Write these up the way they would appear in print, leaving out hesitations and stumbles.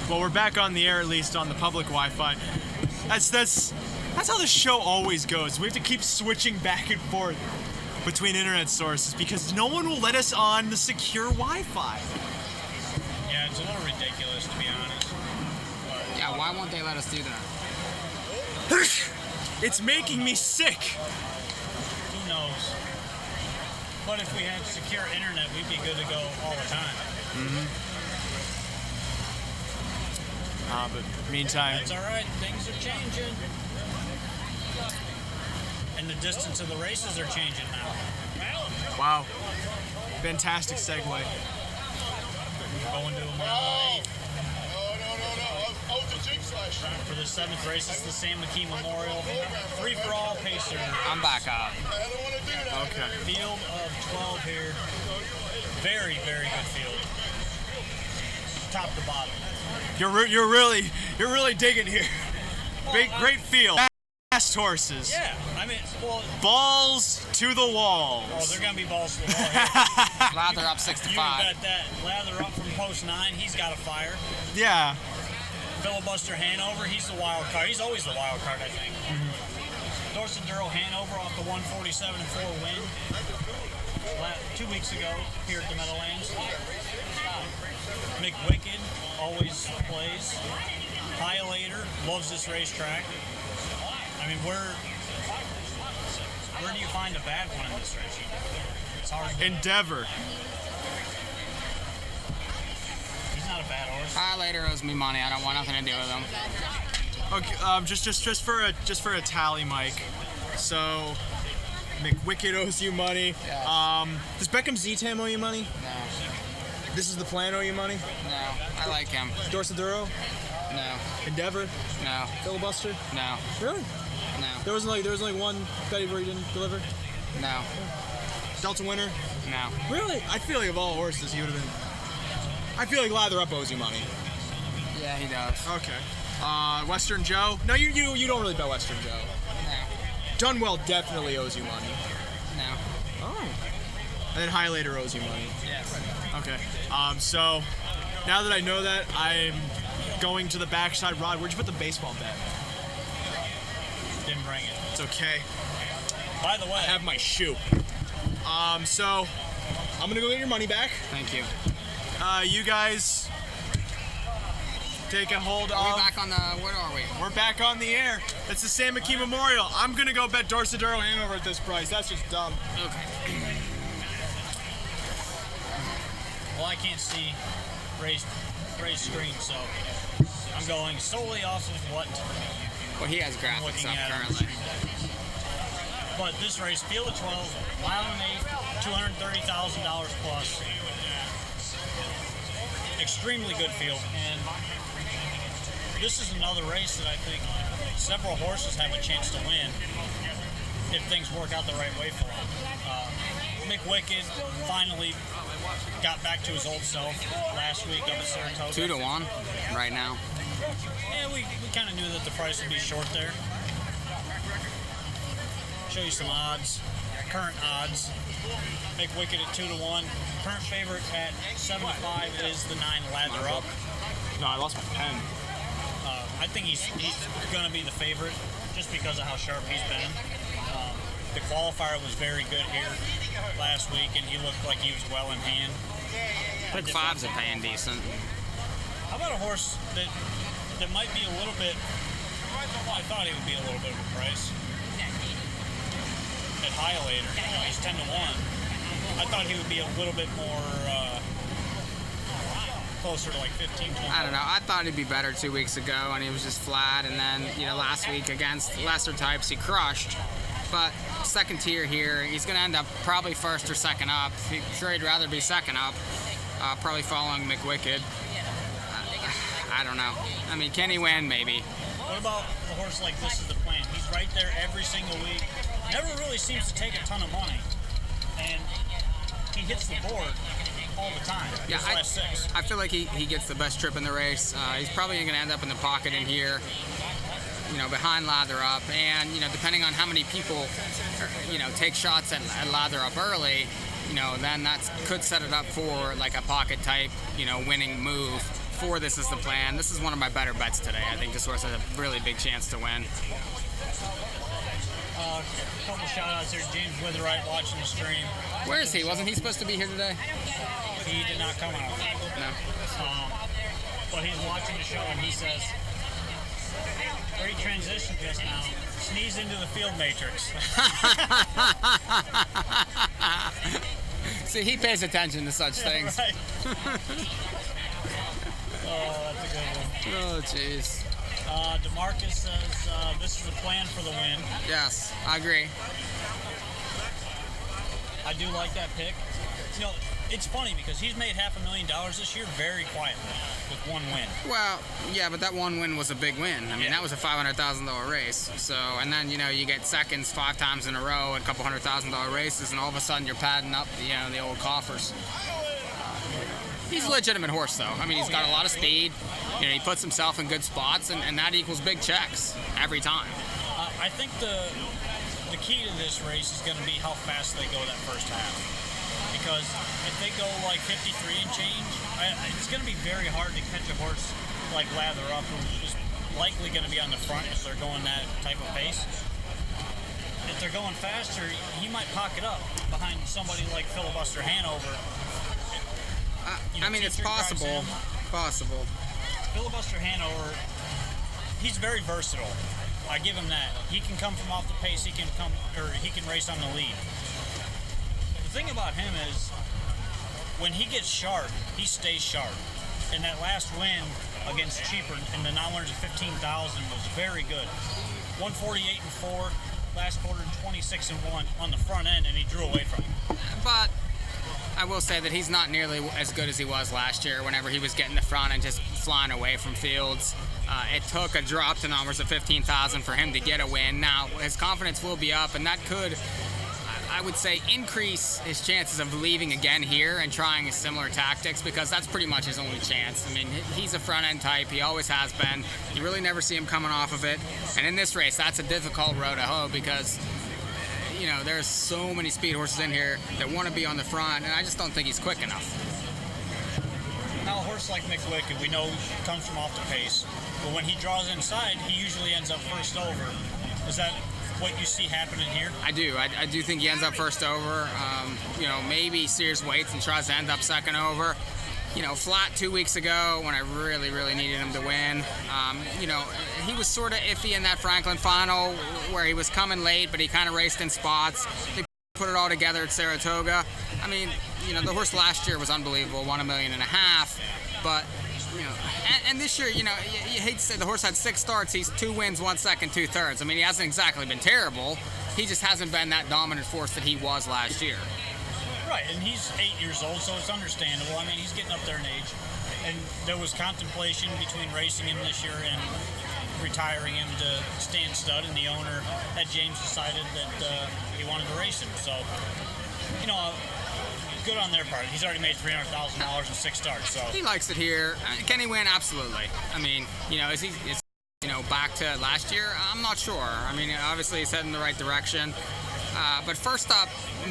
Well, we're back on the air, at least on the public Wi-Fi. That's how the show always goes. We have to keep switching back and forth between internet sources because no one will let us on the secure Wi-Fi. Yeah, it's a little ridiculous, to be honest. But Yeah, why won't they let us do that? It's making me sick. who knows? But if we had secure internet, we'd be good to go all the time. But meantime, That's all right. Things are changing. And the distance of the races are changing now. wow, fantastic segue. Going to a mile 8. For the 7th race, it's the Sam McKee Memorial free-for-all pacer. I'm back up. Okay. Field of 12 here. Very, very good field. Top to bottom. You're really digging here. Great field. Fast horses. Yeah, I mean, well, Balls to the walls. oh, they're going to be balls to the wall here. Lather up You 65. bet that. Lather up from post 9, he's got a fire. Yeah. Filibuster Hanover, he's the wild card. He's always the wild card, I think. Dorset Duro Hanover off the 147 and 4 win 2 weeks ago here at the Meadowlands. Mick Wicked always plays. Highlighter loves this racetrack. I mean, where do you find a bad one in this race? It's hard. Endeavor. He's not a bad horse. Later owes me money. I don't want nothing to do with him. Okay. Just for a tally, Mike. So, McWicked owes you money. Yes. Does Beckham Z-Tam owe you money? No. This is the plan owe you money? No. I like him. Dorset Duro? No. Endeavor? No. Filibuster? No. Really? No. There was only one Betty where you didn't deliver? No. Delta Winner? No. Really? I feel like of all horses, he would have been. I feel like Lather Up owes you money. Yeah, he does. Okay. Western Joe? No, you don't really bet Western Joe. No. Dunwell definitely owes you money. No. Oh. And then Highlighter owes you money. Yes. Okay. So now that I know that, I'm going to the backside. Rod, where'd you put the baseball bat? Didn't bring it. It's okay. By the way, I have my shoe. So I'm gonna go get your money back. Thank you. You guys take a hold Are of. we back on the... Where are we? We're back on the air. It's the Sam McKee Memorial. I'm gonna go bet Dorset Duro Hanover at this price. That's just dumb. Okay. well, I can't see race screen, so I'm going solely off of what Well, he has I'm graphics looking up at on the currently. screen. But this race, field of 12, mile and 8, $230,000 plus. Extremely good field, and this is another race that I think several horses have a chance to win if things work out the right way for them. Mick Wicked finally got back to his old self last week up at Saratoga. 2-1 right now. Yeah, we kind of knew that the price would be short there. Show you some odds, current odds. Mick Wicked at 2-1. Current favorite at 7-5 is the 9 Lather Up. No, I lost my pen. I think he's going to be the favorite just because of how sharp he's been. The qualifier was very good here last week, and he looked like he was well in hand. Pick 5's are paying decent. How about a horse that might be a little bit... I thought he would be a little bit of a price. At Highlighter, he's 10-1. I thought he would be a little bit more closer to like 15, 20. I don't know. I thought he'd be better 2 weeks ago, and he was just flat. And then, last week against lesser types, he crushed. But second tier here, he's going to end up probably first or second up. Sure, he'd rather be second up, probably following McWicked. I don't know. I mean, can he win? Maybe. What about a horse like This Is the Plan? He's right there every single week. Never really seems to take a ton of money. And he hits the board all the time. Yeah, His last 6. I feel like he gets the best trip in the race. He's probably going to end up in the pocket in here, behind Lather Up. And, depending on how many people, take shots at Lather Up early, then that could set it up for like a pocket type, winning move before this is the plan. This is one of my better bets today. I think this horse has a really big chance to win. A couple shout outs here. James Witherite watching the stream. Where is he? Wasn't he supposed to be here today? He did not come out. No. But he's watching the show and he says, great transition just now. Sneeze into the field matrix. See, he pays attention to such things. Right. Oh, that's a good one. Oh, jeez. DeMarcus says this is the plan for the win. Yes, I agree. I do like that pick. You know, it's funny because he's made $500,000 this year very quietly with one win. Well, yeah, but that one win was a big win. I mean, that was a $500,000 race. So, and then, you know, you get seconds 5 times in a row at a couple $100,000 races, and all of a sudden you're padding up, you know, the old coffers. He's a legitimate horse, though. I mean, he's got a lot of speed. You know, he puts himself in good spots, and that equals big checks every time. I think the key to this race is going to be how fast they go that first half. Because if they go like 53 and change, it's going to be very hard to catch a horse like Lather Up, who's likely going to be on the front if they're going that type of pace. If they're going faster, he might pocket up behind somebody like Filibuster Hanover. I mean, it's possible. Possible. Filibuster Hanover, he's very versatile. I give him that. He can come from off the pace. He can race on the lead. The thing about him is, when he gets sharp, he stays sharp. And that last win against Cheaper in the non-winners of 15,000 was very good. 148-4, last quarter 26-1 on the front end, and he drew away from him. But I will say that he's not nearly as good as he was last year whenever he was getting the front and just flying away from fields. It took a drop to numbers of 15,000 for him to get a win. Now, his confidence will be up, and that could, I would say, increase his chances of leaving again here and trying similar tactics, because that's pretty much his only chance. I mean, he's a front-end type. He always has been. You really never see him coming off of it. And in this race, that's a difficult road to hoe because, you know, there's so many speed horses in here that want to be on the front, and I just don't think he's quick enough. Now, a horse like McWicked, we know comes from off the pace, but when he draws inside, he usually ends up first over. Is that what you see happening here? I do. I do think he ends up first over. You know, maybe Sears waits and tries to end up second over. You know, flat 2 weeks ago when I really, really needed him to win. You know, he was sort of iffy in that Franklin final where he was coming late, but he kind of raced in spots. They put it all together at Saratoga. I mean, you know, the horse last year was unbelievable, won $1.5 million, but, you know, and this year, you know, you hate to say the horse had 6 starts. He's 2 wins, 1 second, 2/3. I mean, he hasn't exactly been terrible. He just hasn't been that dominant force that he was last year. Right, and he's 8 years old, so it's understandable. I mean, he's getting up there in age. And there was contemplation between racing him this year and retiring him to stand stud, and the owner had James decided that he wanted to race him. So, you know, good on their part. He's already made $300,000 in 6 starts. So he likes it here. Can he win? Absolutely. I mean, you know, is you know, back to last year? I'm not sure. I mean, obviously he's heading in the right direction. But first up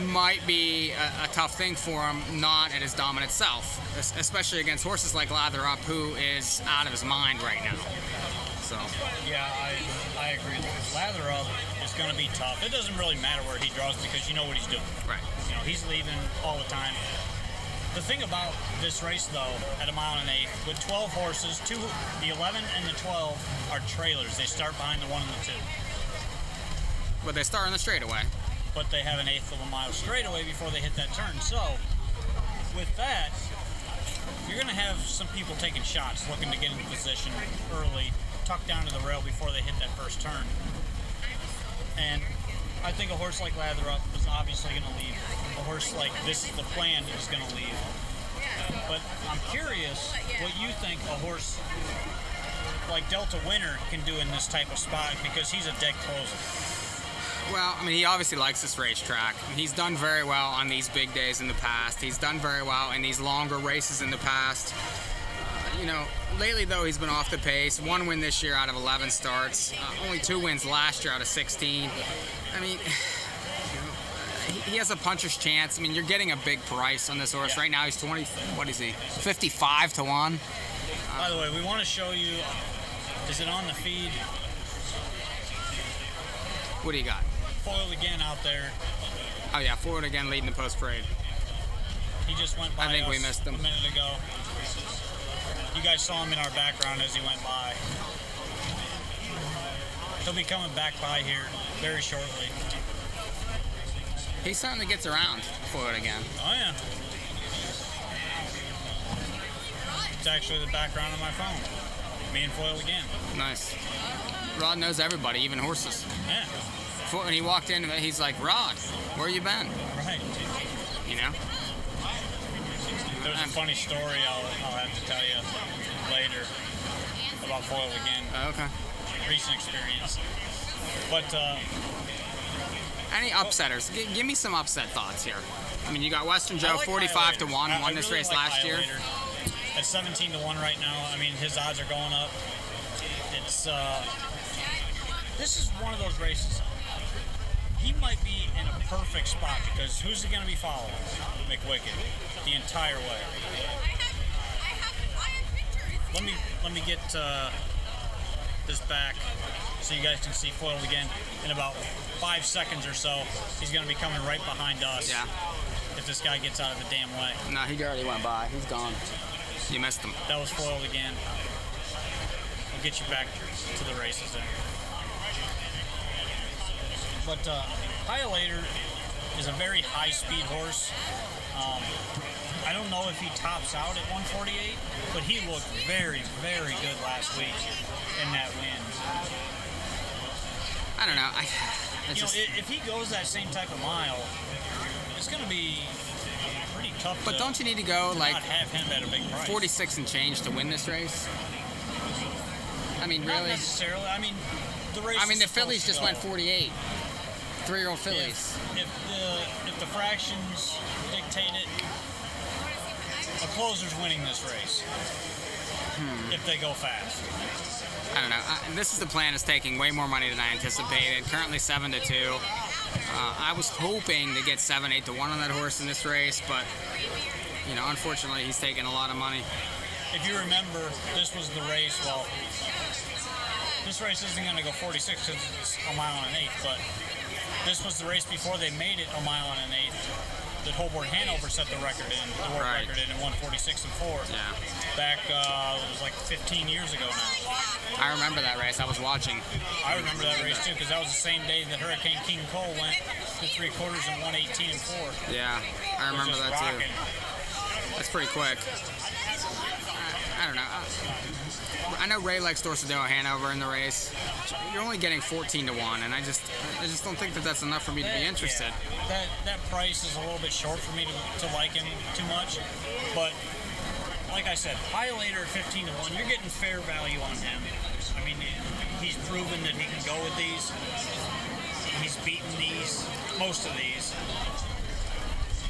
might be a tough thing for him, not at his dominant self, especially against horses like Lather Up, who is out of his mind right now. So. Yeah, I agree. Lather Up is going to be tough. It doesn't really matter where he draws because you know what he's doing. Right. You know, he's leaving all the time. The thing about this race, though, at a mile and an eighth, with 12 horses, the 11 and the 12 are trailers. They start behind the 1 and the 2. But they start on the straightaway. But they have an eighth of a mile straightaway before they hit that turn. So, with that, you're going to have some people taking shots, looking to get into position early, tuck down to the rail before they hit that first turn. And I think a horse like Lather Up is obviously going to leave. A horse like This Is the Plan is going to leave. But I'm curious what you think a horse like Delta Winner can do in this type of spot, because he's a dead closer. Well, I mean, he obviously likes this racetrack. He's done very well on these big days in the past. He's done very well in these longer races in the past. You know, lately, though, he's been off the pace. 1 win this year out of 11 starts. Only 2 wins last year out of 16. I mean, he has a puncher's chance. I mean, you're getting a big price on this horse. Yeah. Right now, he's 20, what is he, 55 to 1. By the way, we want to show you. Is it on the feed? What do you got? Foiled again out there. Oh yeah, forward again, leading the post parade. He just went by I think us we missed him a minute ago. You guys saw him in our background as he went by. He'll be coming back by here very shortly. He certainly gets around forward again. Oh yeah. It's actually the background on my phone. Me and Foil again. Nice. Rod knows everybody, even horses. Yeah. When he walked in, he's like, Rod, where you been? Right. You know? There's a funny story I'll have to tell you later about Foil again. Okay. Recent experience. But Any upsetters? Give me some upset thoughts here. I mean, you got Western Joe, like 45 to 1, Highlighter. won this really race like last year. Highlighter. At 17 to 1 right now. I mean, his odds are going up. It's this is one of those races. He might be in a perfect spot because who's he going to be following? McWicked the entire way. Let me get this back so you guys can see Foil again. In about 5 seconds or so, he's going to be coming right behind us. Yeah. If this guy gets out of the damn way. No, he already went by. He's gone. You missed him. That was Foil again. We'll get you back to the races there. But Highlighter is a very high-speed horse. I don't know if he tops out at 148, but he looked very, very good last week in that win. I don't know. If he goes that same type of mile, it's going to be pretty tough. But don't you need to go like not have him at a big price? 46 and change to win this race? I mean, Not really? necessarily. I mean, the race. I mean, the is supposed fillies to just go. went 48. 3-year-old fillies. If the fractions dictate it, a closer's winning this race. If they go fast. I don't know. This is the plan is taking way more money than I anticipated. Currently 7 to 2. I was hoping to get 7, 8 to 1 on that horse in this race, but unfortunately, he's taking a lot of money. If you remember, this was the race. Well, this race isn't going to go 46 because it's a mile and an eighth, but this was the race before they made it a mile and an eighth. That Holborn Hanover set the record in, the world Right. record in 146 and 4. Yeah. Back, it was like 15 years ago now. I remember that race. I was watching. I remember that race too because that was the same day that Hurricane King Cole went to 3/4 in 118 and 4. Yeah, I remember Just that rocking. too. That's pretty quick. I don't know. I know Ray likes Dorsadero Hanover in the race. You're only getting 14 to 1, and I just don't think that that's enough for me to be interested. Yeah, that price is a little bit short for me to like him too much. But like I said, Highlighter at 15 to 1, you're getting fair value on him. I mean, he's proven that he can go with these. He's beaten most of these,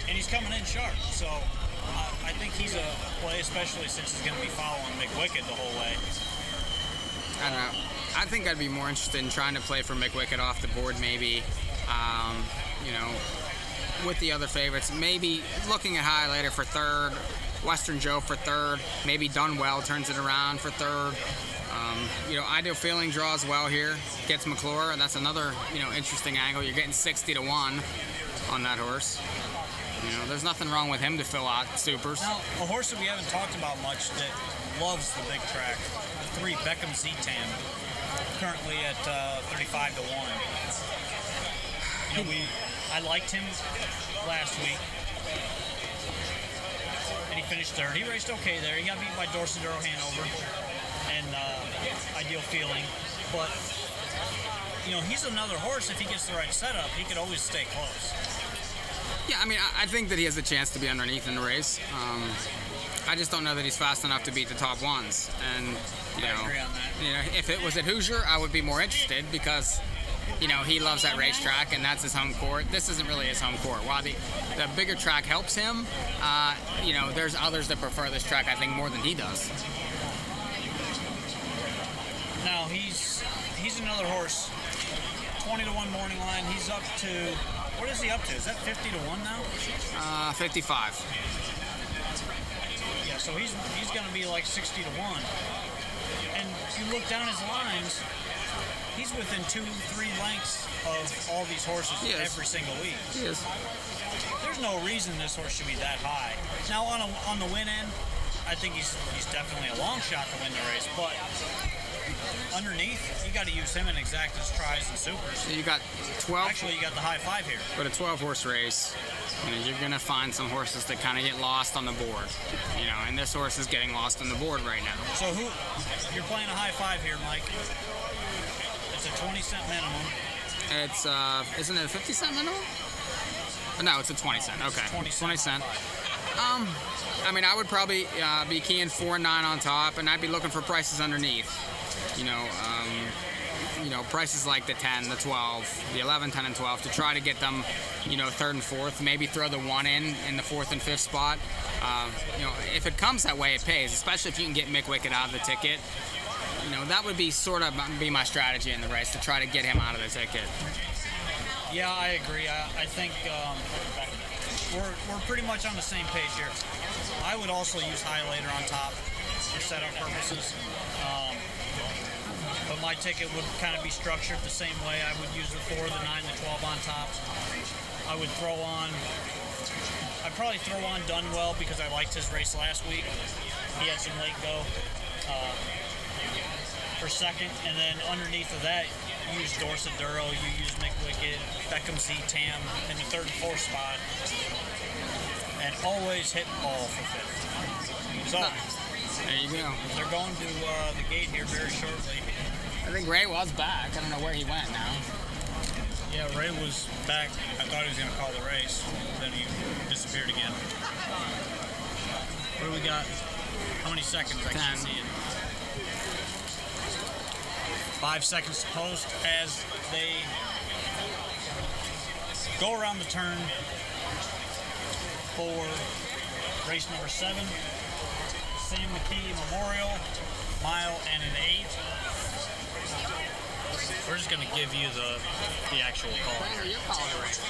and he's coming in sharp. So I think he's a play, especially since he's going to be following McWicked the whole way. I don't know. I think I'd be more interested in trying to play for McWicked off the board, maybe. With the other favorites, maybe looking at Highlighter for third, Western Joe for third, maybe Dunwell turns it around for third. Ideal Feeling draws well here, gets McClure. That's another interesting angle. You're getting 60 to 1 on that horse. There's nothing wrong with him to fill out supers. Now, a horse that we haven't talked about much that loves the big track, the 3 Beckham Z-Tan, currently at 35 to 1. I liked him last week, and he finished third. He raced okay there. He got beat by Dorsadero Hanover and Ideal Feeling, but he's another horse. If he gets the right setup, he could always stay close. Yeah, I mean, I think that he has a chance to be underneath in the race. I just don't know that he's fast enough to beat the top ones. And I agree on that. If it was at Hoosier, I would be more interested because he loves that racetrack and that's his home court. This isn't really his home court. While the bigger track helps him, there's others that prefer this track, I think, more than he does. Now he's another horse. 20 to 1 morning line. He's up to, what is he up to? Is that 50 to 1 now? 55. Yeah, so he's going to be like 60 to 1. And if you look down his lines, he's within 2-3 lengths of all these horses every single week. He is. There's no reason this horse should be that high. Now on the win end, I think he's definitely a long shot to win the race, but underneath, you got to use him in exactas, tries, and supers. So you got 12. Actually, you got the high five here. But a 12-horse race, you're going to find some horses that kind of get lost on the board. And this horse is getting lost on the board right now. So you're playing a high five here, Mike. It's a 20-cent minimum. It's, isn't it a 50-cent minimum? No, it's a 20-cent. Okay, 20 cent. I would probably be keying 4 and 9 on top, and I'd be looking for prices underneath. Prices like the 10, the 12, the 11, 10, and 12 to try to get them, third and fourth. Maybe throw the 1 in the fourth and fifth spot. If it comes that way, it pays, especially if you can get Mick Wickett out of the ticket. That would be be my strategy in the race, to try to get him out of the ticket. Yeah, I agree. I think we're pretty much on the same page here. I would also use Highlighter on top for setup purposes. But my ticket would kind of be structured the same way. I would use the 4, the 9, the 12 on top. I'd probably throw on Dunwell because I liked his race last week. He had some late go for second. And then underneath of that, you use Dorset Duro, you use Mick Wickett, Beckham Z Tam in the third and fourth spot. And always hit ball for fifth. So, there you go. They're going to the gate here very shortly. I think Ray was back. I don't know where he went now. Yeah, Ray was back. I thought he was going to call the race. Then he disappeared again. What do we got? How many seconds? I can't see it. 5 seconds to post as they go around the turn for race number 7. Sam McKee Memorial, mile and an 8. We're just going to give you the actual call. You're calling the race.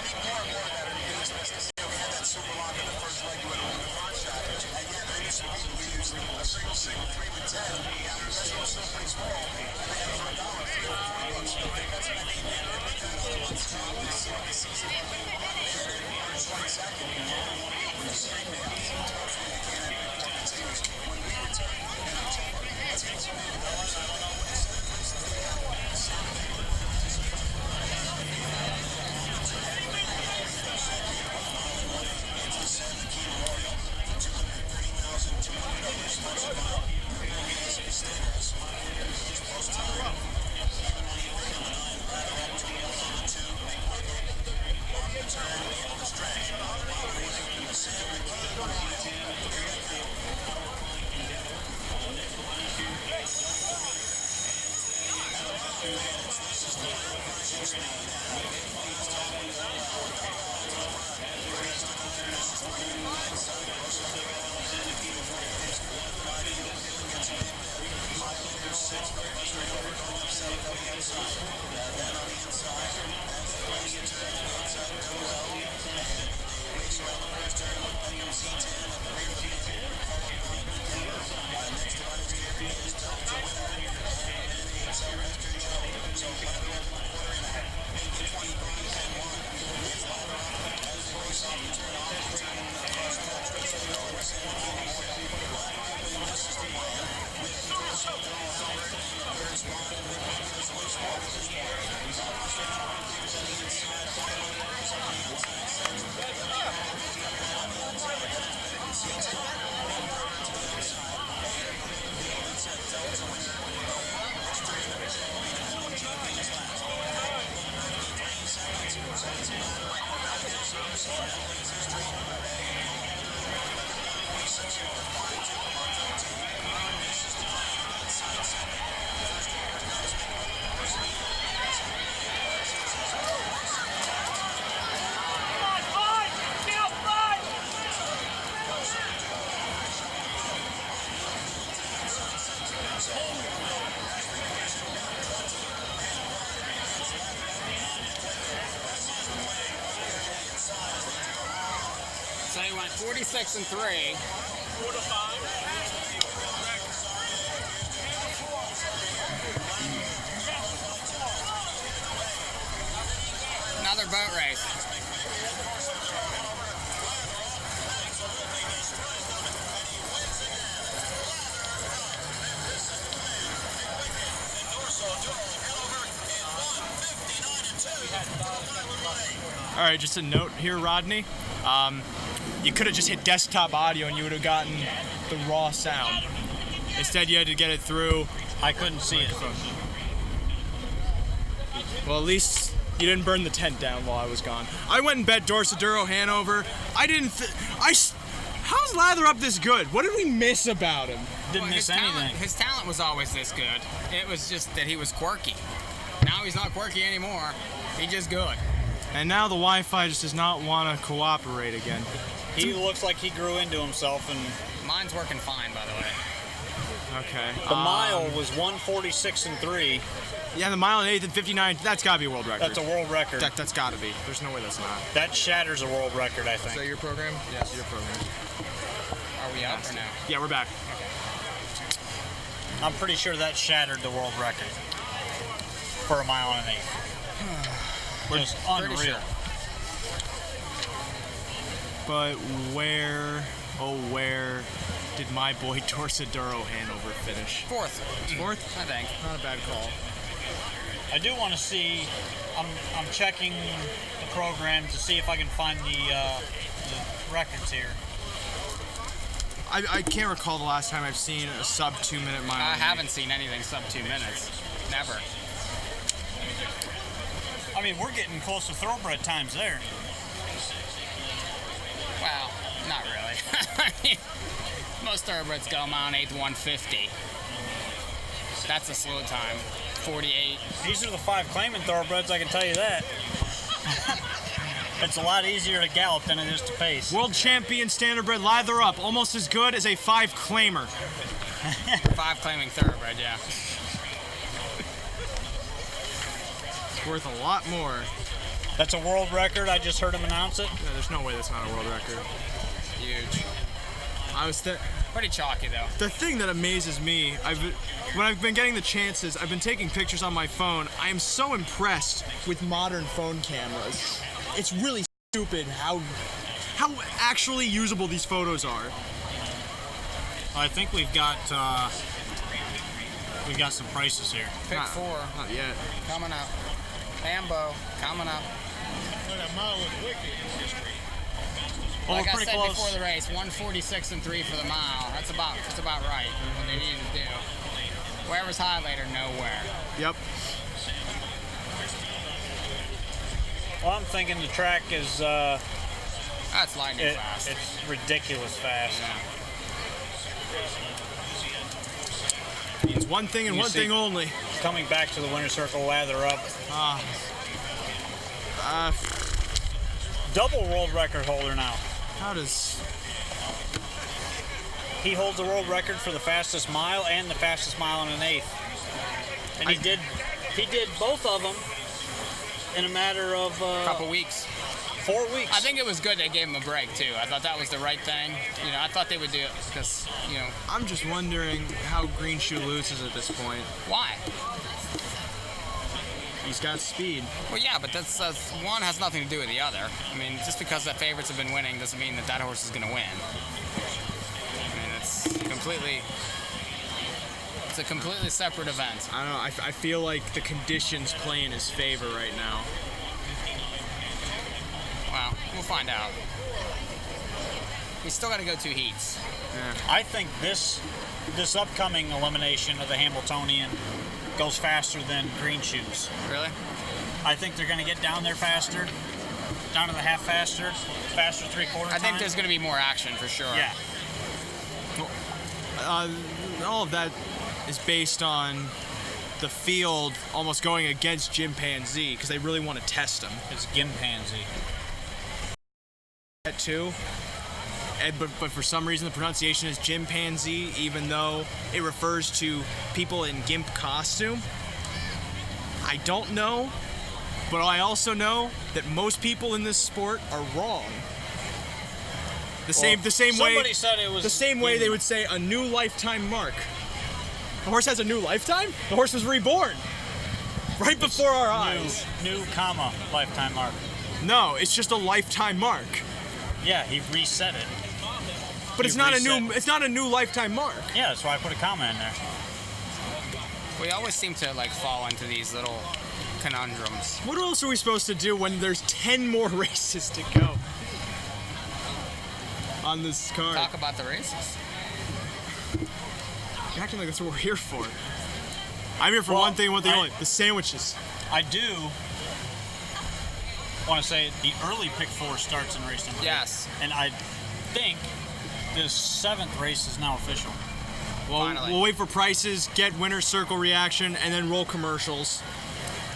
So he went 46 and 3. Another boat race. All right, just a note here, Rodney. You could have just hit desktop audio and you would have gotten the raw sound. Instead, you had to get it through. I couldn't see it. Well, at least you didn't burn the tent down while I was gone. I went and bet Dorsa Duro Hanover. I didn't. How's Lather Up this good? What did we miss about him? Didn't miss anything. His talent was always this good. It was just that he was quirky. Now he's not quirky anymore. He's just good. And now the Wi-Fi just does not want to cooperate again. He looks like he grew into himself, and Mine's working fine, by the way. Okay. the mile was 1:46.3. Yeah, the mile and eighth and 59. That's got to be a world record. That's a world record. That's got to be. There's no way that's not. That shatters a world record, I think. So your program? Yes, your program. Are we up or no? Yeah, we're back. I'm pretty sure that shattered the world record for a mile and an eighth. Just Pretty unreal. sure. But where, oh where, did my boy Dorsa Duro Hanover finish? Fourth. Fourth? I think. Not a bad call. I do want to see. I'm checking the program to see if I can find the records here. I can't recall the last time I've seen a sub 2 minute mile. I haven't seen anything sub 2 minutes. Never. I mean, we're getting close to thoroughbred times there. Well, not really. I mean, most thoroughbreds go a mile and eighth 150. That's a slow time. 48. These are the 5 claiming thoroughbreds, I can tell you that. It's a lot easier to gallop than it is to pace. World champion standardbred Lather Up, almost as good as a 5 claimer. 5 claiming thoroughbred, yeah. It's worth a lot more. That's a world record. I just heard him announce it. Yeah, there's no way that's not a world record. Huge. Pretty chalky, though. The thing that amazes me, when I've been getting the chances, I've been taking pictures on my phone. I am so impressed with modern phone cameras. It's really stupid how actually usable these photos are. I think we've got some prices here. Pick 4 Not yet. coming up. Hambo coming up. Well, Like we're I pretty said close. before the race, 1:46.3 for the mile. That's about right. What they need to do. Wherever's highlighter, nowhere. Yep. Well, I'm thinking the track is That's lightning fast. it's ridiculous fast. Means one thing and You one see- thing only. Coming back to the winner's circle, Lather Up. Double world record holder now. How does... He holds the world record for the fastest mile and the fastest mile and an eighth. And he did both of them in a matter of Couple weeks. 4 weeks. I think it was good they gave him a break too. I thought that was the right thing. You know, I thought they would do it because, you know, I'm just wondering how Green Shoe loses at this point. why? He's got speed. Well, yeah, but that's one has nothing to do with the other. I mean, just because the favorites have been winning doesn't mean that that horse is going to win. I mean, it's a completely separate event. I don't know. I feel like the conditions play in his favor right now. Well, we'll find out. He's still got to go 2 heats. I think this upcoming elimination of the Hambletonian goes faster than Green Shoes. Really? I think they're going to get down there faster, down to the half faster 3/4 I think there's going to be more action for sure. Yeah. All of that is based on the field almost going against Chimpanzee because they really want to test him. It's Gimpanzee. That too. But for some reason the pronunciation is Chimpanzee, even though it refers to people in gimp costume. I don't know, but I also know that most people in this sport are wrong. The same way. Somebody said it was the same way they would say a new lifetime mark. The horse has a new lifetime? The horse was reborn right before our eyes. New comma lifetime mark. No, it's just a lifetime mark. Yeah, he reset it. But it's not a new lifetime mark. Yeah, that's why I put a comma in there. We always seem to like fall into these little conundrums. What else are we supposed to do when there's 10 more races to go on this card? Talk about the races. You're acting like that's what we're here for. I'm here for one thing, one thing only: the sandwiches. I do want to say the early pick 4 starts in race number 8. Yes. And I think this 7th race is now official. Well, Finally. we'll wait for prices, get winner's circle reaction, and then roll commercials.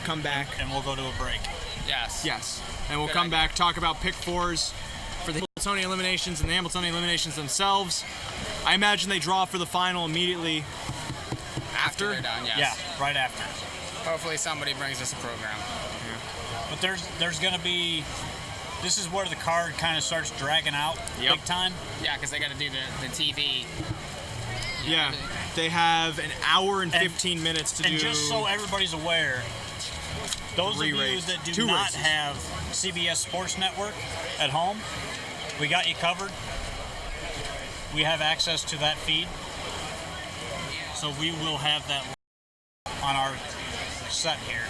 Come back. And we'll go to a break. Yes. Yes. And we'll Good come idea. back, talk about pick 4s for the Hambletonian eliminations and the Hambletonian eliminations themselves. I imagine they draw for the final immediately After they're done, yes. Yeah, right after. Hopefully somebody brings us a program. But there's going to be... This is where the card kind of starts dragging out big time. Yeah, because they got to do the TV. Yeah. They have an hour and 15 minutes to do. And just so everybody's aware, those of you that do not have CBS Sports Network at home, we got you covered. We have access to that feed. So we will have that on our set here.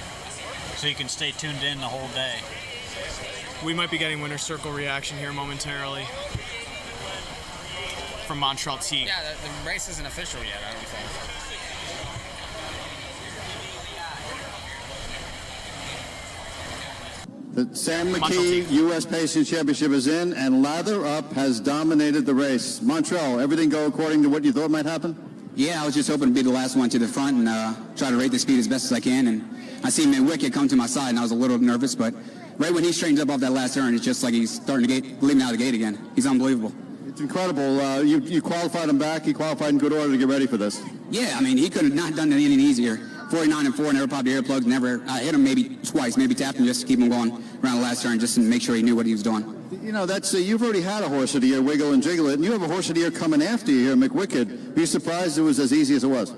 So you can stay tuned in the whole day. We might be getting winner's circle reaction here momentarily from Montreal T. Yeah, the race isn't official yet, I don't think. The Sam McKee U.S. Pacing Championship is in, and Lather Up has dominated the race. Montreal, everything go according to what you thought might happen? Yeah, I was just hoping to be the last one to the front and try to rate the speed as best as I can. And I see Wicket come to my side, and I was a little nervous, but right when he straightens up off that last turn, it's just like he's starting to leading out of the gate again. He's unbelievable. It's incredible. You qualified him back. He qualified in good order to get ready for this. Yeah, I mean, he could have not done anything easier. 49-4, never popped the earplugs, never hit him maybe twice, maybe tapped him just to keep him going around the last turn, just to make sure he knew what he was doing. You know, that's you've already had a horse of the year, Wiggle and Jiggle It, and you have a horse of the year coming after you here, McWicked. Are you surprised it was as easy as it was?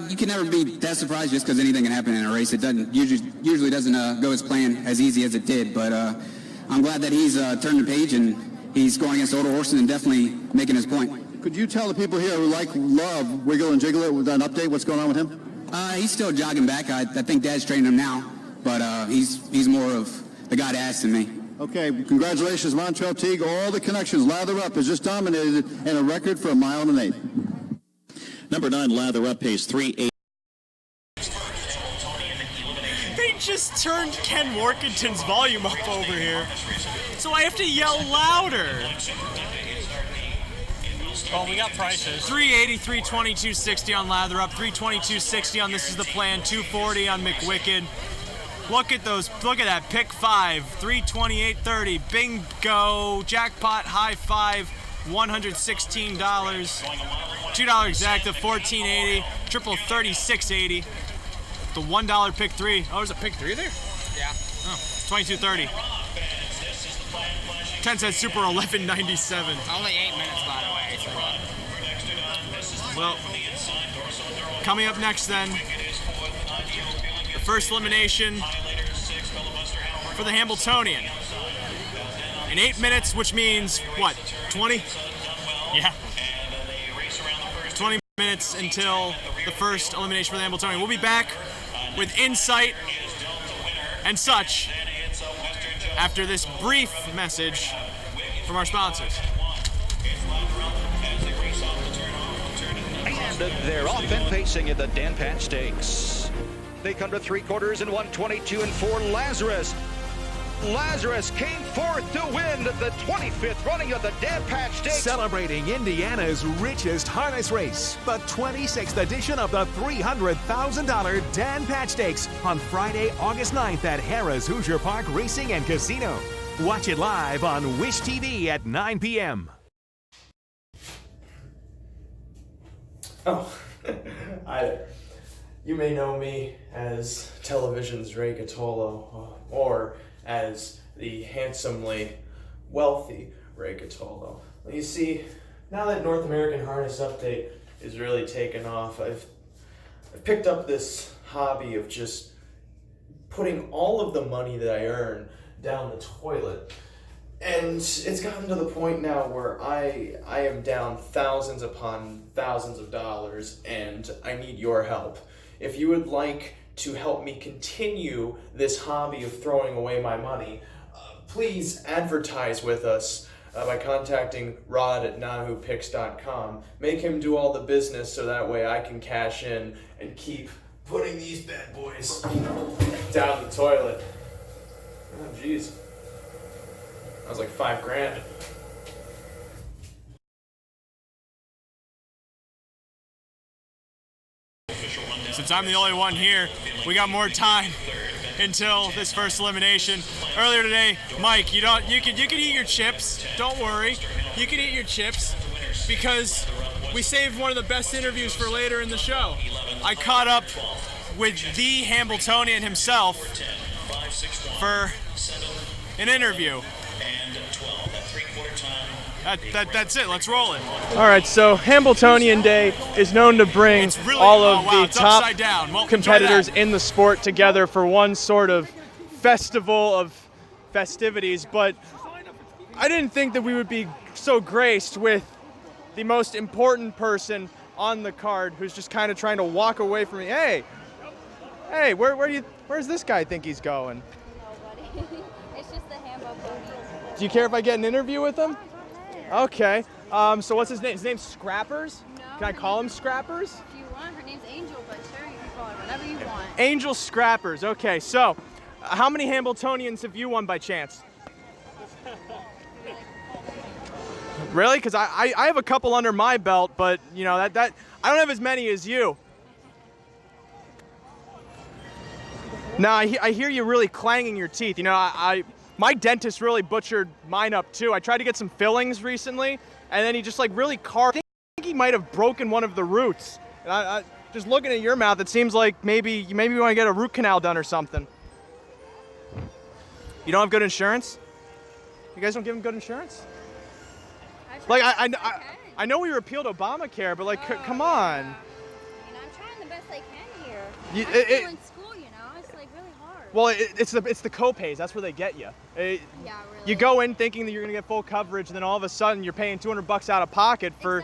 You can never be that surprised just because anything can happen in a race. It doesn't usually doesn't go as planned as easy as it did, but I'm glad that he's turned the page and he's going against older horses and definitely making his point. Could you tell the people here who love Wiggle and Jiggle It with an update? What's going on with him? He's still jogging back. I think Dad's training him now, but he's more of the guy to ask than me. Okay, congratulations, Montreal Teague. All the connections. Lather Up has just dominated in a record for 1 mile and 1/8. Number 9, Lather Up, pays 3.8. They just turned Ken Workington's volume up over here, so I have to yell louder. Well, we got prices. 380, 320, 260 on Lather Up, 320, 260 on This Is the Plan, 240 on McWicked. Look at those, look at that, pick 5, 328.30, bingo, jackpot, high five, $116, $2 exacta, $14.80, triple $36.80, the $1 pick 3. Oh, there's a pick 3 there? Yeah. Oh, $22.30. 10 cent super, $11.97. Only 8 minutes, by the way. Well, coming up next then, the first elimination for the Hambletonian. In 8 minutes, which means, what, 20? Yeah. 20 minutes until the first elimination for the Hambletonian. We'll be back with insight and such after this brief message from our sponsors. And they're off and pacing at the Dan Patch Stakes. They come to 3/4 and 122 and 4. Lazarus came forth to win the 25th running of the Dan Patch Stakes. Celebrating Indiana's richest harness race, the 26th edition of the $300,000 Dan Patch Stakes on Friday, August 9th at Harrah's Hoosier Park Racing and Casino. Watch it live on Wish TV at 9 p.m. Oh, you may know me as television's Ray Gatolo, or as the handsomely wealthy break at all, though. You see, now that North American Harness Update is really taken off, I've picked up this hobby of just putting all of the money that I earn down the toilet. And it's gotten to the point now where I am down thousands upon thousands of dollars, and I need your help. If you would like to help me continue this hobby of throwing away my money, please advertise with us by contacting Rod at NAHUpicks.com. Make him do all the business so that way I can cash in and keep putting these bad boys down the toilet. Oh, jeez. That was like $5,000. Since I'm the only one here, we got more time until this first elimination. Earlier today, Mike, you can eat your chips. Don't worry, you can eat your chips because we saved one of the best interviews for later in the show. I caught up with the Hambletonian himself for an interview. That's it. Let's roll it. All right, so Hambletonian Day is known to bring all of the top competitors in the sport together for one sort of festival of festivities, but I didn't think that we would be so graced with the most important person on the card who's just kind of trying to walk away from me. Hey, where's this guy think he's going? Nobody. It's just the Hambletonian. Do you care if I get an interview with him? Okay. So what's his name? His name's Scrappers? No. Can I call him Scrappers? If you want, her name's Angel, but sure, you can call her whatever you want. Angel Scrappers. Okay, so how many Hambletonians have you won by chance? Really? Because I have a couple under my belt, but you know that I don't have as many as you. Now I hear you really clanging your teeth. You know, my dentist really butchered mine up too. I tried to get some fillings recently, and then he just like really carved. I think he might have broken one of the roots. And I just looking at your mouth, it seems like maybe you want to get a root canal done or something. You don't have good insurance? You guys don't give him good insurance? Like I know we repealed Obamacare, but like come on. You know, I'm trying the best I can here. You- I'm still in school, you know. It's like really hard. Well, it's the co-pays. That's where they get you. Yeah, really. You go in thinking that you're gonna get full coverage, and then all of a sudden you're paying $200 out of pocket for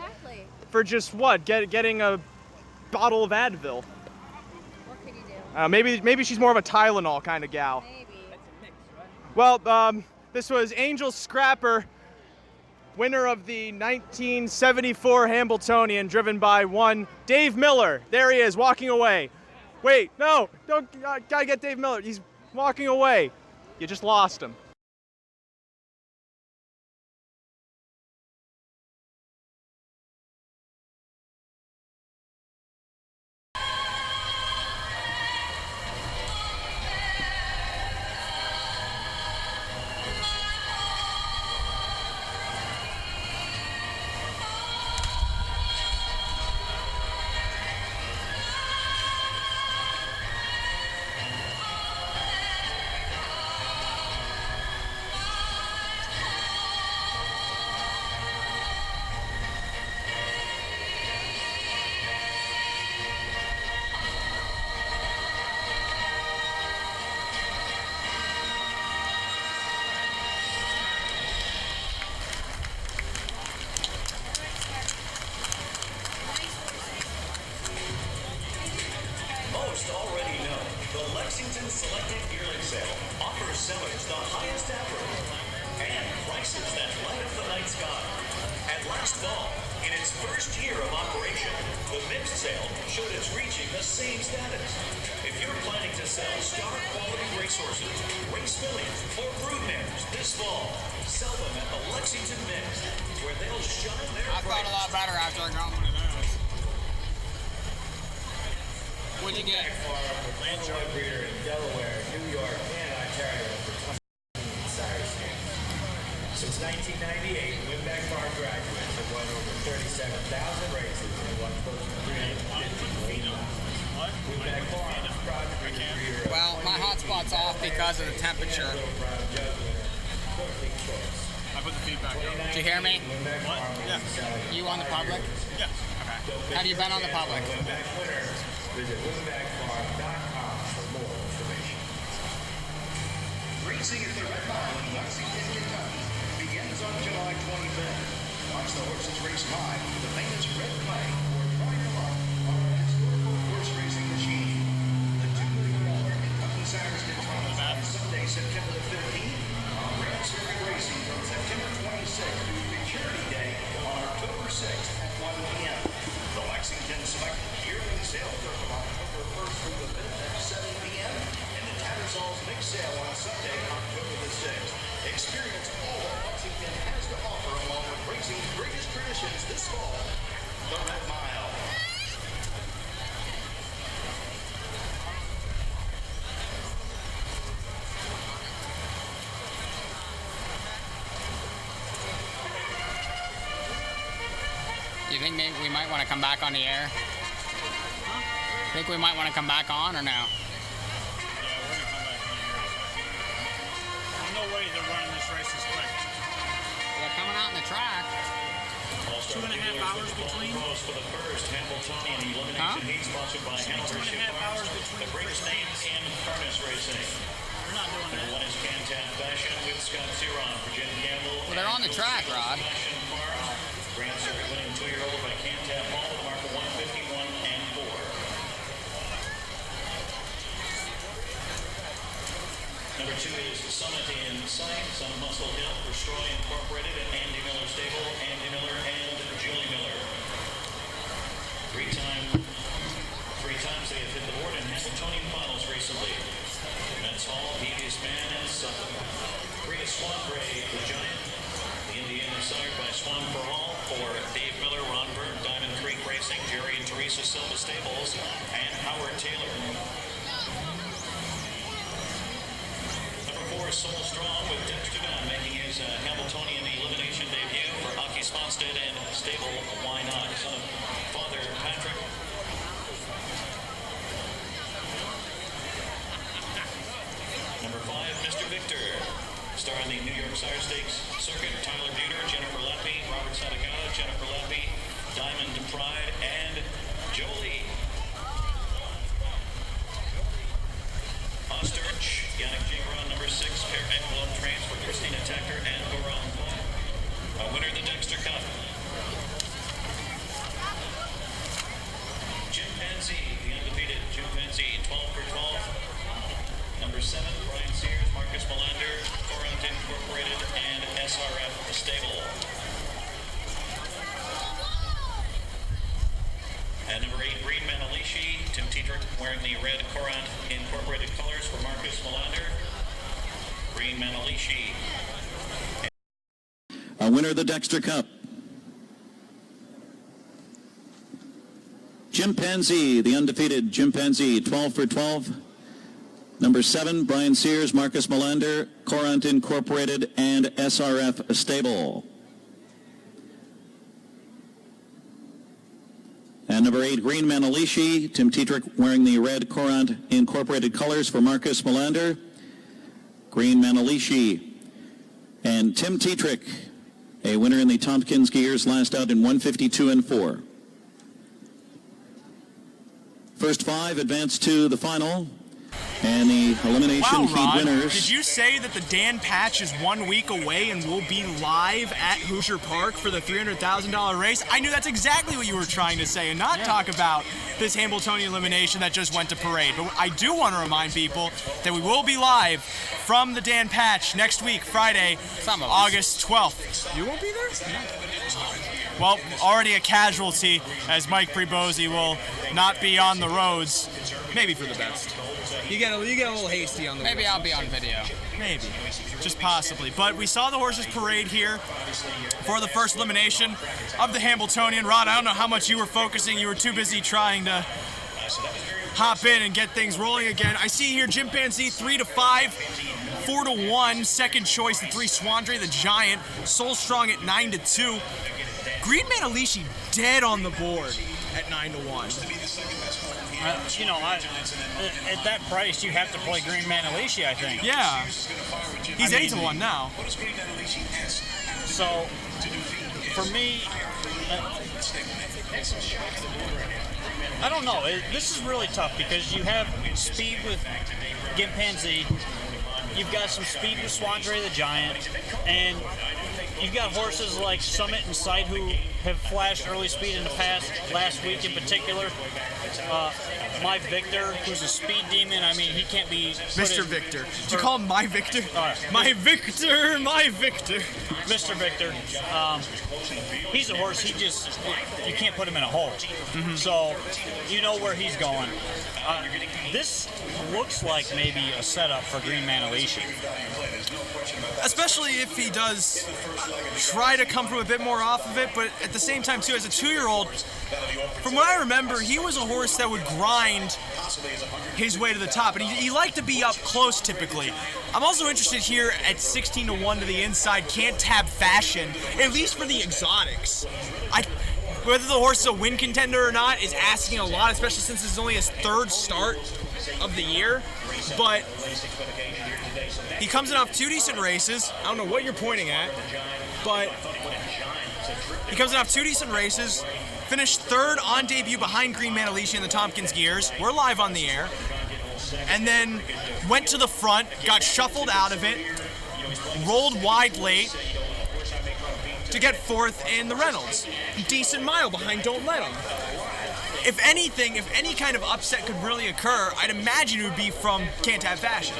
just what? Getting a bottle of Advil. What could you do? Maybe she's more of a Tylenol kind of gal. Maybe. Well, this was Angel Scrapper, winner of the 1974 Hambletonian, driven by one Dave Miller. There he is, walking away. Wait, no, don't, gotta get Dave Miller. He's walking away. You just lost him. Most already know the Lexington Selected Yearling Sale offers sellers the highest ever and prices that light up the night sky. And last fall, in its first year of operation, the mixed sale showed it's reaching the same status. If you're planning to sell star quality racehorses, race fillies, or broodmares this fall, sell them at the Lexington Mix, where they'll shine their I felt a lot better after I got one of those. What'd you get? Lansing breeder in Delaware, New York, and Ontario for 20 sires. Since 1998, Winback Farm graduates have won over 37,000 races and won close to 350 million. Winback Farm is proud to be the breeder. Well, my hotspot's off because of the temperature. I've put the feedback on. Did you hear me? What? Yeah. You on the public? Yeah. Okay. Have you been on the public? Visit winbackfarm.com for more information. Racing at the Red Mile in Lexington, Kentucky begins on July 25th. Watch the horses race live with the famous red flag or try your luck on a historical horse racing machine. The $2 million Kentucky Sires Kentucky on Sunday, September the 15th. Grand Series Racing from September 26th through the Charity Day on October 6th at 1 p.m. The Lexington Select Yearling Sale goes from October 1st through the 5th at 7 p.m. and the Tattersall's Mixed Sale on Sunday, October the 6th. Experience all that Lexington has to offer along with racing's greatest traditions this fall, the Red Mile. You think maybe we might want to come back on the air? Think we might want to come back on or no? Yeah, we're going to come back on here. There's no way they're running this race this quick. They're coming out in the track. 2.5 hours between. For the first Hambletonian elimination heat sponsored by Hanover 2.5 hours between. the greatest name in harness racing. We're not doing that. One is Cantab Fashion with Scott Ciron for Jim Campbell. Well, they're on the track, Rod. Fashion Farm. Grand Circuit winning 2-year-old by Cantab Hall with a mark of 151 and 4. Number 2 is Summit in Sight, Son of Muscle Hill for Stroy Incorporated at Andy Miller Stable, Andy Miller and Julie Miller. Three times they have hit the board in Hambletonian finals recently. Men's Hall, Devious Man, and Sutton. 3 is Swan Gray, the Giant. The Indiana sired by Swan for All for Dave Miller, Ron Byrne, Diamond Creek Racing, Jerry and Teresa Silva Stables, and Howard Taylor. Number 4 is Soul Strong with Dexter Gunn making his Hambletonian elimination debut for Aki Sponstead and Stable Why Not, son of Father Patrick. Number 5, Mr. Victor. Star in the New York Sire Stakes circuit, Tyler Buter, Jennifer Leppi, Robert Sadegata, Jennifer Leppi, Diamond Pride, and Jolie. Osterich, Yannick Gingron, number 6, pair at Globe Trains for Christina Tacker and Goran. Winner of the Dexter Cup. Chimpanzee, the undefeated Chimpanzee, 12 for 12. Number 7, Brian Sears, Marcus Melander, Corinth Incorporated, and SRF Stable. And number 8, Green Manalishi, Tim Tiedrick wearing the red Corinth Incorporated colors for Marcus Melander. Green Manalishi. A winner of the Dexter Cup. Chimpanzee, the undefeated Chimpanzee, 12 for 12. Number 7, Brian Sears, Marcus Melander, Corinth Incorporated, and SRF Stable. And number 8, Green Manalishi, Tim Tiedrick wearing the red Corinth Incorporated colors for Marcus Melander. Green Manalishi. And Tim Tiedrick, a winner in the Tompkins gears, last out in 152 and 4. First 5 advance to the final. And the elimination feed winners. Did you say that the Dan Patch is 1 week away and will be live at Hoosier Park for the $300,000 race? I knew that's exactly what you were trying to say and not talk about this Hambletonian elimination that just went to parade. But I do want to remind people that we will be live from the Dan Patch next week, Friday, August 12th. You won't be there? Well, already a casualty as Mike Prebosi will not be on the roads. Maybe for the best. You get a little hasty on the Maybe I'll be on video. Maybe. Just possibly. But we saw the horses parade here for the first elimination of the Hambletonian. Rod, I don't know how much you were focusing. You were too busy trying to hop in and get things rolling again. I see here Chimpanzee 3 to 5, 4 to 1. Second choice, the 3 Swandre, the Giant. Soul Strong at 9 to 2. Green Manalishi dead on the board at 9 to 1. At that price, you have to play Green Manalishi, I think. Yeah. He's 8 to 1 now. What does Green Manalishi ask So, for me, I don't know. This is really tough because you have speed with Gimpanzee, you've got some speed with Swandre the Giant, and you've got horses like Summit and Sight who have flashed early speed in the past, last week in particular. My Victor, who's a speed demon, I mean, he can't be... Mr. Victor. Did you call him My Victor? My Victor, my Victor. Mr. Victor. He's a horse, you can't put him in a hole. So, you know where he's going. This looks like maybe a setup for Green Meadowlands. Especially if he does try to come from a bit more off of it, but at the same time, too, as a 2-year-old, from what I remember, he was a horse that would grind his way to the top, and he liked to be up close typically. I'm also interested here at 16-1 to the inside, Can't Tab Fashion, at least for the exotics. Whether the horse is a win contender or not is asking a lot, especially since this is only his 3rd start of the year. But he comes in off 2 decent races. I don't know what you're pointing at, but he comes in off 2 decent races. Finished 3rd on debut behind Green Meadowlands in the Tompkins gears. We're live on the air. And then went to the front, got shuffled out of it, rolled wide late to get 4th in the Reynolds. Decent mile behind Don't Let Him. If anything, if any kind of upset could really occur, I'd imagine it would be from Can't Have Fashion.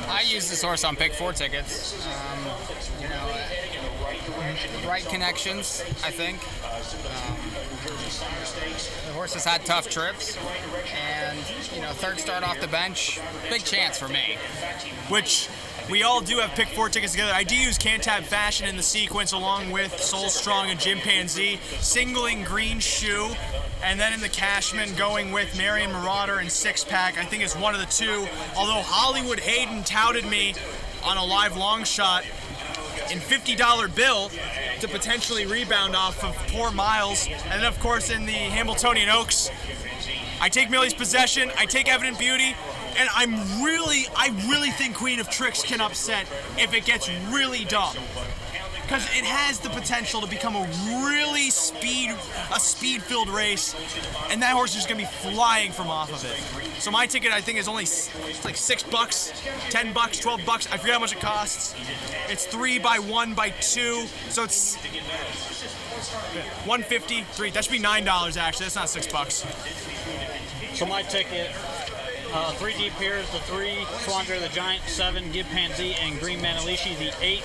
I used this horse on Pick 4 tickets. Right connections, I think. The horse has had tough trips, and 3rd start off the bench, big chance for me. Which we all do have Pick 4 tickets together. I do use Can't Tab Fashion in the sequence along with Soul Strong and Gimpanzee, singling Green Shoe, and then in the Cashman going with Marion Marauder and 6-pack. I think it's one of the two, although Hollywood Hayden touted me on a live long shot in $50 bill to potentially rebound off of poor miles. And then, of course, in the Hambletonian Oaks, I take Millie's Possession, I take Evident Beauty, and I really think Queen of Tricks can upset if it gets really dumb. Because it has the potential to become a really speed-filled race, and that horse is just going to be flying from off of it. So my ticket, I think, is only like $6, $10, $12. I forget how much it costs. It's 3 by 1 by 2, so it's $150, 3. That should be $9 actually. That's not $6. So my ticket, 3 deep here is the 3, Swandre the Giant, 7, Gimpanzee, and Green Meadowlands, the 8.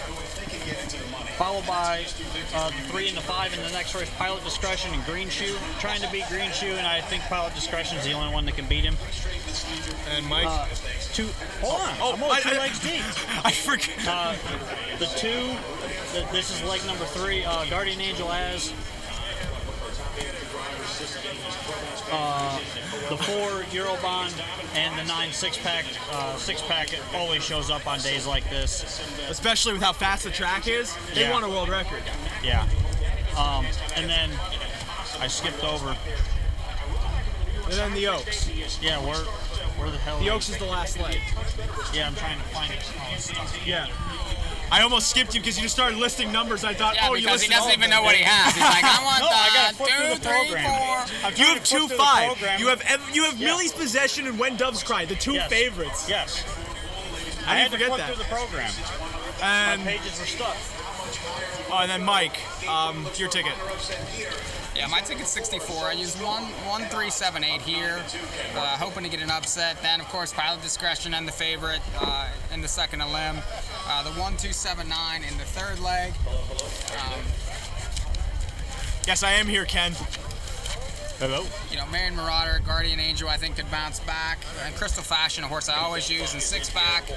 Followed by the 3 and the 5 in the next race, Pilot Discretion and Green Shoe. Trying to beat Green Shoe, and I think Pilot Discretion is the only one that can beat him. And Mike? Hold on. I'm only 2 legs deep. I forget. The 2, this is leg number 3, Guardian Angel Az. The 4 Eurobond and the 9 6-pack. 6-pack always shows up on days like this. Especially with how fast the track is. They want a world record. Yeah. And then I skipped over. And then the Oaks. Yeah, where the hell? The Oaks is the last leg. Yeah, I'm trying to find it. Yeah. I almost skipped you because you just started listing numbers. I thought, you because he doesn't even know what he has. He's like, I want 2, 3, 4. You have 2, 5. You have Millie's Possession and When Doves Cry, the 2 favorites. Yes. I had didn't to forget flip that. through the program. And my pages were stuck. Oh, and then Mike, your ticket. Yeah, my ticket's 64. I used 1-3-7-8 here, hoping to get an upset. Then, of course, Pilot Discretion and the favorite in the second limb. The 1-2-7-9 in the 3rd leg. Yes, I am here, Ken. Hello. Marion Marauder, Guardian Angel, I think could bounce back. And Crystal Fashion, a horse I always use in 6-pack.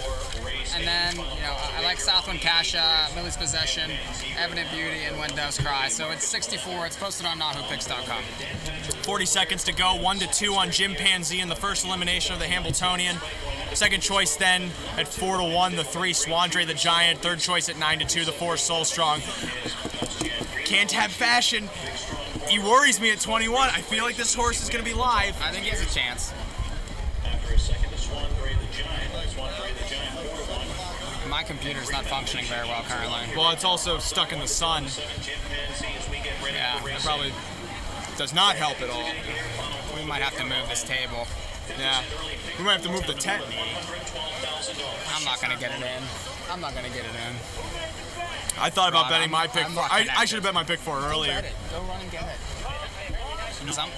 And then, I like Southwind Kasha, Millie's Possession, Evident Beauty, and When Doves Cry. So it's 64. It's posted on NAHUpicks.com. 40 seconds to go. 1-2 on Gimpanzee in the first elimination of the Hambletonian. Second choice then at 4-1, the 3 Swandre the Giant. Third choice at 9-2, the 4 Soul Strong. Can't Have Fashion. He worries me at 21. I feel like this horse is going to be live. I think he has a chance. After a second to Swandre the Giant. Swandre the Giant 4-1. my computer's not functioning very well currently. Well, it's also stuck in the sun. Yeah, That probably does not help at all. we might have to move this table. Yeah, we might have to move the tent. I'm not gonna get it in. I'm not gonna get it in. I thought about Rod, betting my pick. I'm I connected. should have bet my pick four Go earlier. bet it. Go run and get it. Because I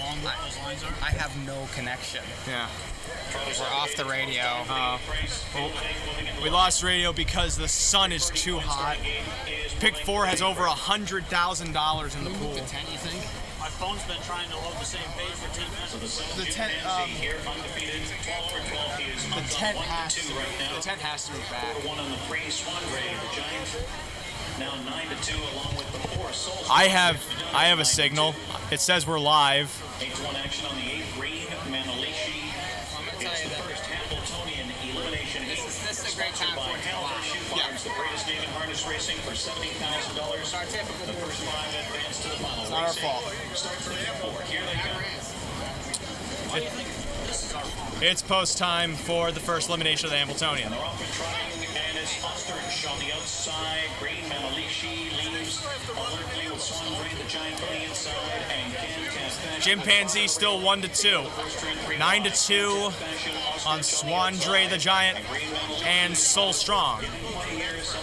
have no connection. Yeah. We're off the radio. Well, we lost radio because the sun is too hot. Pick four has over $100,000 in the pool. The tent, you think? My phone's been trying to load the same page for 10 minutes. The tent has to move back. One on the free Swan Ray, the Giants. Now 9-2 along with the 4 Souls. I have a signal. It says we're live. 8-1 action on the 8th green, Manalishi. It's the first Hambletonian elimination. This is a great time for it to Hambletonian Shoe Farms, the greatest name in harness racing for $70,000. Our typical The first 5 advance to the final. It's not our fault. Starts at pick 4. Here they come. It's post time for the first elimination of the Hambletonian. They're off and trying, and it's Ostrich on the outside. Green Manalishi leaves alertly with Swan Ray, the Giant from the inside, and Ken Chimpanzee still 1-2. 9-2 on Swandre the Giant and Soul Strong.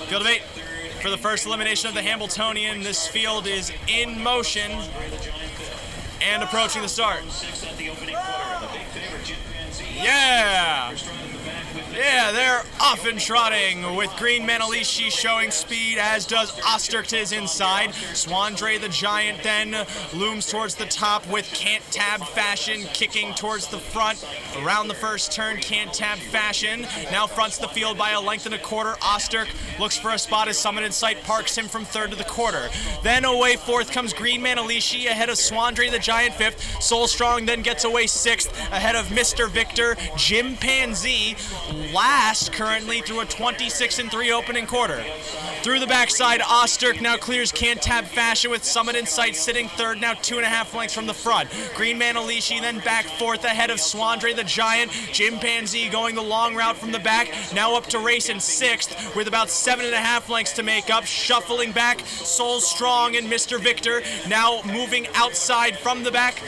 Field of 8 for the first elimination of the Hambletonian. This field is in motion and approaching the start. Yeah! Yeah, they're off and trotting with Green Manalishi showing speed, as does Osterk to his inside. Swandre the Giant then looms towards the top with Can't Tab Fashion kicking towards the front. Around the first turn, Can't Tab Fashion now fronts the field by a length and a quarter. Osterk looks for a spot as Summon in Sight parks him from third to the quarter. Then away fourth comes Green Manalishi ahead of Swandre the Giant fifth. Soul Strong then gets away sixth ahead of Mr. Victor. Chimpanzee last currently through a 26-3 opening quarter. Through the backside, Osterk now clears Can't Tab Fashion with Summit in Sight sitting third, now 2.5 lengths from the front. Green Manalishi then back fourth ahead of Swandre the Giant. Chimpanzee going the long route from the back, now up to race in sixth with about 7.5 lengths to make up. Shuffling back, Soul Strong and Mr. Victor now moving outside from the back.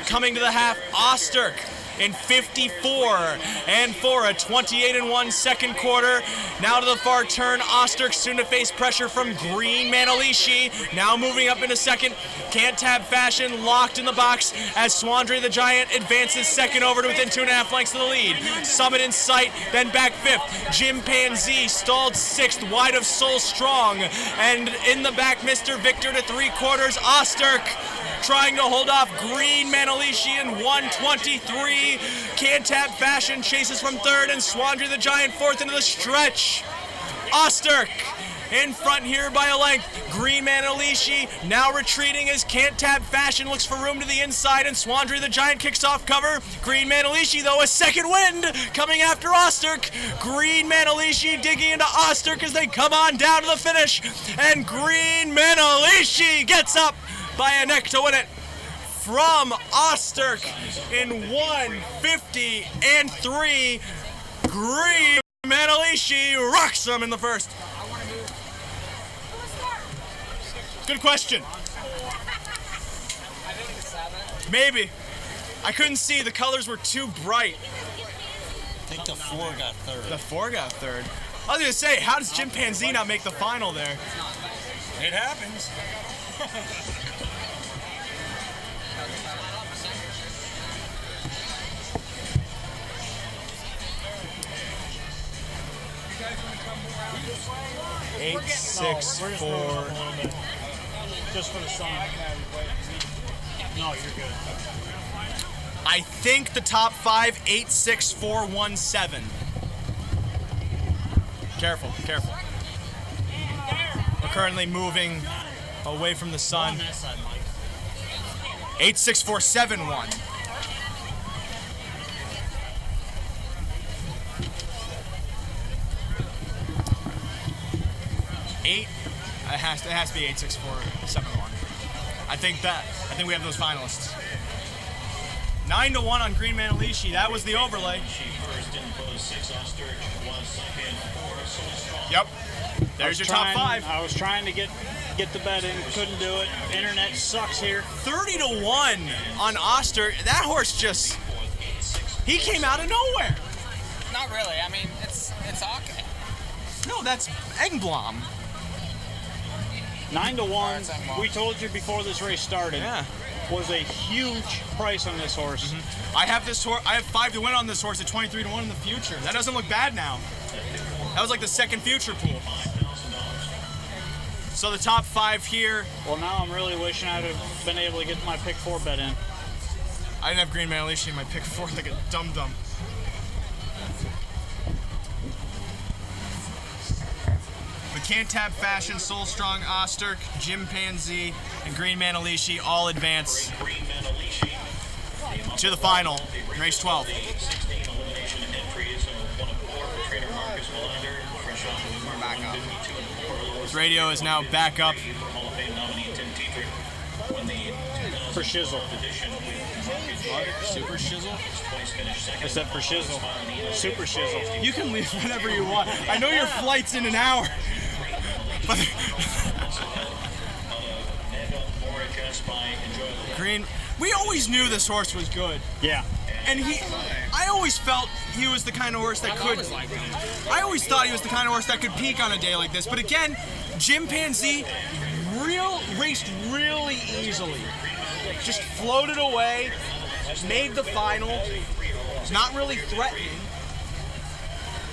Coming to the half, Osterk in 54 and for a 28-1 second quarter. Now to the far turn, Osterk soon to face pressure from Green Manalishi. Now moving up into second, Can't Tab Fashion locked in the box as Swandre the Giant advances second over to within 2.5 lengths of the lead. Summit in Sight, then back fifth. Chimpanzee stalled sixth wide of Soul Strong, and in the back, Mr. Victor to 3/4. Osterk trying to hold off Green Manalishi in 1:23. Can't Tab Fashion chases from third, and Swandre the Giant fourth into the stretch. Osterk in front here by a length. Green Manalishi now retreating as Can't Tab Fashion looks for room to the inside, and Swandre the Giant kicks off cover. Green Manalishi, though, a second wind coming after Osterk. Green Manalishi digging into Osterk as they come on down to the finish, and Green Manalishi gets up by a neck to win it from Osterk in 1:50-3. Green Manalishi rocks them in the first. Good question. Maybe. I couldn't see. The colors were too bright. I think the 4 got third. The 4 got third. I was going to say, how does Chimpanzee not make the final there? It happens. 8-6-4. Just for the sun. No, you're good. I think the top 5, 8-6-4-1-7. Careful, careful. We're currently moving away from the sun. 8-6-4-7-1. It has to be 8-6-4-7-1. I think we have those finalists. 9-1 on Green Manalishi. That was the overlay. Yep. There's your top 5. I was trying to get the bet in, couldn't do it. Internet sucks here. 30-1 on Oster. That horse just, he came out of nowhere. Not really. I mean, it's okay. No, that's Engblom. 9-1. We told you before this race started. Yeah. Was a huge price on this horse. I have this horse. I have 5 to win on this horse at 23-1 in the future. That doesn't look bad now. That was like the second future pool. So the top 5 here. Well, now I'm really wishing I'd have been able to get my pick 4 bet in. I didn't have Green Manalishi in my pick 4 like a dum-dum. Cantab Fashion, Soul Strong, Osterk, Jim Pansy, and Green Manalishi all advance to the final, race 12. This radio is now back up. For shizzle. Super shizzle? I said for shizzle. Super shizzle. You can leave whenever you want. I know your flight's in an hour. But Green, we always knew this horse was good. Yeah. And I always felt he was the kind of horse that could. I always thought he was the kind of horse that could peak on a day like this. But again, Jim Pansy raced really easily. Just floated away, made the final. Not really threatening.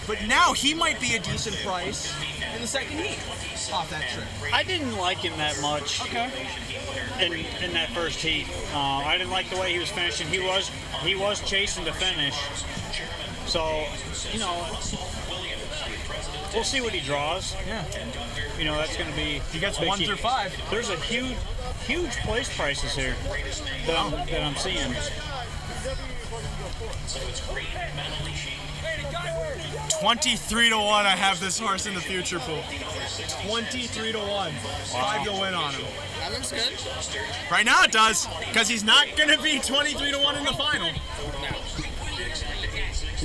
But now he might be a decent price in the second heat off that trip. I didn't like him that much. Okay. In that first heat, I didn't like the way he was finishing. He was chasing to finish. So, you know, we'll see what he draws. Yeah. You know, that's going to be. He gets 1 through 5. There's a huge place prices here that I'm seeing. So it's Green Manalishi. 23-1, I have this horse in the future pool. 23-1. Wow. 5 to win on him. That looks good. Right now it does, because he's not going to be 23-1 in the final. No.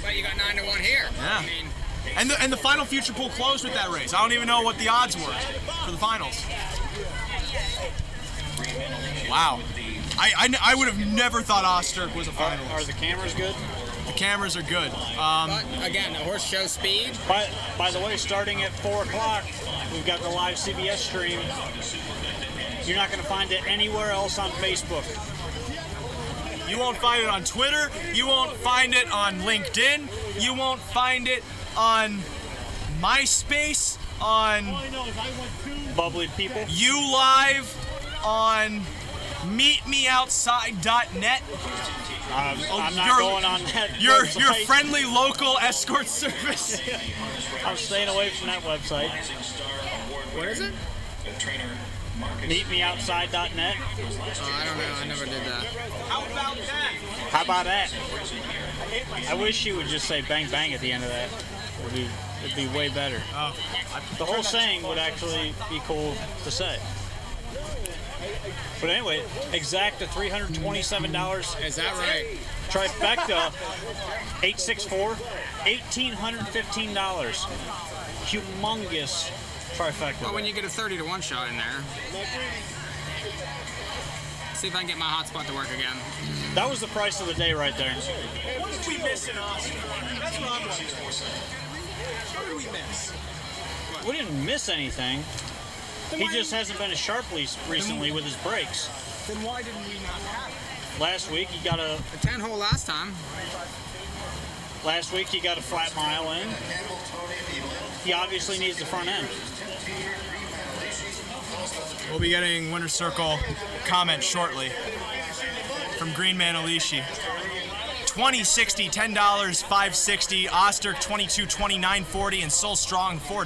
But you got 9-1 here. Yeah. I mean, and the final future pool closed with that race. I don't even know what the odds were for the finals. Wow. I would have never thought Osterk was a finalist. Are the cameras good? The cameras are good. but again, the horse shows speed. By the way, starting at 4 o'clock, we've got the live CBS stream. You're not going to find it anywhere else on Facebook. You won't find it on Twitter. You won't find it on LinkedIn. You won't find it on MySpace, on Bubbly People. ULive, on meetmeoutside.net. I'm not going on that your website. friendly local escort service. I'm staying away from that website. What is it? Meetmeoutside.net. Oh, I don't know. I never did that. How about that? How about that? I wish you would just say bang bang at the end of that. It'd be way better. Oh, the whole saying would actually be cool to say. But anyway, exact to $327. Is that right? Trifecta, 864, $1,815. Humongous trifecta. Well, when you get a 30-1 shot in there. See if I can get my hotspot to work again. That was the price of the day right there. What did we miss in Austin? That's what I'm wondering. What did we miss? We didn't miss anything. Then He just hasn't been as sharp recently with his brakes. Then why didn't we not have it? Last week he got a 10-hole last time. Last week he got a flat mile in. He obviously needs the front end. We'll be getting Winner's Circle comments shortly from Green Manalishi. $20.60, $10, $5.60, Osterk $22.29, $40, and Soul Strong $4.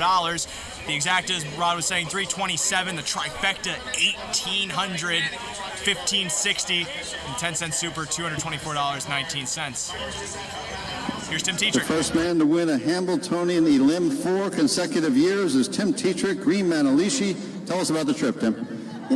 The exactas, Rod was saying, $327. The trifecta, $1,800, $15.60, and 10-cent super, $224.19. Here's Tim The Tetrick. first man to win a Hambletonian Elim 4 consecutive years is Tim Tetrick, Green Manalishi. Tell us about the trip, Tim.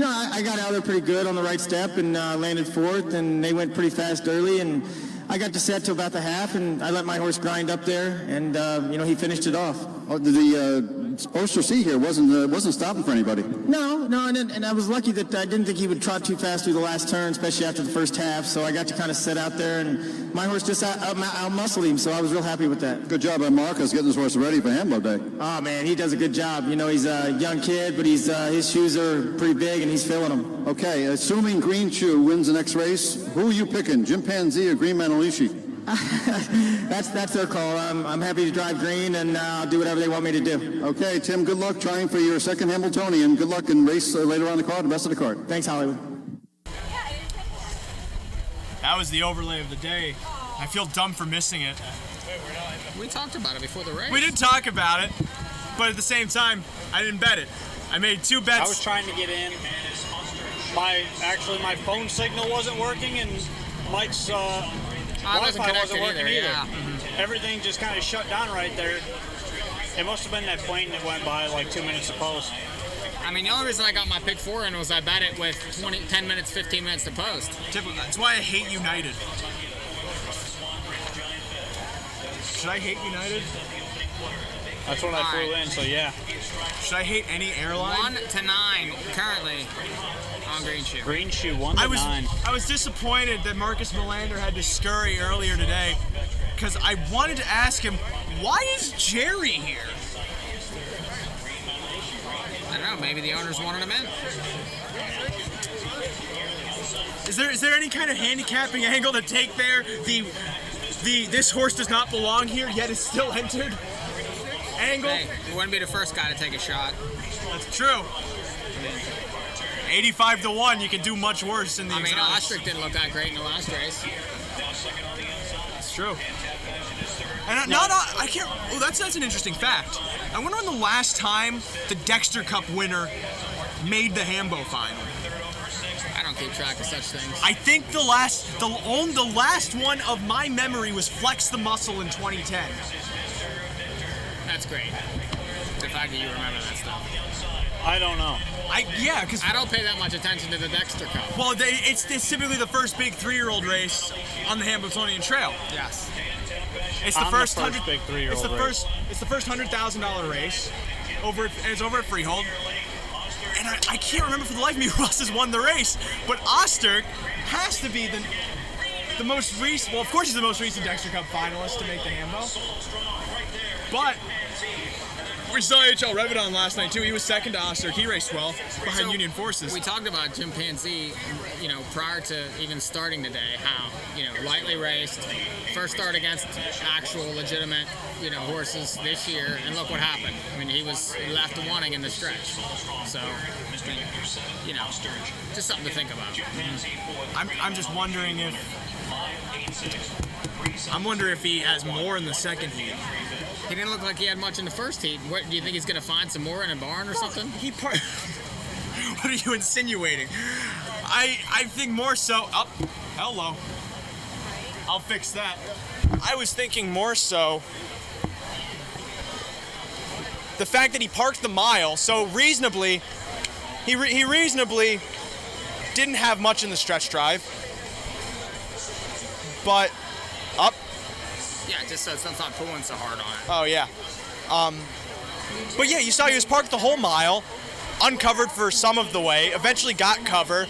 I got out there pretty good on the right step and landed fourth, and they went pretty fast early, and I got to set to about the half, and I let my horse grind up there, and he finished it off. The Oyster C here wasn't stopping for anybody. No, and I was lucky that I didn't think he would trot too fast through the last turn, especially after the first half. So I got to kind of sit out there, and my horse just out-muscled him. So I was real happy with that. Good job by Marcus getting his horse ready for Hambo Day. Oh man, he does a good job. He's a young kid, but his shoes are pretty big, and he's filling them. Okay, assuming Green Shoe wins the next race, who are you picking, Chimpanzee or Green Manalishi? That's their call. I'm happy to drive Green, and I'll do whatever they want me to do. Okay, Tim, good luck trying for your second Hambletonian. Good luck in race later on the card, the rest of the card. Thanks, Hollywood. That was the overlay of the day. I feel dumb for missing it. We talked about it before the race. We did talk about it, but at the same time, I didn't bet it. I made 2 bets. I was trying to get in. My phone signal wasn't working, and Mike's Wi-Fi wasn't working either. Yeah. Everything just kind of shut down right there. It must have been that plane that went by like 2 minutes to post. I mean, the only reason I got my pick 4 in was I bet it with 10 minutes, 15 minutes to post. That's why I hate United. Should I hate United? That's when I flew in, so yeah. Should I hate any airline? 1 to 9 currently on Green Shoe. Green Shoe 1 to 9. I was disappointed that Marcus Melander had to scurry earlier today because I wanted to ask him, why is Jerry here? I don't know, maybe the owners wanted him in. Is there any kind of handicapping angle to take there? This horse does not belong here, yet it's still entered angle? Hey, you wouldn't be the first guy to take a shot. That's true. 85 to 1, you can do much worse in the exotics. Ostrich didn't look that great in the last race. It's true. And I can't. Oh, that's an interesting fact. I wonder when the last time the Dexter Cup winner made the Hambo final. I don't keep track of such things. I think the last one of my memory was Flex the Muscle in 2010. That's great. The fact that you remember that stuff. I don't know. Because I don't pay that much attention to the Dexter Cup. Well, it's typically the first big 3-year-old race on the Hambletonian Trail. Yes. It's the first big 3-year-old race. It's the first $100,000 race. It's over at Freehold. And I can't remember for the life of me who else has won the race, but Osterk has to be the most recent. Well, of course he's the most recent Dexter Cup finalist to make the Hambo. But we saw HL Revedon last night too. He was second to Osterk. He raced well behind Union Forces. We talked about Chimpanzee, prior to even starting today, how, lightly raced, first start against actual legitimate, horses this year, and look what happened. I mean, he left wanting in the stretch. So, just something to think about. I'm just wondering if he has more in the second heat. He didn't look like he had much in the first heat. What do you think he's going to find some more in a barn or something? What are you insinuating? I think more so. Oh, hello. I'll fix that. I was thinking more so the fact that he parked the mile so reasonably. He reasonably didn't have much in the stretch drive, but up. Yeah, just so it's not pulling so hard on it. Oh, yeah. But yeah, you saw he was parked the whole mile, uncovered for some of the way, eventually got cover.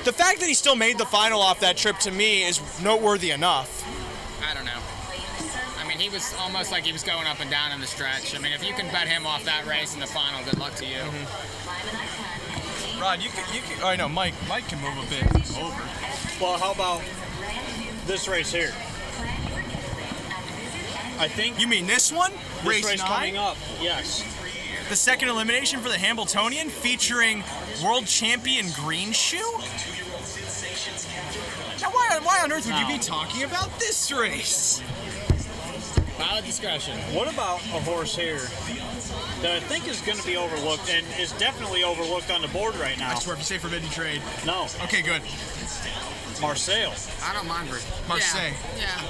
The fact that he still made the final off that trip, to me, is noteworthy enough. I don't know. I mean, he was almost like he was going up and down in the stretch. I mean, if you can bet him off that race in the final, good luck to you. Mm-hmm. Rod, you can. Oh, no, Mike can move a bit over. Well, how about this race here? I think. You mean this one? This race 9? coming up, yes. The second elimination for the Hambletonian, featuring world champion Green Shoe? Now, why on earth would you be talking about this race? Pilot discretion. What about a horse here that I think is going to be overlooked and is definitely overlooked on the board right now? I swear, if you say forbidden trade. No. Okay, good. Marseille. I don't mind Marseille. Yeah.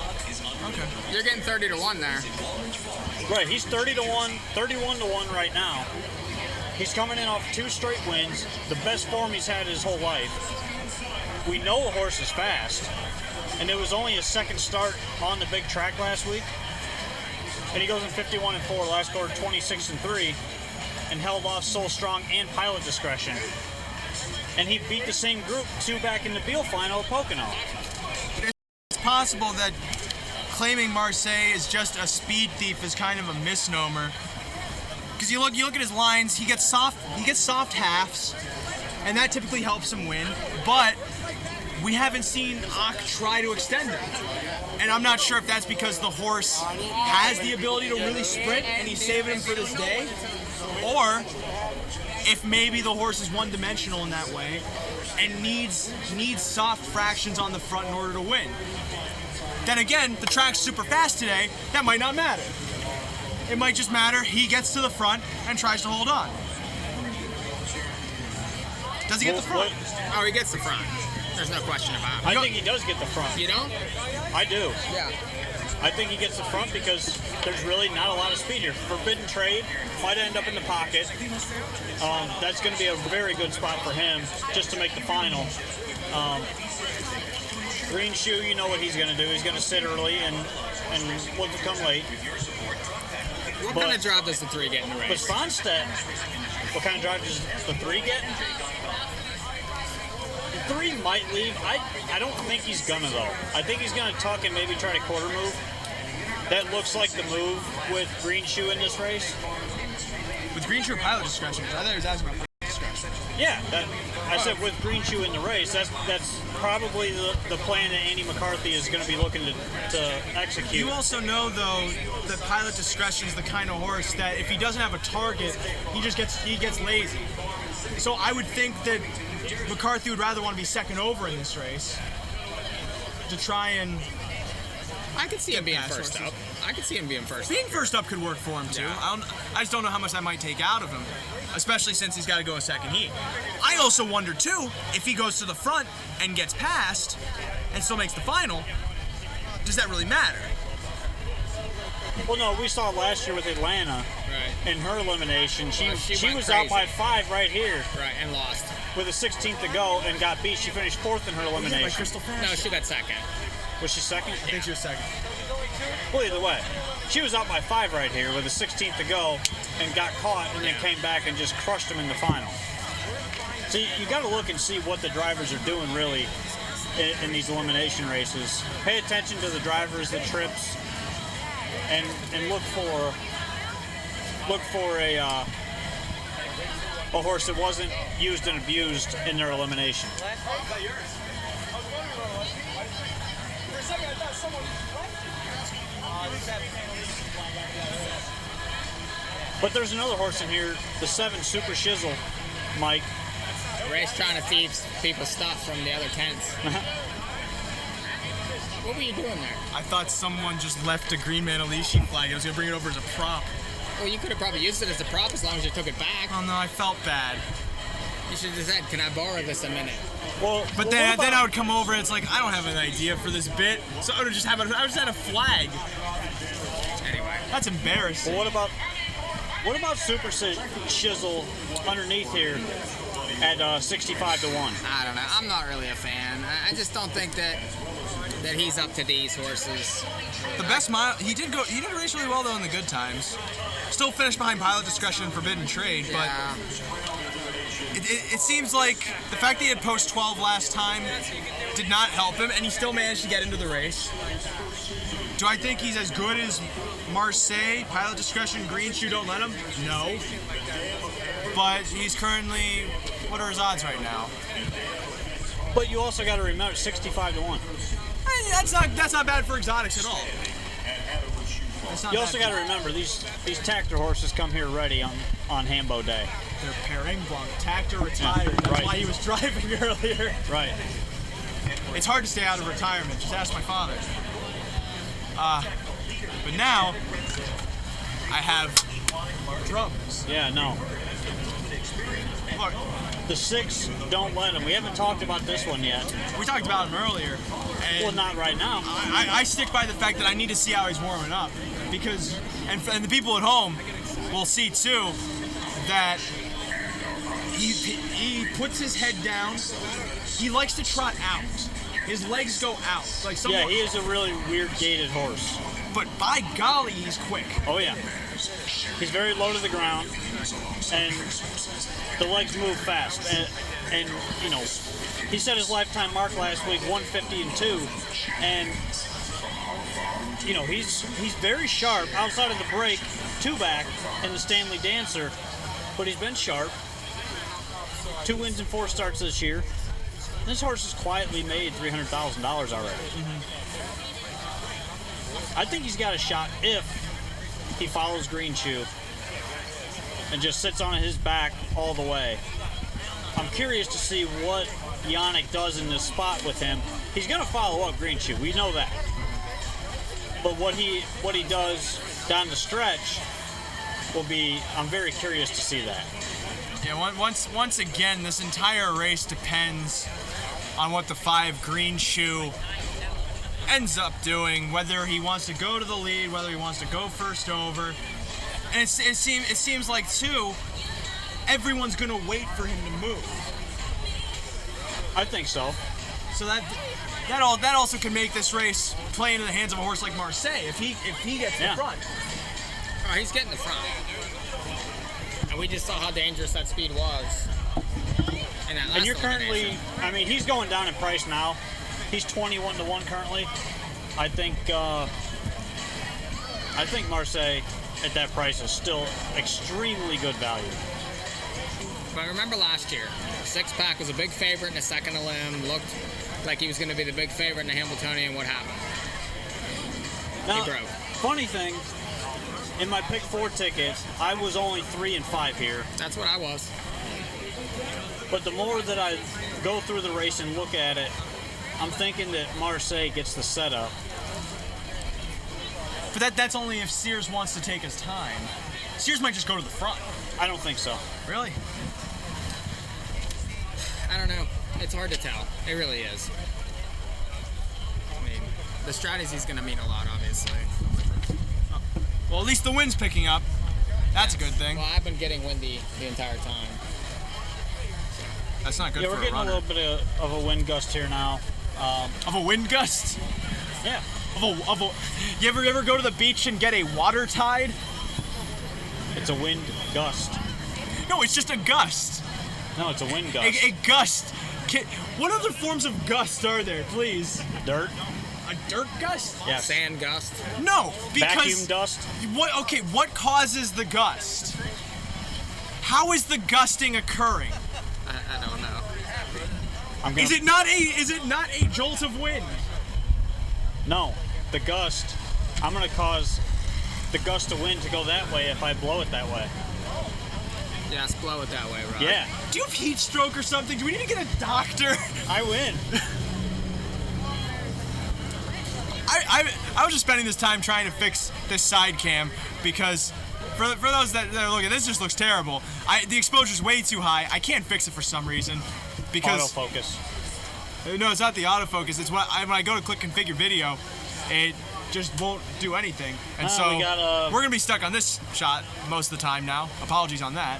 Okay. You're getting 30 to 1 there. Right, he's 30 to 1, 31 to 1 right now. He's coming in off 2 straight wins, the best form he's had his whole life. We know the horse is fast, and it was only his second start on the big track last week. And he goes in 51-4, last quarter 26-3, and held off Soul Strong and Pilot Discretion. And he beat the same group 2 back in the Beal final at Pocono. It's possible that claiming Marseille is just a speed thief is kind of a misnomer. Because you look at his lines, he gets soft halves, and that typically helps him win. But we haven't seen Ak try to extend them. And I'm not sure if that's because the horse has the ability to really sprint and he's saving him for this day, or if maybe the horse is one-dimensional in that way and needs soft fractions on the front in order to win. Then again, the track's super fast today, that might not matter. It might just matter he gets to the front and tries to hold on. Does he get the front? Oh, he gets the front. There's no question about it. I think he does get the front. You don't? I do. Yeah. I think he gets the front because there's really not a lot of speed here. Forbidden Trade might end up in the pocket. That's going to be a very good spot for him just to make the final. Green Shoe, you know what he's going to do. He's going to sit early and look to come late. What kind of drive does the 3 get in the race? But Svanstedt, what kind of drive does the 3 get? The 3 might leave. I don't think he's gonna though. I think he's gonna tuck and maybe try to quarter move. That looks like the move with Green Shoe in this race. With Green Shoe or Pilot Discretion? I thought he was asking about Pilot Discretion. Yeah, I said with Green Shoe in the race. That's probably the plan that Andy McCarthy is going to be looking to execute. You also know though that Pilot Discretion is the kind of horse that if he doesn't have a target, he gets lazy. So I would think that McCarthy would rather want to be second over in this race to try and. I could see him being first up. I could see him being first. Being first up could work for him too. Yeah. I just don't know how much that might take out of him, especially since he's got to go a second heat. I also wonder too if he goes to the front and gets past and still makes the final. Does that really matter? Well, no, we saw last year with Atlanta. Right. In her elimination, she was crazy. out by 5 right here. Right, and lost. With a 16th to go and got beat. She finished 4th in her elimination. No, she got second. Was she second? I think she was second. Well, either way, she was out by 5 right here with a 16th to go and got caught and then came back and just crushed them in the final. So you got to look and see what the drivers are doing really in these elimination races. Pay attention to the drivers, the trips, and look for a horse that wasn't used and abused in their elimination. But there's another horse in here, the 7 Super Shizzle, Mike. Ray's trying to thieve people's stuff from the other tents. What were you doing there? I thought someone just left a green Manalishi flag. I was going to bring it over as a prop. Well, you could have probably used it as a prop as long as you took it back. Oh no, I felt bad. You should have said, "Can I borrow this a minute?" Well, but then I would come over and it's like I don't have an idea for this bit, so I would just had a flag. Anyway, that's embarrassing. Well, what about Super Shizzle underneath here at 65 to 1? I don't know. I'm not really a fan. I just don't think that he's up to these horses. The best mile he did race really well though in the good times. Still finished behind Pilot Discretion and Forbidden Trade, but it seems like the fact that he had post 12 last time did not help him, and he still managed to get into the race. Do I think he's as good as Marseille, Pilot Discretion, Green Shoe, Don't Let Him? No. But he's currently, what are his odds right now? But you also got to remember 65 to 1. That's not bad for exotics at all. You also got to remember these Tactor horses come here ready on Hambo Day. They're pairing Blanc. Tactor retired. That's why he was driving earlier. Right. It's hard to stay out of retirement. Just ask my father. But now I have drums. Yeah, no. Look, the 6 Don't Let Him. We haven't talked about this one yet. We talked about him earlier. And well, not right now. I stick by the fact that I need to see how he's warming up because, and the people at home will see too that He puts his head down. He likes to trot out. His legs go out. Like Yeah, he is a really weird gated horse. But by golly, he's quick. Oh yeah. He's very low to the ground, and the legs move fast. And you know, he set his lifetime mark last week, 150-2, and you know he's very sharp outside of the break, 2-back in the Stanley Dancer, but he's been sharp. 2 wins and 4 starts this year. This horse has quietly made $300,000 already. I think he's got a shot if he follows Green Shoe and just sits on his back all the way. I'm curious to see what Yannick does in this spot with him. He's going to follow up Green Shoe. We know that. But what he does down the stretch will be, I'm very curious to see that. Yeah, once again, this entire race depends on what the 5 Green Shoe ends up doing, whether he wants to go to the lead, whether he wants to go first over. And it seems like, too, everyone's going to wait for him to move. I think so. So that also can make this race play into the hands of a horse like Marseille if he gets the front. Oh, he's getting the front. And we just saw how dangerous that speed was. And you're currently, I mean, he's going down in price now. He's 21-1 currently. I think Marseille at that price is still extremely good value. But remember last year, Six Pack was a big favorite in the second limb. Looked like he was going to be the big favorite in the Hambletonian. What happened? Now, he broke. Funny thing, in my pick 4 ticket, I was only 3-5 here. That's what I was. But the more that I go through the race and look at it, I'm thinking that Marseille gets the setup. But that's only if Sears wants to take his time. Sears might just go to the front. I don't think so. Really? I don't know. It's hard to tell. It really is. I mean, the strategy's going to mean a lot, obviously. Well, at least the wind's picking up. That's a good thing. Well, I've been getting windy the entire time. That's not good for a runner. Yeah, we're getting a little bit of a wind gust here now. Of a wind gust? Yeah. You ever go to the beach and get a water tide? It's a wind gust. No, it's just a gust. No, it's a wind gust. A gust. What other forms of gust are there, please? Dirt. A dirt gust? Yes. Sand gust? No, because... Vacuum dust? What causes the gust? How is the gusting occurring? I don't know. Is it not a jolt of wind? No, the gust. I'm going to cause the gust of wind to go that way if I blow it that way. Yes, blow it that way, Rob. Yeah. Do you have heat stroke or something? Do we need to get a doctor? I win. I was just spending this time trying to fix this side cam because for those that are looking, this just looks terrible. The exposure's way too high. I can't fix it for some reason because autofocus. No, it's not the autofocus. It's when I go to click configure video, it just won't do anything. And so we're gonna be stuck on this shot most of the time now. Apologies on that.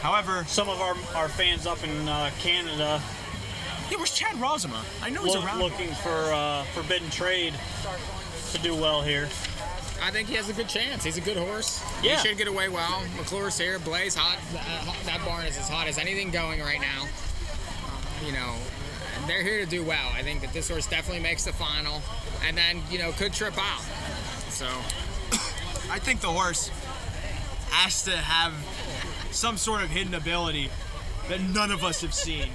However, some of our fans up in Canada. Yeah, where's Chad Rosema? I know he's around. Looking for Forbidden Trade to do well here. I think he has a good chance. He's a good horse. Yeah. He should get away well. McClure's here. Blaze hot. That barn is as hot as anything going right now. They're here to do well. I think that this horse definitely makes the final and then, could trip out. So I think the horse has to have some sort of hidden ability that none of us have seen.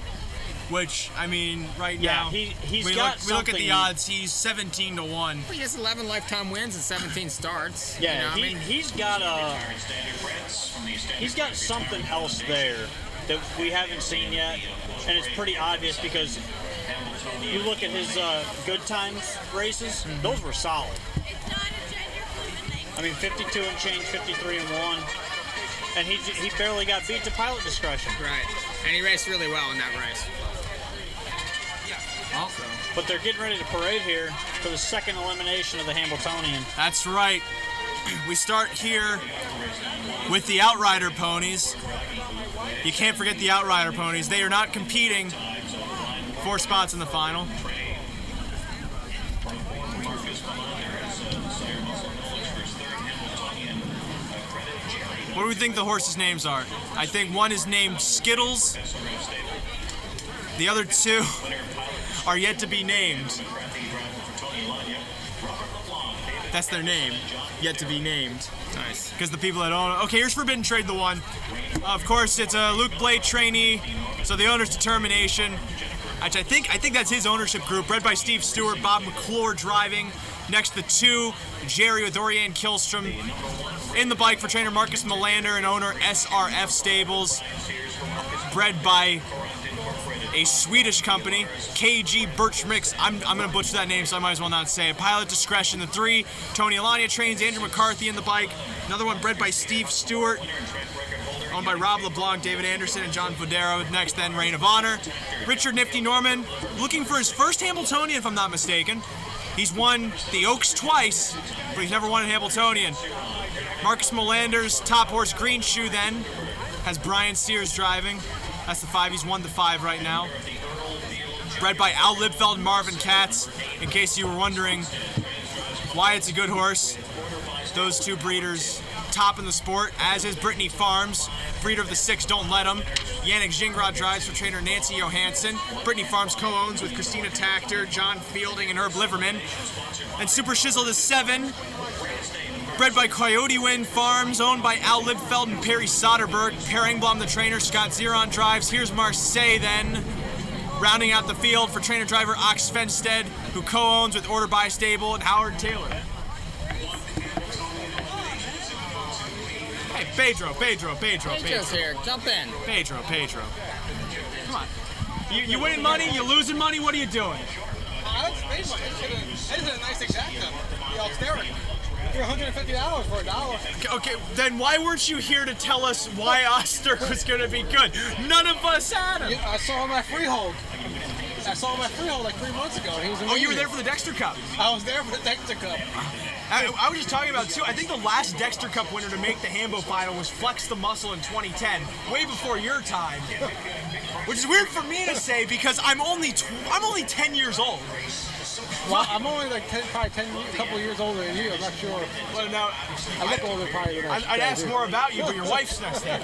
Which, I mean, right now, we look at the odds, he's 17-1. Well, he has 11 lifetime wins and 17 starts. Yeah, he's got something else there that we haven't seen yet, and it's pretty obvious because you look at his good times races; those were solid. I mean, 52 and change, 53 and 1, and he barely got beat to pilot discretion. Right, and he raced really well in that race. Also. But they're getting ready to parade here for the second elimination of the Hambletonian. That's right. we start here with the Outrider ponies. You can't forget the Outrider ponies. They are not competing for spots in the final. What do we think the horses' names are? I think one is named Skittles. The other two are yet to be named. That's their name, yet to be named. Nice. Because the people that own it. Okay, here's Forbidden Trade, the one. Of course, it's a Luke Blade trainee, so the owner's determination. Actually, I think that's his ownership group, bred by Steve Stewart, Bob McClure driving. Next, the two, Jerry with Oriane Killstrom. In the bike for trainer Marcus Melander and owner SRF Stables, bred by a Swedish company, KG Birchmix. I'm going to butcher that name, so I might as well not say it. Pilot Discretion, the three. Tony Alania trains Andrew McCarthy in the bike. Another one bred by Steve Stewart, owned by Rob LeBlanc, David Anderson, and John Fodero. Next, then, Reign of Honor. Richard Nifty Norman, looking for his first Hambletonian, if I'm not mistaken. He's won the Oaks twice, but he's never won a Hambletonian. Marcus Melander's top horse, Green Shoe, then, has Brian Sears driving. That's the 5. He's 1-5 right now. Bred by Al Lipfeld and Marvin Katz. In case you were wondering why it's a good horse, those two breeders top in the sport, as is Brittany Farms, breeder of the 6, Don't Let 'Em. Yannick Gingras drives for trainer Nancy Johansson. Brittany Farms co-owns with Christina Takter, John Fielding, and Herb Liverman. And Super Shizzle the 7, bred by Coyote Wind Farms, owned by Al Lipfeld and Perry Soderberg. Per Engblom, the trainer, Scott Zeron drives. Here's Marseille then, rounding out the field for trainer driver Ox Fenstead, who co-owns with Order by Stable and Howard Taylor. Hey, Pedro's here. Jump in. Pedro. Come on. You winning money? You losing money? What are you doing? I just did a nice exacta. The austerity. For $150 for $1. Okay, then why weren't you here to tell us why Oster was going to be good? None of us had him. I saw him at Freehold. Like 3 months ago. And he was amazing. Oh, you were there for the Dexter Cup? I was there for the Dexter Cup. I was just talking about, too, I think the last Dexter Cup winner to make the Hambo final was Flex the Muscle in 2010, way before your time. Which is weird for me to say because I'm only 10 years old. Well, I'm only like probably a couple of years older than you. I'm not sure. Well, now, I look older probably than I'd ask more about you, but your wife's next there.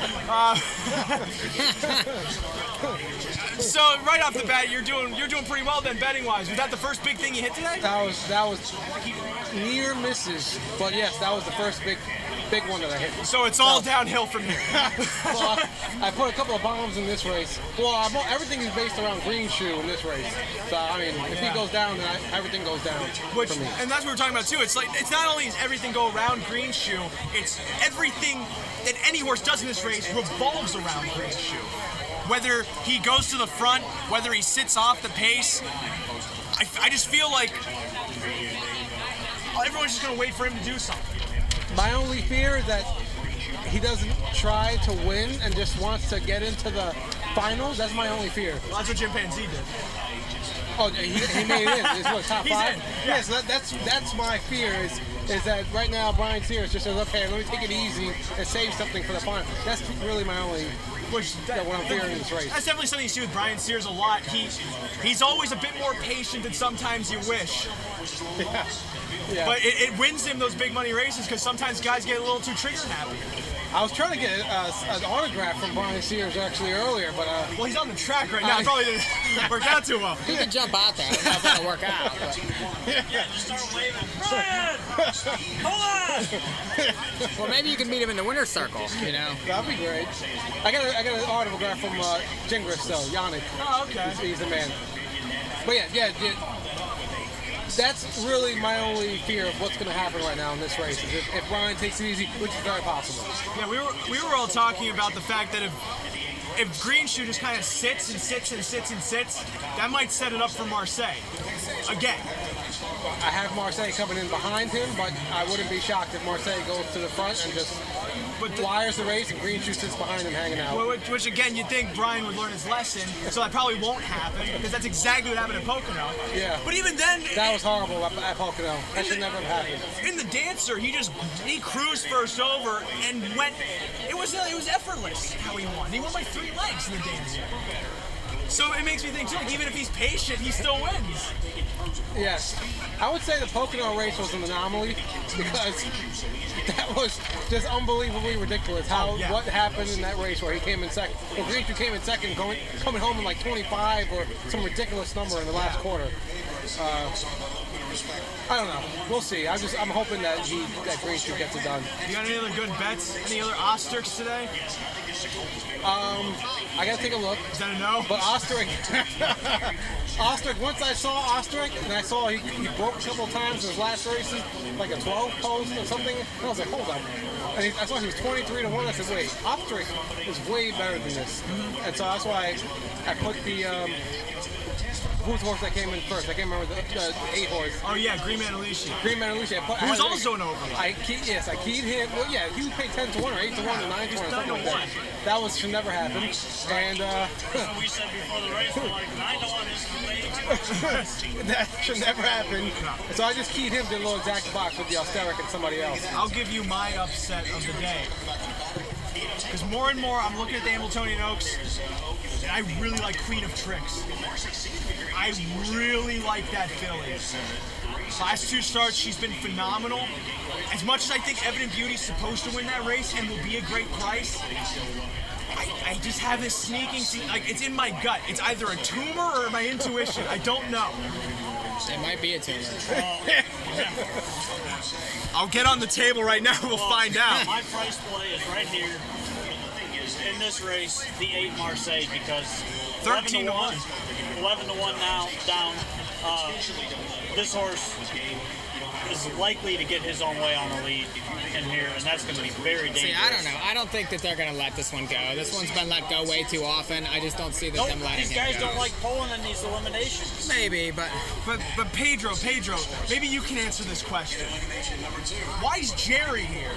So right off the bat, you're doing pretty well then, betting wise. Was that the first big thing you hit today? That was near misses, but yes, that was the first big one that I hit. So it's all downhill from here. Well, I put a couple of bombs in this race. Well, everything is based around Green Shoe in this race. So I mean, if he goes down, then everything goes down. For me. And that's what we're talking about too. It's like it's not only does everything go around Green Shoe, it's everything that any horse does in this race revolves around Green Shoe. Whether he goes to the front, whether he sits off the pace, I just feel like everyone's just gonna wait for him to do something. My only fear is that he doesn't try to win and just wants to get into the finals. That's my only fear. Well, that's what Chimpanzee did. Oh, he made it in. He's what, top 5? In. Yeah, so that's my fear is that right now Brian Sears just says, okay, let me take it easy and save something for the final. That's really my only what I'm fearing in this race. That's definitely something you see with Brian Sears a lot. He's always a bit more patient than sometimes you wish. Yeah. Yeah. But it wins him those big money races because sometimes guys get a little too trigger happy. I was trying to get an autograph from Brian Sears actually earlier, but well, he's on the track right now. It probably didn't work out too well. He could jump out there. It's not going to work out. Yeah, just start waving. Brian! Hold on! Well, maybe you can meet him in the winner's circle, you know? That'd be great. I got an autograph from Gingras, though, Yannick. Oh, okay. He's the man. But yeah. That's really my only fear of what's going to happen right now in this race. Is if Brian takes it easy, which is very possible. Yeah, we were all talking about the fact that if Green Shoe just kind of sits, that might set it up for Marseille again. I have Marseille coming in behind him, but I wouldn't be shocked if Marseille goes to the front and just wires the race and Green Shoe sits behind him hanging out. Which again, you'd think Brian would learn his lesson, so that probably won't happen, because that's exactly what happened at Pocono. Yeah. But even then... That was horrible at Pocono. That should never have happened. In the Dancer, he cruised first over and went... It was effortless how he won. He won by 3 legs in the Dancer. So it makes me think, too, like, even if he's patient, he still wins. Yes. I would say the Pocono race was an anomaly because that was just unbelievably ridiculous what happened in that race where he came in second. Well, Green Shoe came in second, coming home in like 25 or some ridiculous number in the last quarter. I don't know. We'll see. I'm hoping that Green Shoe gets it done. You got any other good bets? Any other Osterks today? I gotta take a look. Is that a no? But Osterich, once I saw Osterich, and I saw he broke a couple of times in his last races, like a 12 post or something, and I was like, hold on. And I saw he was 23-1. I said, wait, Osterich is way better than this. Mm-hmm. And so that's why I put the who's the horse that came in first? I can't remember the 8 horse. Oh yeah, Green Manalishi. Green Manalishi. Who was also an overlap. I keyed him. Well, yeah, he was paid 10-1 or 8-1 or 9-1 or something like that. That should never happen. And so we said before the race, we're like 9-1. This is way too much. That should never happen. So I just keyed him to a little exact box with the Austeric and somebody else. I'll give you my upset of the day. Because more and more I'm looking at the Hambletonian Oaks, and I really like Queen of Tricks. I really like that filly. Last 2 starts, she's been phenomenal. As much as I think Evident Beauty's supposed to win that race and will be a great price, I just have this sneaking, like, it's in my gut. It's either a tumor or my intuition. I don't know. It might be a tumor. I'll get on the table right now. We'll find out. My price play is right here in this race, the 8 Marseille, because 13-1. 11-1 now down. This horse is likely to get his own way on the lead in here, and that's going to be very dangerous. See, I don't know. I don't think that they're going to let this one go. This one's been let go way too often. I just don't see them letting these it guys go. don't like pulling in these eliminations. Maybe, but Pedro, maybe you can answer this question. Why is Jerry here?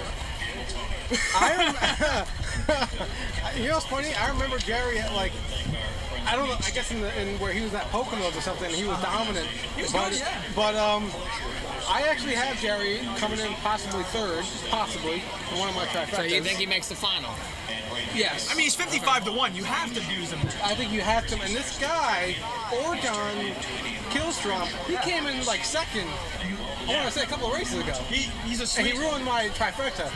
You know what's funny? I remember Jerry at like, I don't know, I guess in where he was at Poconos or something, he was dominant. He was good, yeah. But I actually have Jerry coming in possibly third, possibly, in one of my trifectas. So you think he makes the final? Yes. I mean, he's 55-1. You have to use him. I think you have to. And this guy, Oregon Killstrom, he came in like second. I want to say a couple of races ago. He's a and he ruined my trifecta.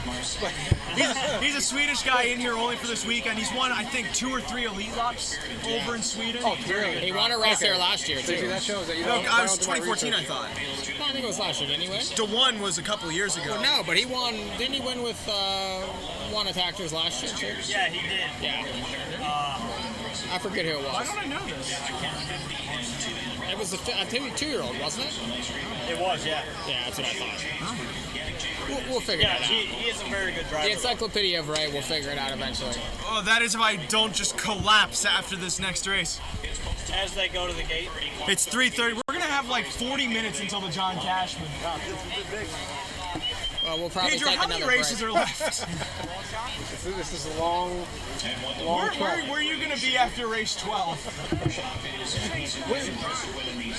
He's a Swedish guy in here only for this weekend. He's won, I think, 2 or 3 elite laps over in Sweden. Oh, really? He won a race here last year, too. See, that shows that you No, don't. I was 2014, I thought. No, I think it was last year, didn't he win? DeWan was a couple of years ago. Well, no, but he won. Didn't he win with one attackers last year, too? Yeah, he did. Yeah. I forget who it was. Why don't I know this? It was a 2-year-old, wasn't it? It was, yeah. Yeah, that's what I thought. We'll figure it out. He is a very good driver. The Encyclopedia of Ray will figure it out eventually. Oh, that is if I don't just collapse after this next race. As they go to the gate. It's 3:30. We're going to have like 40 minutes until the John Cashman. Well, we'll probably Pedro, take how many another races break. are left? This is a long Where are you going to be after race 12?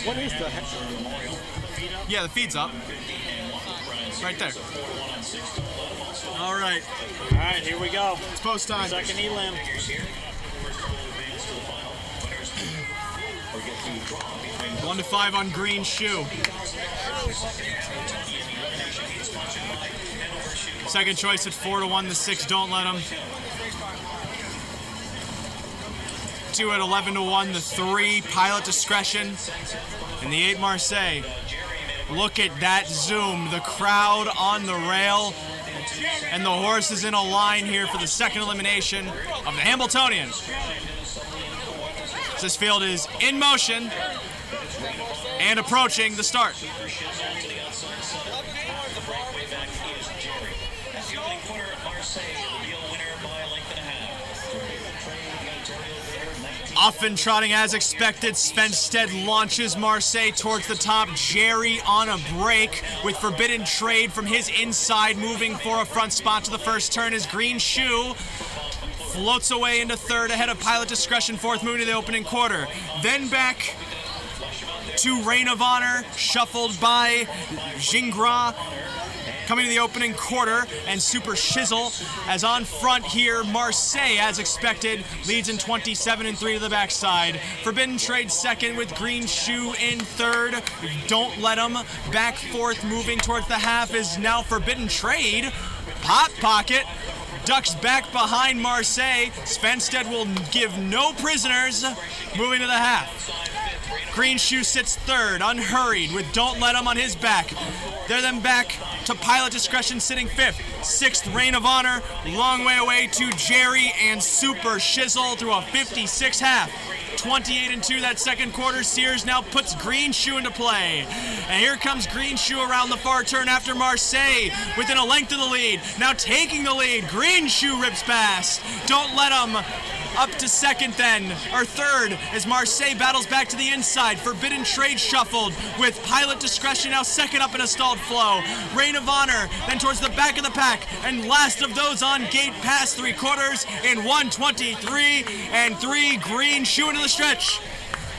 What is the? Yeah, the feed's up. Right there. All right. All right, here we go. It's post time. Second elim. One to 5 on Green Shoe. Second choice at 4-1. The 6 don't let him. 2 at 11-1. The 3 Pilot Discretion. And the 8 Marseille. Look at that zoom. The crowd on the rail. And the horse is in a line here for the second elimination of the Hambletonian. This field is in motion and approaching the start. Often trotting as expected, Svenstead launches Marseille towards the top. Jerry on a break with Forbidden Trade from his inside, moving for a front spot to the first turn as Green Shoe floats away into third ahead of Pilot Discretion, fourth, moving to the opening quarter. Then back to Reign of Honor, shuffled by Gingras, coming to the opening quarter, and Super Shizzle as on front here. Marseille, as expected, leads in 27-3 to the backside. Forbidden Trade second with Green Shoe in third. Don't Let 'em back fourth, moving towards the half is now Forbidden Trade. Hot Pocket ducks back behind Marseille. Svenstead will give no prisoners, moving to the half. Green Shoe sits third, unhurried, with Don't Let 'em on his back. They're then back to Pilot Discretion sitting fifth. Sixth, Reign of Honor, long way away to Jerry and Super Shizzle through a 56 half. 28-2 that second quarter. Sears now puts Green Shoe into play. And here comes Green Shoe around the far turn after Marseille within a length of the lead. Now taking the lead, Green Shoe rips past. Don't Let 'em up to second then, or third, as Marseille battles back to the inside. Forbidden Trade shuffled with Pilot Discretion now second up in a stalled flow. Reign of Honor then towards the back of the pack, and last of those on gate past three quarters in 1:23-3. Green Shoe into the stretch.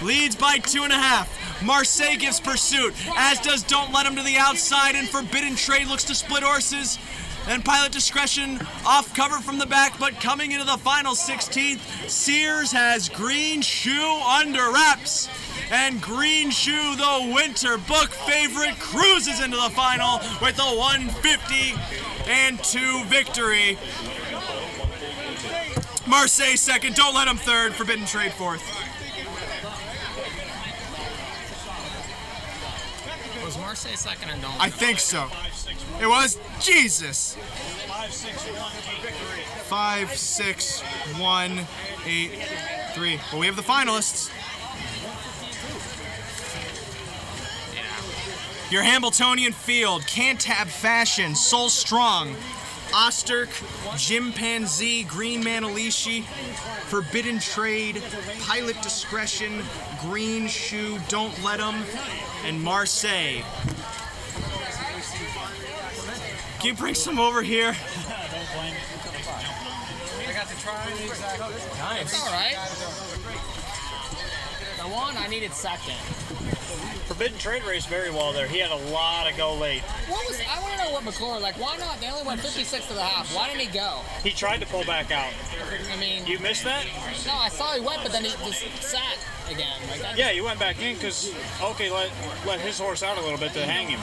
Leads by 2.5. Marseille gives pursuit, as does Don't Let 'em to the outside, and Forbidden Trade looks to split horses. And Pilot Discretion off cover from the back, but coming into the final 16th, Sears has Green Shoe under wraps. And Green Shoe, the winter book favorite, cruises into the final with a 150-2 victory. Marseille second, Don't Let 'em third, Forbidden Trade fourth. Was Marseille second and Don't? I think so. It was? Jesus. 5-6-1-8-3. Well, we have the finalists. Your Hambletonian field: Cantab Fashion, Soul Strong, Osterk, Chimpanzee, Green Manalishi, Forbidden Trade, Pilot Discretion, Green Shoe, Don't Let 'em, and Marseille. Can you bring some over here? I got to try the exact. Nice. It's all right. The one I needed second. Forbidden Trade raced very well there. He had a lot of go late. I want to know what McClure, why not? They only went 56 to the half. Why didn't he go? He tried to pull back out. I mean, you missed that? No, I saw he went, but then he just sat again. Yeah, he went back in because let his horse out a little bit to hang him.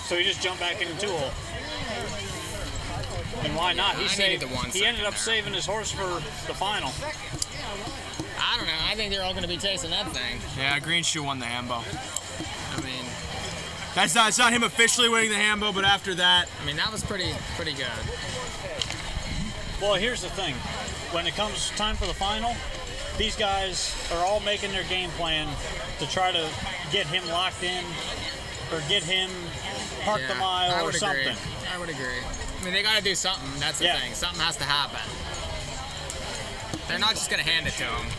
So he just jumped back in the two-hole. And why not? He ended up saving his horse for the final. I don't know. I think they're all going to be chasing that thing. Yeah, Green Shoe won the Hambo. I mean, it's not him officially winning the Hambo, but after that, I mean, that was pretty good. Well, here's the thing: when it comes time for the final, these guys are all making their game plan to try to get him locked in or get him parked the mile or something. I would agree. I mean, they got to do something. That's the thing. Something has to happen. They're not just going to hand it to him.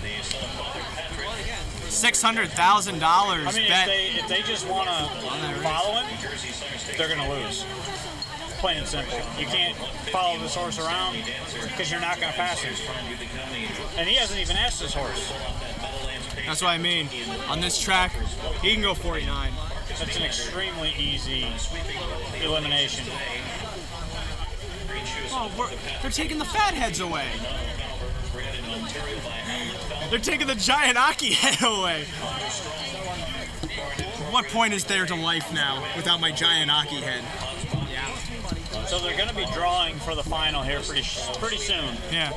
$600,000 I mean, bet. if they just want to follow him, they're going to lose. Plain and simple. You can't follow this horse around because you're not going to pass him. And he hasn't even asked this horse. That's what I mean. On this track, he can go 49. That's an extremely easy elimination. Oh, they're taking the fat heads away. They're taking the giant Aki head away. What point is there to life now without my giant Aki head? Yeah. So they're going to be drawing for the final here pretty soon. Yeah.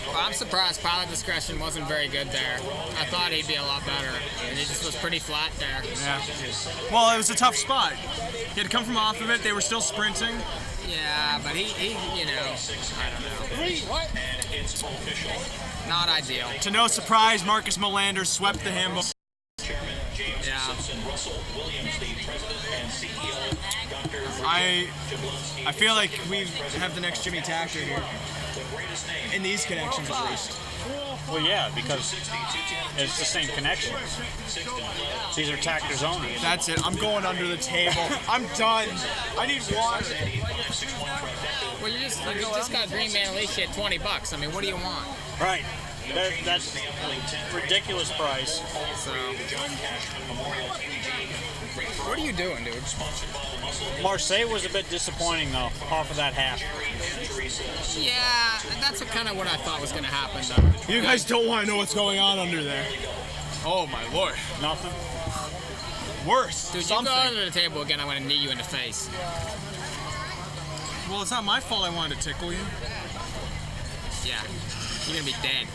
Well, I'm surprised Pilot Discretion wasn't very good there. I thought he'd be a lot better, and he just was pretty flat there. Yeah. Well, it was a tough spot. He had to come from off of it. They were still sprinting. Yeah, but he I don't know. What? Not ideal. To no surprise, Marcus Melander swept the Hambo. Yeah. I feel like we have the next Jimmy Tacker here. In these connections, at least. Well, yeah, because it's the same connection. These are Tacker's owners. That's it. I'm going under the table. I'm done. I need water. Well, you just got Green Man Alicia at $20. I mean, what do you want? Right. That's a ridiculous price. So, what are you doing, dude? Marseille was a bit disappointing, though, off of that half. Yeah, that's kind of what I thought was going to happen, though. You guys don't want to know what's going on under there. Oh, my Lord. Nothing? Worse. Dude, something. you go under the table again, I'm going to knee you in the face. Well, it's not my fault I wanted to tickle you. Yeah. You're going to be dead.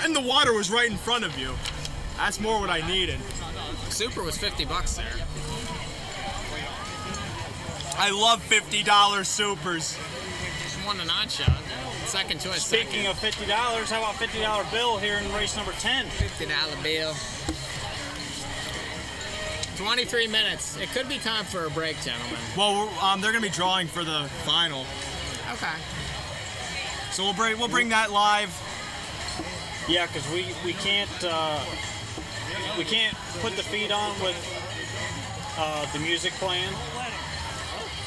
And the water was right in front of you. That's more what I needed. Super was $50 there. I love $50 supers. Just won the non-shot. Second choice. Speaking of $50, how about $50 bill here in race number 10? $50 bill. 23 minutes. It could be time for a break, gentlemen. Well, they're going to be drawing for the final. Okay. So we'll bring that live. Yeah, because we can't put the feed on with the music playing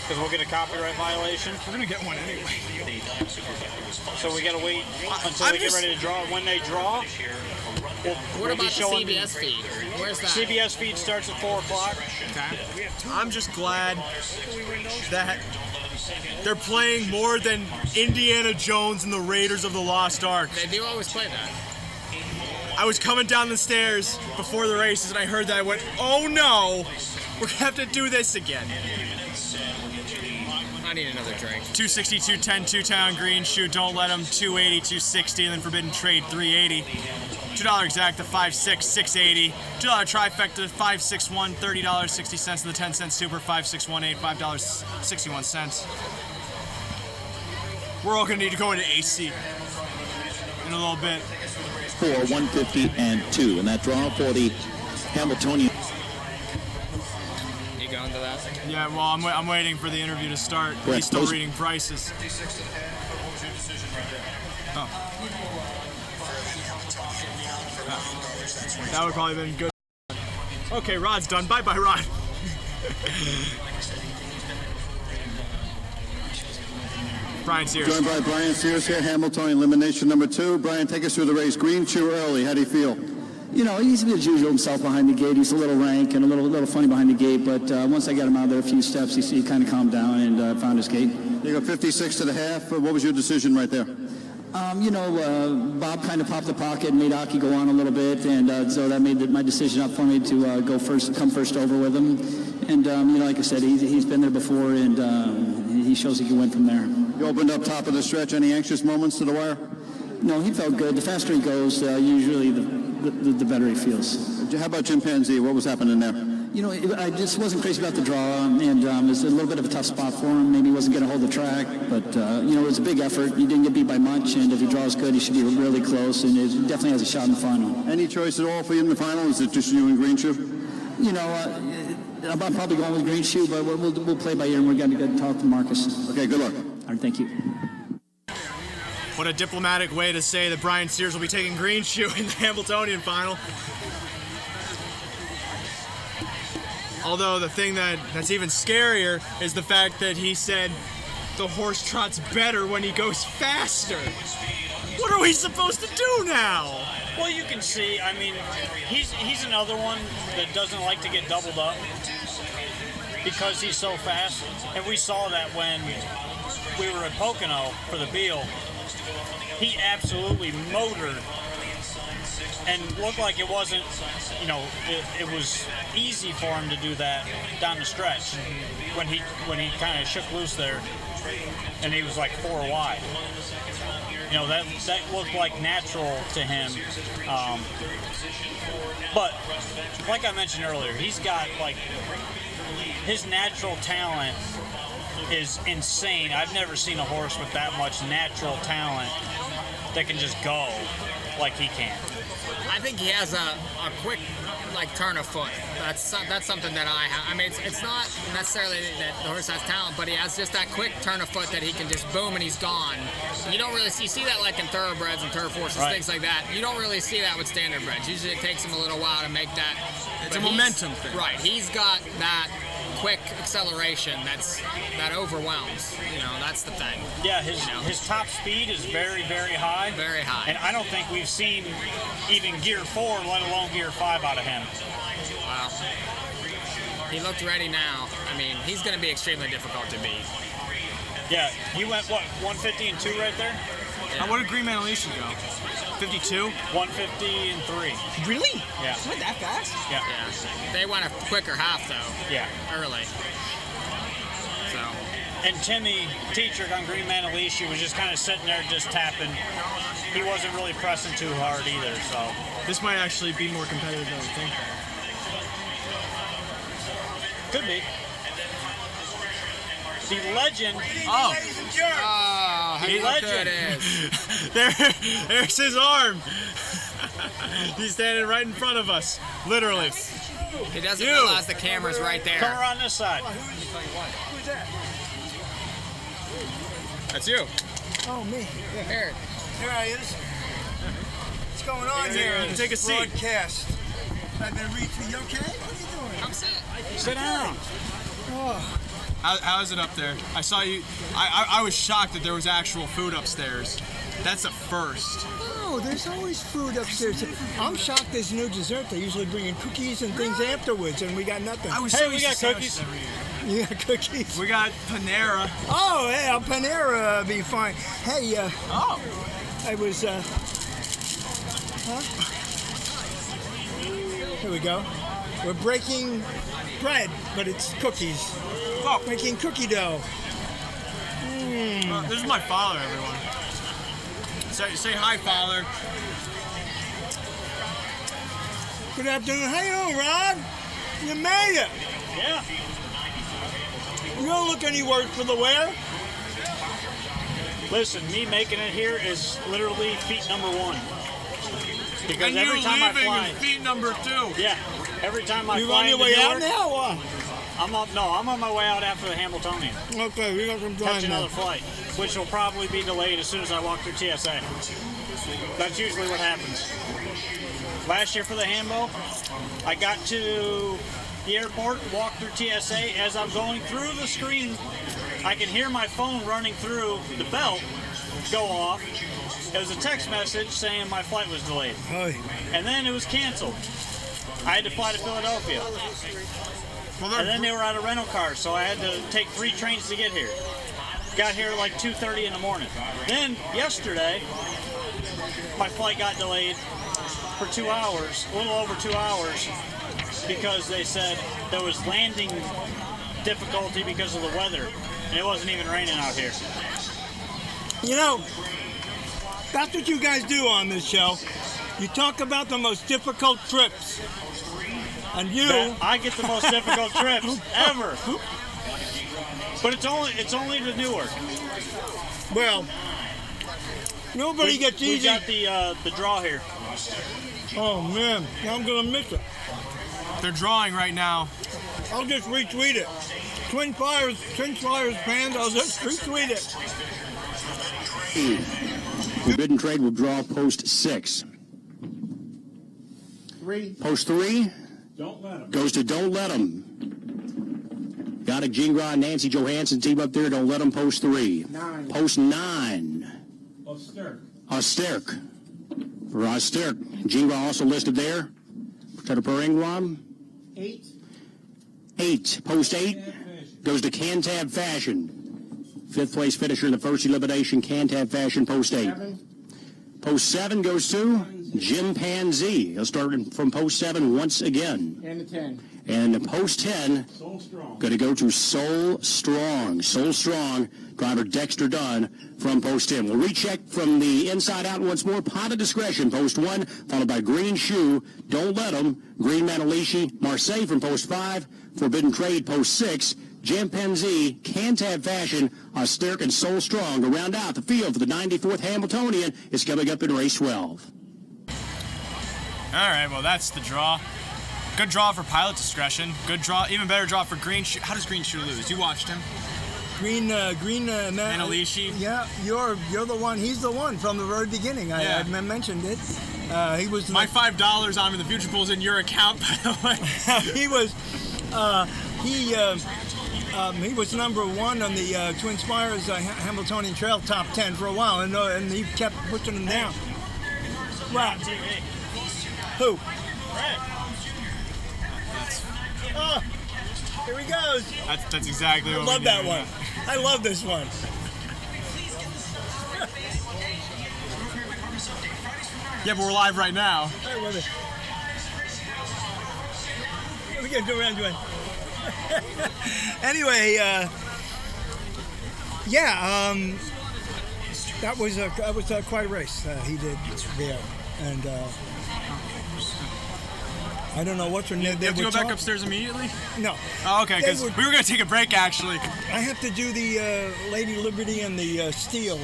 because we'll get a copyright violation. We're gonna get one anyway. So we gotta wait until they get ready to draw. When they draw, what about the CBS feed? Where's that? CBS feed starts at 4 o'clock. Okay. I'm just glad that they're playing more than Indiana Jones and the Raiders of the Lost Ark. They do always play that. I was coming down the stairs before the races and I heard that. I went, oh no, we're gonna have to do this again. I need another drink. 260, 210, two-town green shoe, don't let them, 280, 260, and then forbidden trade, 380. $2 exacta, 5.6, 680. $2 trifecta, 5.61, $30.60, and the 10-cent super, 5.618, $5.61. We're all gonna need to go into AC in a little bit. 4, 150, and 2, and that draw for the Hambletonian. You going to that? Yeah, well, I'm waiting for the interview to start. Correct. He's still reading prices. Oh. That would probably have been good. Okay, Rod's done. Bye-bye, Rod. Brian Sears. Joined by Brian Sears here, Hambletonian elimination number 2. Brian, take us through the race. Green shoe early. How do you feel? You know, he's as usual himself behind the gate. He's a little rank and a little funny behind the gate, but once I got him out there a few steps, he kind of calmed down and found his gate. You got 56 to the half. What was your decision right there? Bob kind of popped the pocket and made Aki go on a little bit, and so that made my decision up for me to come first over with him. And, like I said, he's been there before, and he shows he can win from there. You opened up top of the stretch. Any anxious moments to the wire? No, he felt good. The faster he goes, usually the better he feels. How about Chimpanzee? What was happening there? I just wasn't crazy about the draw, and it was a little bit of a tough spot for him. Maybe he wasn't going to hold the track, but, it was a big effort. He didn't get beat by much, and if he draws good, he should be really close, and it definitely has a shot in the final. Any choice at all for you in the final? Is it just you and Green Shoe? I'm probably going with Green Shoe, but we'll play by ear, and we're going to go talk to Marcus. Okay, good luck. All right, thank you. What a diplomatic way to say that Brian Sears will be taking Green Shoe in the Hambletonian final. Although the thing that's even scarier is the fact that he said the horse trots better when he goes faster. What are we supposed to do now? Well, you can see, he's another one that doesn't like to get doubled up because he's so fast. And we saw that when we were at Pocono for the Beal. He absolutely motored and looked like it wasn't, it was easy for him to do that down the stretch when he kind of shook loose there and he was like 4 wide. That looked like natural to him. But like I mentioned earlier, he's got his natural talent is insane. I've never seen a horse with that much natural talent that can just go like he can. I think he has a quick like turn of foot. That's something that I have. I mean, it's not necessarily that the horse has talent, but he has just that quick turn of foot that he can just boom and he's gone. And you don't really see that like in thoroughbreds and turf horses, things like that. You don't really see that with standardbreds. Usually it takes him a little while to make that. It's a momentum thing. Right. He's got that quick acceleration that overwhelms. You know, that's the thing. Yeah, his top speed is very, very high. Very high. And I don't think we've seen even Gear 4, let alone Gear 5 out of him. Wow. He looked ready now. I mean, he's going to be extremely difficult to beat. Yeah, he went, what, 150 and 2 right there? Yeah. What did Green Meadowlands go? 52? 150 and 3. Really? Yeah. Went that fast? Yeah. They went a quicker half, though. Yeah. Early. So. And Timmy Tetrick on Green Meadowlands was just kind of sitting there just tapping. He wasn't really pressing too hard either, so. This might actually be more competitive than we think. Could be. The legend. Oh, the legend. There's his arm. He's standing right in front of us, literally. He doesn't realize the camera's right there. Come around this side. Who's that? That's you. Oh, me. Here. There he is. What's going on here? Take a seat. Broadcast. I've been reading through. You okay? What are you doing? Come sit. Sit down. Oh. How is it up there? I saw you. I was shocked that there was actual food upstairs. That's a first. Oh, there's always food upstairs. I'm shocked there's no dessert. They usually bring in cookies and things afterwards, and we got nothing. Hey, we got cookies. You got cookies? We got Panera. Oh, hey, a Panera be fine. Hey, I was, Here we go. We're breaking bread, but it's cookies. Oh. Making cookie dough. This is my father, everyone. Say hi, father. Good afternoon. How you doing, Rod? You made it. Yeah. You don't look any worse for the wear. Listen, me making it here is literally feat number 1. Because and every time I fly, is feat number 2. Yeah. Every time I You fly on your into way Newark, out now, or what? I'm on my way out after the Hambletonian. Okay, we got some time Catch another flight, which will probably be delayed as soon as I walk through TSA. That's usually what happens. Last year for the Hambo, I got to the airport, walked through TSA. As I'm going through the screen, I can hear my phone running through the belt go off. It was a text message saying my flight was delayed. Oh. And then it was canceled. I had to fly to Philadelphia. And then they were out of rental cars, so I had to take 3 trains to get here. Got here like 2:30 in the morning. Then yesterday, my flight got delayed for 2 hours, a little over 2 hours, because they said there was landing difficulty because of the weather, and it wasn't even raining out here. You know, that's what you guys do on this show. You talk about the most difficult trips. And I get the most difficult trips ever. But it's only to Newark. Well, nobody gets easy. We got the draw here. Oh man, I'm gonna miss it. They're drawing right now. I'll just retweet it. Twin Flyers fans, I'll just retweet it. Forbidden Trade will draw post 6. 3. Post 3 Don't let him. goes to Don't Let 'em. Got it, Gene Gra and Nancy Johansson team up there. Don't Let 'em post 3. 9. Post 9. Osterk. For Osterk. Gene Gra also listed there. Protector per Ingram. 8. 8. Post 8 goes to Cantab Fashion. 5th place finisher in the first elimination, Cantab Fashion, post 8. 7. Post 7 goes to Jim Panzi. He'll start from post 7 once again. And a 10. And the post 10 Soul Strong. going to go to Soul Strong. Soul Strong, driver Dexter Dunn from post 10. We'll recheck from the inside out once more. Pot of Discretion, post 1, followed by Green Shoe, Don't Let 'em, Green Manalishi, Marseille from post 5, Forbidden Trade, post 6, Chimpanzee, Cantab Fashion, Osterk, and Soul Strong to round out the field for the 94th Hambletonian. Is coming up in race 12. All right, well, that's the draw. Good draw for Pilot Discretion. Good draw, even better draw for Green Shoe. How does Green Shoe lose? You watched him. Manalishi. Yeah, you're the one. He's the one from the very beginning. I mentioned it. He was my $5 on him in the future pool's in your account, by the way. He was he was number one on the Twin Spires Hambletonian Trail top 10 for a while, and he kept pushing him down. Right. Who? Oh, here he goes. That's exactly what I love that one. I love this one. Yeah, but we're live right now. I love it. We can go around doing. Anyway, that was quite a race he did there, and I don't know what's her name. You have to go back upstairs immediately? No. Oh, okay, because we were going to take a break, actually. I have to do the Lady Liberty and the Steel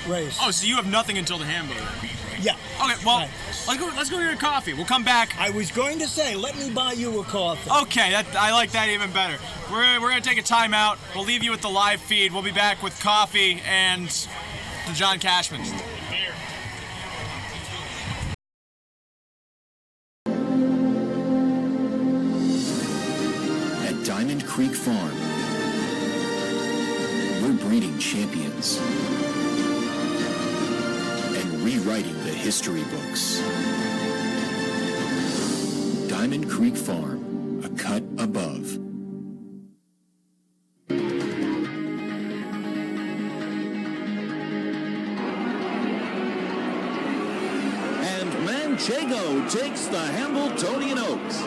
race. Oh, so you have nothing until the Hambo? Yeah. Okay, well, let's go get a coffee. We'll come back. I was going to say, let me buy you a coffee. Okay, I like that even better. We're going to take a timeout. We'll leave you with the live feed. We'll be back with coffee and the John Cashman. At Diamond Creek Farm, we're breeding champions and rewriting the history books. Diamond Creek Farm, a cut above. And Manchego takes the Hambletonian Oaks.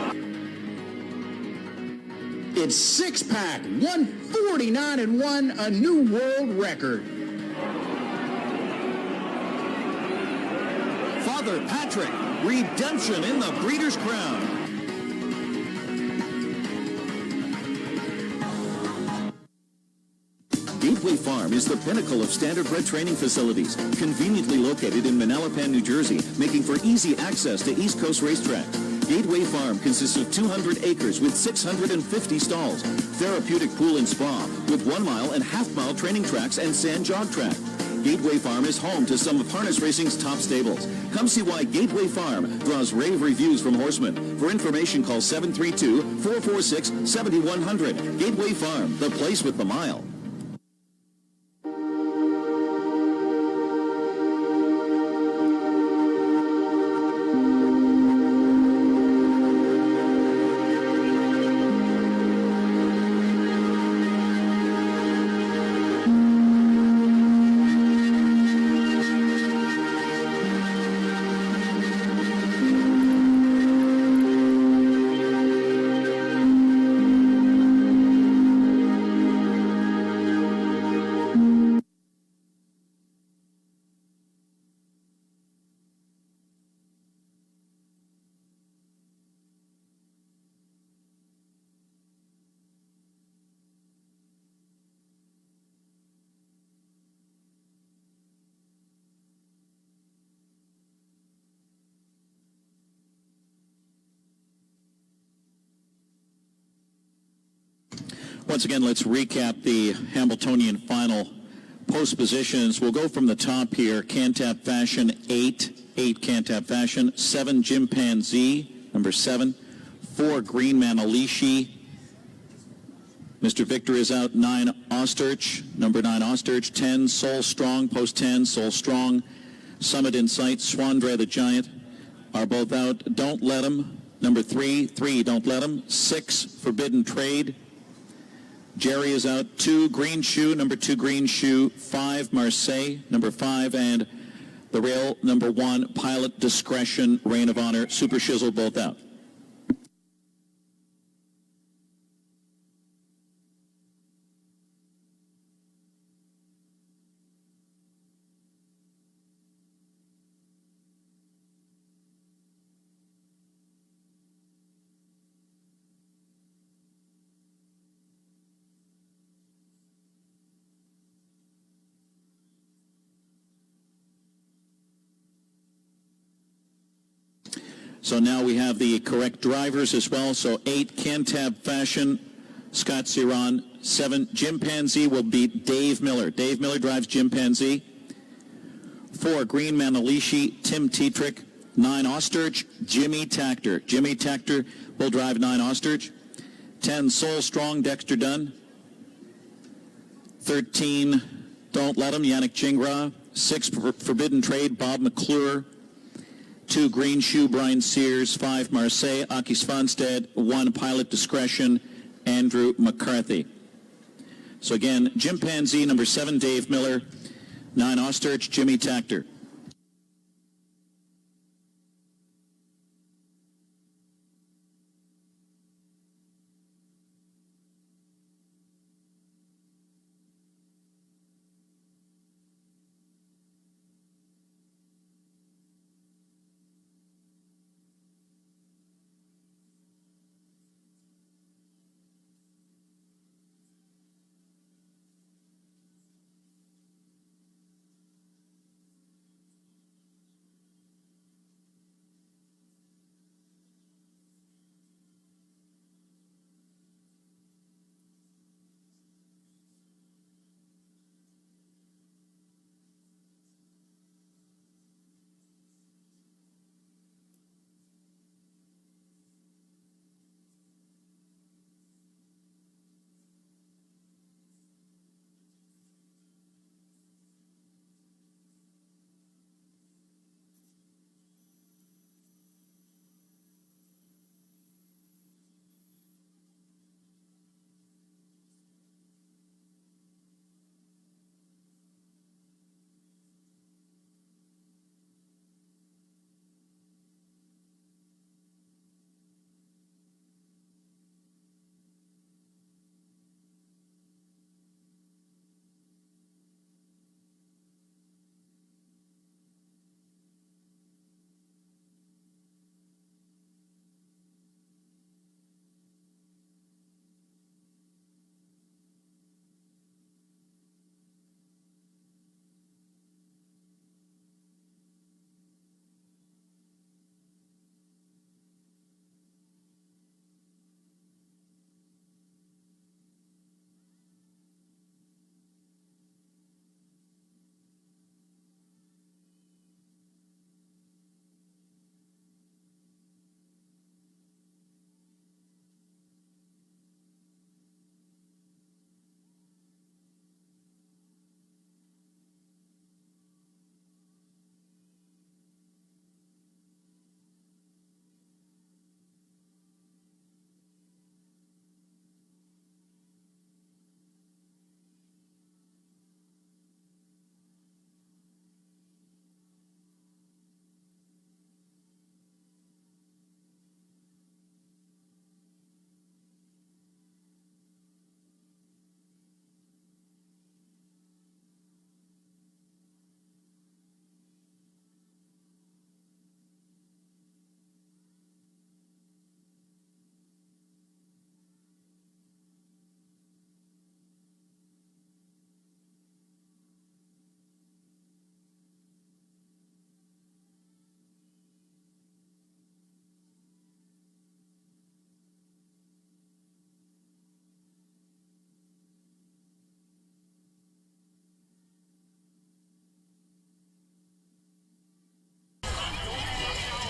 It's six-pack, 149-1, a new world record. Father Patrick, redemption in the Breeders' Crown. Gateway Farm is the pinnacle of standardbred training facilities, conveniently located in Manalapan, New Jersey, making for easy access to East Coast Racetrack. Gateway Farm consists of 200 acres with 650 stalls, therapeutic pool and spa, with 1 mile and half-mile training tracks and sand jog track. Gateway Farm is home to some of harness racing's top stables. Come see why Gateway Farm draws rave reviews from horsemen. For information, call 732-446-7100. Gateway Farm, the place with the mile. Once again, let's recap the Hambletonian final post positions. We'll go from the top here. Cantab Fashion, 8 Cantab Fashion, 7 Chimpanzee, number 7, 4 Green Manalishi. Mr. Victor is out, 9 Osterch, number 9 Osterch, 10 Soul Strong, post 10 Soul Strong, Summit in Sight, Swandre the Giant are both out. Don't Let 'em, number 3 Don't Let 'em, 6 Forbidden Trade. Jerry is out, 2 Green Shoe, number 2 Green Shoe, 5 Marseille, number 5, and the rail number 1 Pilot Discretion, Reign of Honor, Super Shizzle, both out. So now we have the correct drivers as well. So 8, Cantab Fashion, Scott Ciron. 7, Chimpanzee will beat Dave Miller. Dave Miller drives Chimpanzee. 4, Green Manalishi, Tim Tetrick. 9, Ostrich, Jimmy Tactor. Jimmy Tactor will drive 9 Ostrich. 10, Soul Strong, Dexter Dunn. 13, Don't Let 'Em, Yannick Gingras. 6, Forbidden Trade, Bob McClure. 2, Green Shoe, Brian Sears. 5, Marseille, Aki Svanstead. 1, Pilot Discretion, Andrew McCarthy. So again, Chimpanzee, number 7, Dave Miller. 9, Ostrich, Jimmy Tactor.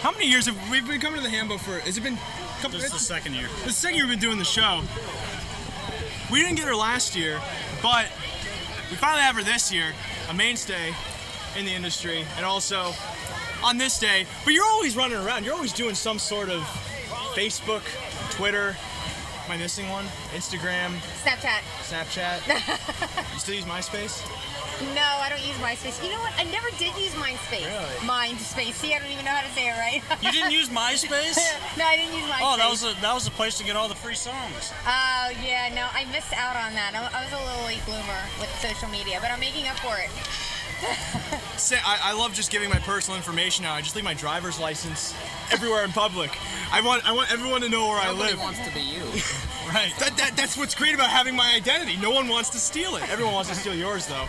How many years have we been coming to the Hambo for? Has it been a couple? This is the second year. The second year we've been doing the show. We didn't get her last year, but we finally have her this year, a mainstay in the industry, and also on this day. But you're always running around. You're always doing some sort of Facebook, Twitter. Am I missing one? Instagram. Snapchat. You still use MySpace? No, I don't use MySpace. You know what? I never did use MySpace. Really? MindSpace. See, I don't even know how to say it right. You didn't use MySpace? No, I didn't use MySpace. Oh, that was the place to get all the free songs. Oh, yeah, no, I missed out on that. I was a little late bloomer with social media, but I'm making up for it. I love just giving my personal information out. I just leave my driver's license everywhere in public. I want everyone to know where I live. Nobody wants to be you. Right. That's what's great about having my identity. No one wants to steal it. Everyone wants to steal yours, though.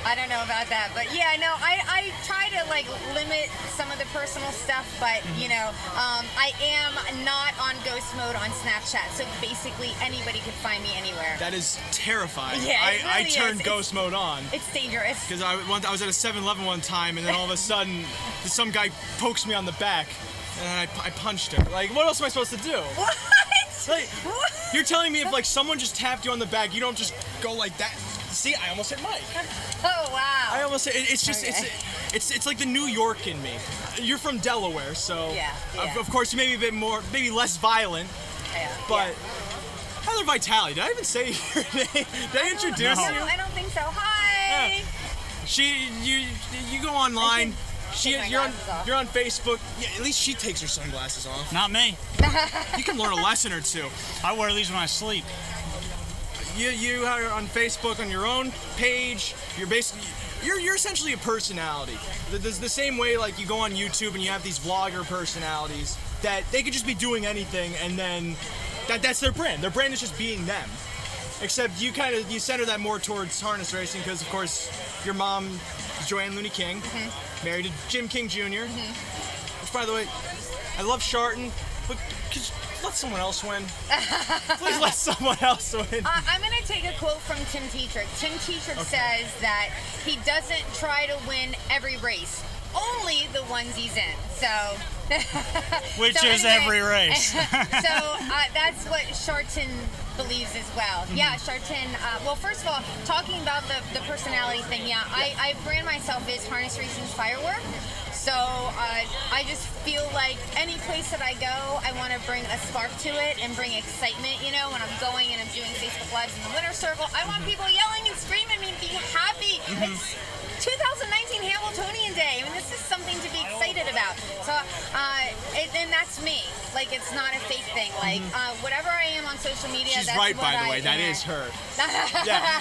I don't know about that, but yeah, no, I try to like limit some of the personal stuff, but you know, I am not on ghost mode on Snapchat, so basically anybody could find me anywhere. That is terrifying. Yeah, it I really turned is. ghost mode on. It's dangerous. Because I was at a 7-Eleven one time, and then all of a sudden, some guy pokes me on the back, and I punched him. Like, what else am I supposed to do? What? Like, you're telling me if like someone just tapped you on the back, you don't just go like that? See, I almost hit Mike. Oh wow! I almost hit. It's just it's like the New York in me. You're from Delaware, so yeah. Of course you may be a bit more, maybe less violent, but. Heather Vitale, did I even say your name? Did I introduce you? I don't think so. Hi. Yeah. You go online. You're on Facebook. Yeah, at least she takes her sunglasses off. Not me. You can learn a lesson or two. I wear these when I sleep. You are on Facebook on your own page. You're essentially a personality. The same way like you go on YouTube and you have these vlogger personalities that they could just be doing anything and then that's their brand. Their brand is just being them. Except you center that more towards harness racing because of course your mom is Joanne Looney King, married to Jim King Jr. Which by the way, I love Sharton, but could you let someone else win? Please let someone else win. I'm going to take a quote from Tim Tetrick. Tim Tetrick says that he doesn't try to win every race, only the ones he's in. So, which is every race. So that's what Sharton believes as well. Yeah, Sharton. Well, first of all, talking about the personality thing, yeah, I brand myself as Harness Racing's Firework. So I just feel like any place that I go, I want to bring a spark to it and bring excitement. You know, when I'm going and I'm doing Facebook Lives in the winner's circle, I want people yelling and screaming and being happy. It's 2019 Hambletonian Day. I mean, this is something to be excited about. So, and that's me. Like, it's not a fake thing. Like, whatever I am on social media, She's that's right, what by the I way. That am. is her. Yeah.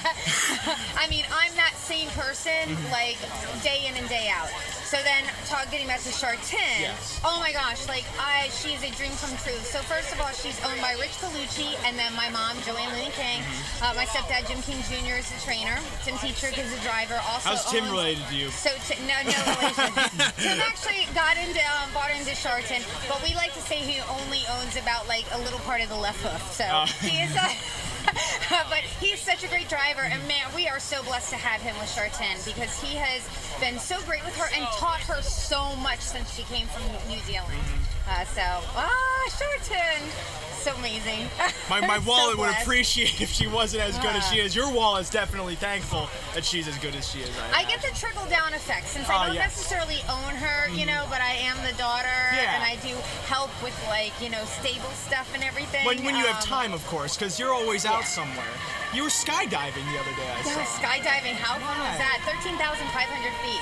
I mean, I'm that same person, like, day in and day out. So then, getting back to Sharton, oh my gosh, like, she's a dream come true. So first of all, she's owned by Rich Colucci, and then my mom, Joanne Looney King. My stepdad, Jim King Jr. is the trainer. Tim Tetrick is the driver. Also, how's Tim related to you? So no relation. Tim actually bought into Sharton, but we like to say he only owns about like a little part of the left hoof. So he is. But he's such a great driver, and man, we are so blessed to have him with Sharton because he has been so great with her and taught her so much since she came from New Zealand. Sharton, so amazing. My wallet So would blessed. appreciate if she wasn't as good as she is. Your wallet's definitely thankful that she's as good as she is. I get the trickle down effect since I don't necessarily own her, you know, but I am the daughter, and I do help with like, you know, stable stuff and everything. When you have time, of course, because you're always out somewhere. You were skydiving the other day, I saw. Skydiving, how fun was that? 13,500 feet.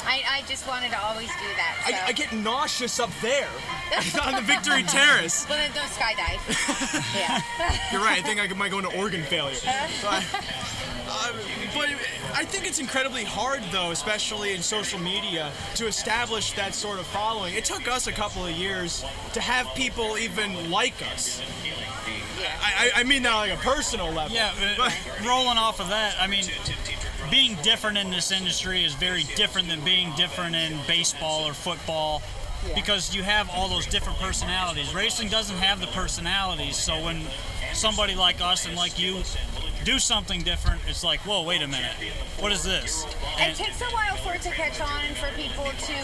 I just wanted to always do that. So. I get nauseous up there on the Victory Terrace. Well, then don't skydive. Yeah. You're right. I think I might go into organ failure. But I think it's incredibly hard, though, especially in social media, to establish that sort of following. It took us a couple of years to have people even like us. I mean that on like a personal level. Yeah, but rolling off of that, I mean, being different in this industry is very different than being different in baseball or football because you have all those different personalities. Racing doesn't have the personalities, so when somebody like us and like you do something different, it's like, whoa, wait a minute, what is this? It takes a while for it to catch on and for people to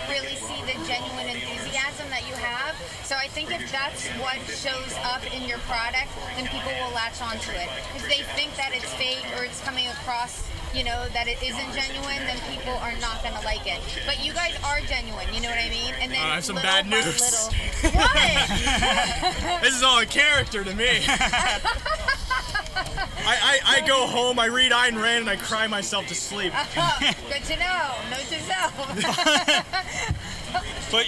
really see the genuine enthusiasm that you have. So I think if that's what shows up in your product, then people will latch onto it. If they think that it's fake or it's coming across, you know, that it isn't genuine, then people are not going to like it. But you guys are genuine, you know what I mean? And then I have some bad news. What? This is all a character to me. I go home, I read Ayn Rand, and I cry myself to sleep. Good to know. Note to self. But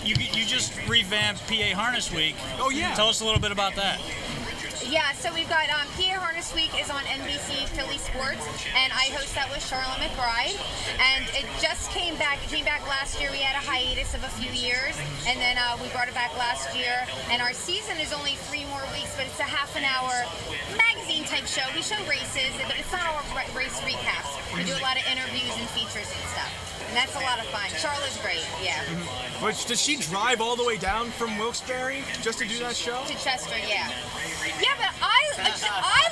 you just revamped PA Harness Week. Oh, yeah. Tell us a little bit about that. Yeah, so we've got PA Harness this week is on NBC Philly Sports, and I host that with Charlotte McBride. And it just came back. It came back last year. We had a hiatus of a few years, and then we brought it back last year. And our season is only 3 more weeks, but it's a half an hour magazine type show. We show races, but it's not all race recaps. We do a lot of interviews and features and stuff. And that's a lot of fun. Charlotte's great, yeah. Which, does she drive all the way down from Wilkes-Barre just to do that show? To Chester, yeah. Yeah, but I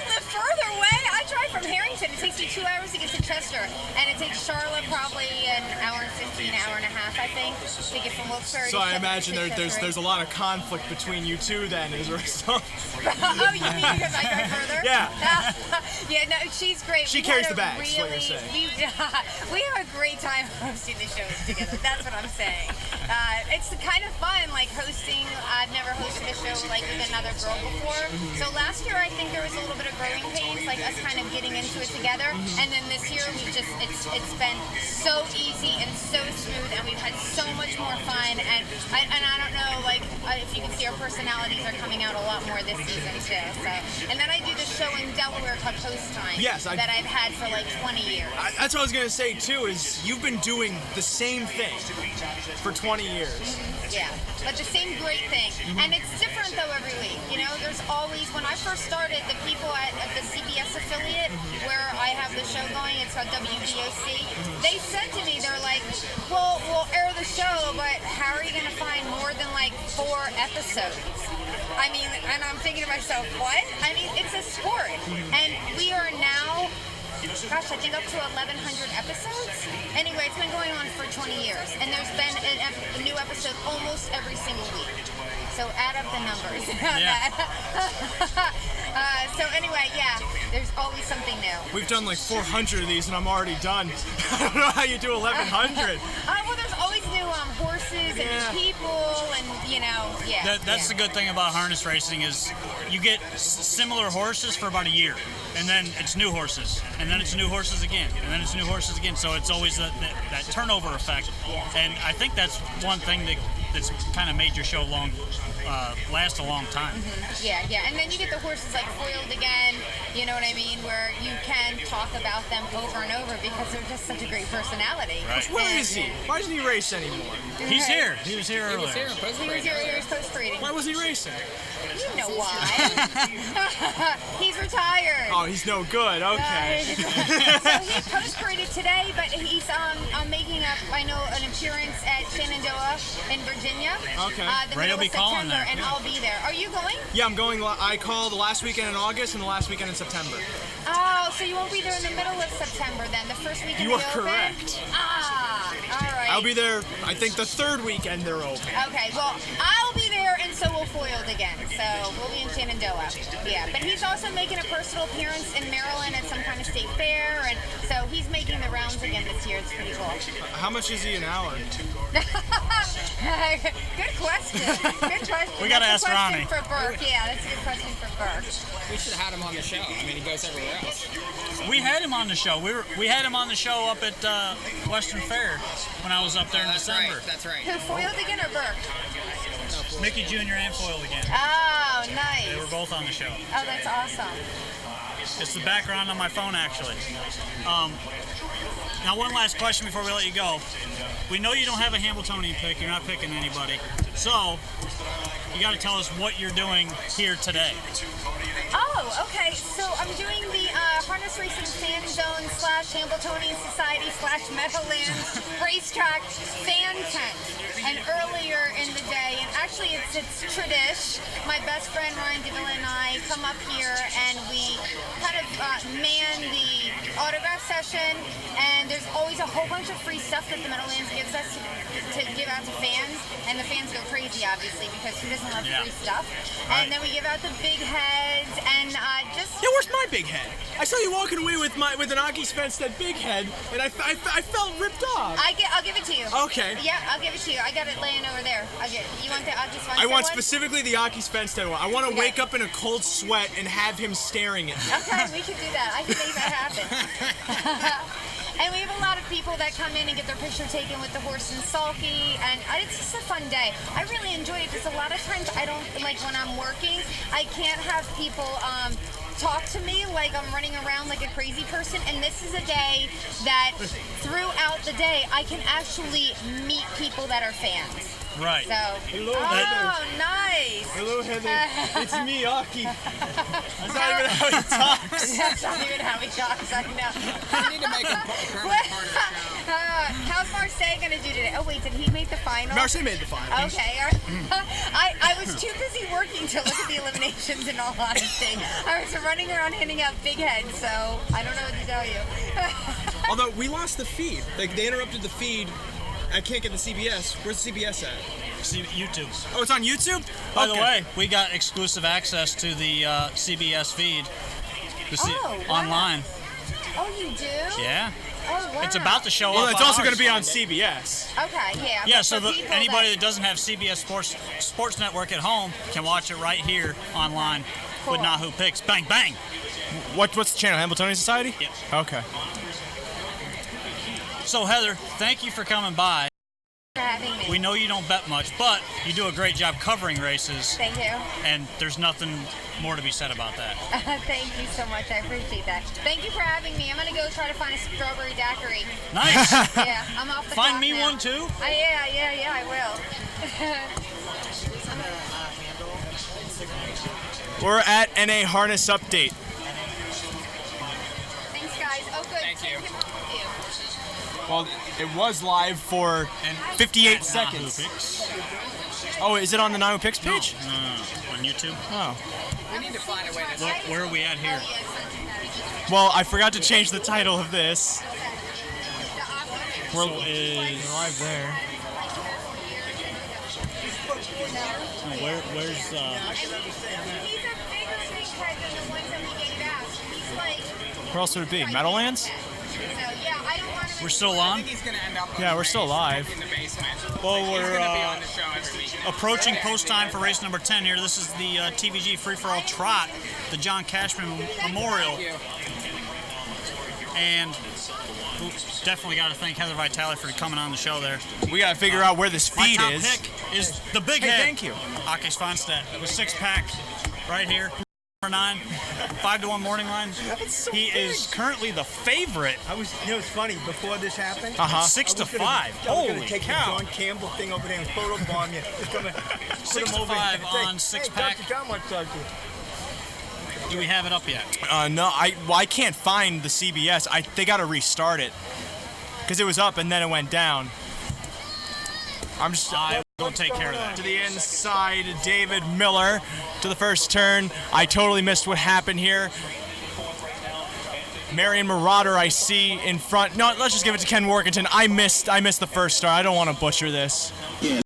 live further away. I drive from Harrington. It takes me 2 hours to get to Chester. And it takes Charlotte probably an hour and 15, hour and a half, I think, to get from Wilkes-Barre So to I imagine Chester. there's a lot of conflict between you two then, is there? Oh, you mean because I drive further? Yeah. Yeah, no, she's great. She carries the bags, is what you're saying. We have a great time hosting the shows together. That's what I'm saying. It's kind of fun, like hosting. I've never hosted a show like with another girl before. So last year, I think there was a little bit of growing pains, like us kind of getting into it together. And then this year, it's been so easy and so smooth, and we've had so much more fun. And I don't know, like if you can see, our personalities are coming out a lot more this season too. So, and then I do the show in Delaware called Post Time. Yes, that I've had for like 20 years. That's what I was gonna say too. Is you've been doing the same thing for 20 years. Yeah, but the same great thing. And it's different though every week. You know, there's always, when I first started, the people at the CBS affiliate where I have the show going, it's called WBOC, they said to me, they're like, well, we'll air the show, but how are you going to find more than like 4 episodes? I mean, and I'm thinking to myself, what? I mean, it's a sport. And we are now, gosh, I think up to 1,100 episodes. Anyway, it's been going on for 20 years, and there's been a new episode almost every single week. So add up the numbers. So anyway, yeah, there's always something new. We've done like 400 of these, and I'm already done. I don't know how you do 1,100. Well, there's always new horses and new people, and yeah. That's the good thing about harness racing is you get similar horses for about a year, and then it's new horses, and then it's new horses again, and then it's new horses again. So it's always that turnover effect, and I think that's one thing that's kind of made your show last a long time. Yeah, and then you get the horses like foiled again, you know what I mean, where you can talk about them over and over because they're just such a great personality. Right. Where is he? Why doesn't he race anymore? He's here. He was here earlier. He was post-breeding. Why was he racing? You know why. He's retired. Oh, he's no good. Okay. So he post-breeded today, but he's making an appearance at Shenandoah in Virginia. Okay. Ray will be calling there. And I'll be there. Are you going? Yeah, I'm going. I call the last weekend in August and the last weekend in September. Oh, so you won't be there in the middle of September then, the first weekend You are they open? correct. All right. I'll be there, I think, the 3rd weekend they're open. Okay, well, I'll be there, and so will Foiled again. So we'll be in Shenandoah. Yeah, but he's also making a personal appearance in Maryland at some kind of state fair, and so he's making the rounds again this year. It's pretty cool. How much is he an hour? Good question. Good question. We got to ask Ronnie. For Burke. Yeah, that's a good question for Burke. We should have had him on the show. I mean, he goes everywhere else. We had him on the show. We had him on the show up at Western Fair when I was up there in December. Right. That's right. Who, Foiled again or Burke? Mickey Jr. and Foiled again. Oh, nice. They were both on the show. Oh, that's awesome. It's the background on my phone, actually. Now, one last question before we let you go. We know you don't have a Hambletonian pick. You're not picking anybody. So, you got to tell us what you're doing here today. Oh, okay. So I'm doing the Harness Racing Fan Zone / Hambletonian Society / Meadowlands Racetrack fan tent. And earlier in the day, and actually it's Tradish, my best friend Ryan DeVilla and I come up here and we kind of man the autograph session, and there's always a whole bunch of free stuff that the Meadowlands gives us to give out to fans, and the fans go crazy obviously because who doesn't love free stuff? Right. And then we give out the big heads and just... Yeah, where's my big head? I saw you walking away with an Aki Svenstead big head, and I felt ripped off. I'll give it to you. Okay. Yeah, I'll give it to you. I got it laying over there. You want the Aki Svenstead I want one? specifically the Aki Svenstead one. I want to wake up in a cold sweat and have him staring at me. Okay, we could do that. I can make that happen. And we have a lot of people that come in and get their picture taken with the horse and sulky, and it's just a fun day. I really enjoy it because a lot of times I don't, like when I'm working, I can't have people talk to me like I'm running around like a crazy person, and this is a day that throughout the day I can actually meet people that are fans. Right. So, Hello, oh, nice. Hello, Heather. It's me, Aki. That's not even how he talks. That's not even how he talks, I know. We need to make him permanent part of the show. How's Marseille going to do today? Oh, wait, did he make the final? Marseille made the final. Okay. I was too busy working to look at the eliminations, in all honesty. I was running around handing out big heads, so I don't know what to tell you. Although we lost the feed. Like, they interrupted the feed. I can't get the CBS. Where's the CBS at? YouTube. Oh, it's on YouTube? By the way, we got exclusive access to the CBS feed online. Oh, you do? Yeah. Oh, wow. It's about to show well, up. it's on also going to be on Sunday. CBS. Okay, yeah. Yeah, but so for people anybody that doesn't have CBS Sports Network at home can watch it right here online with NAHU Picks. Bang, bang. What's the channel? Hambletonian Society? Yes. Okay. So, Heather, thank you for coming by. for having me. We know you don't bet much, but you do a great job covering races. Thank you. And there's nothing more to be said about that. Thank you so much. I appreciate that. Thank you for having me. I'm going to go try to find a strawberry daiquiri. Nice. Yeah, I'm off the Find clock me now. one, too? Yeah, I will. We're at NA Harness Update. Thanks, guys. Oh, good. Thank you. Well, it was live for 58 seconds. Oh, is it on the NAHU Picks page? No, on YouTube. Oh. We need to find a way to. Where are we at here? Well, I forgot to change the title of this. We're live there. Where's He's a bigger big head than the ones that we gave out. He's like, Where else would it be? Meadowlands? so yeah, I don't want to. We're still on? He's gonna end up. Yeah, we're still live. In the basement. Well, He's we're gonna be on the show every week. approaching post time for race number 10 here. This is the TVG Free for All Trot, the John Cashman Memorial. Thank you. And definitely got to thank Heather Vitale for coming on the show there. We got to figure out where this feed My top is. pick is the big Hey, head. thank you. Ake Svanstedt with 6-pack right here. Number 9, 5-1 morning line. He is currently the favorite. It's funny, before this happened, 6 to 5. I was Holy gonna take cow. the John Campbell thing over there and photobomb you. It's gonna put 6 him to over 5 and say, on 6-pack. Hey, Dr. John wants to talk to you. Do we have it up yet? No, I can't find the CBS. They got to restart it because it was up and then it went down. I will take care of that. To the inside, David Miller to the first turn. I totally missed what happened here. Marion Marauder I see in front. No, let's just give it to Ken Workington. I missed the first start. I don't want to butcher this. Yeah.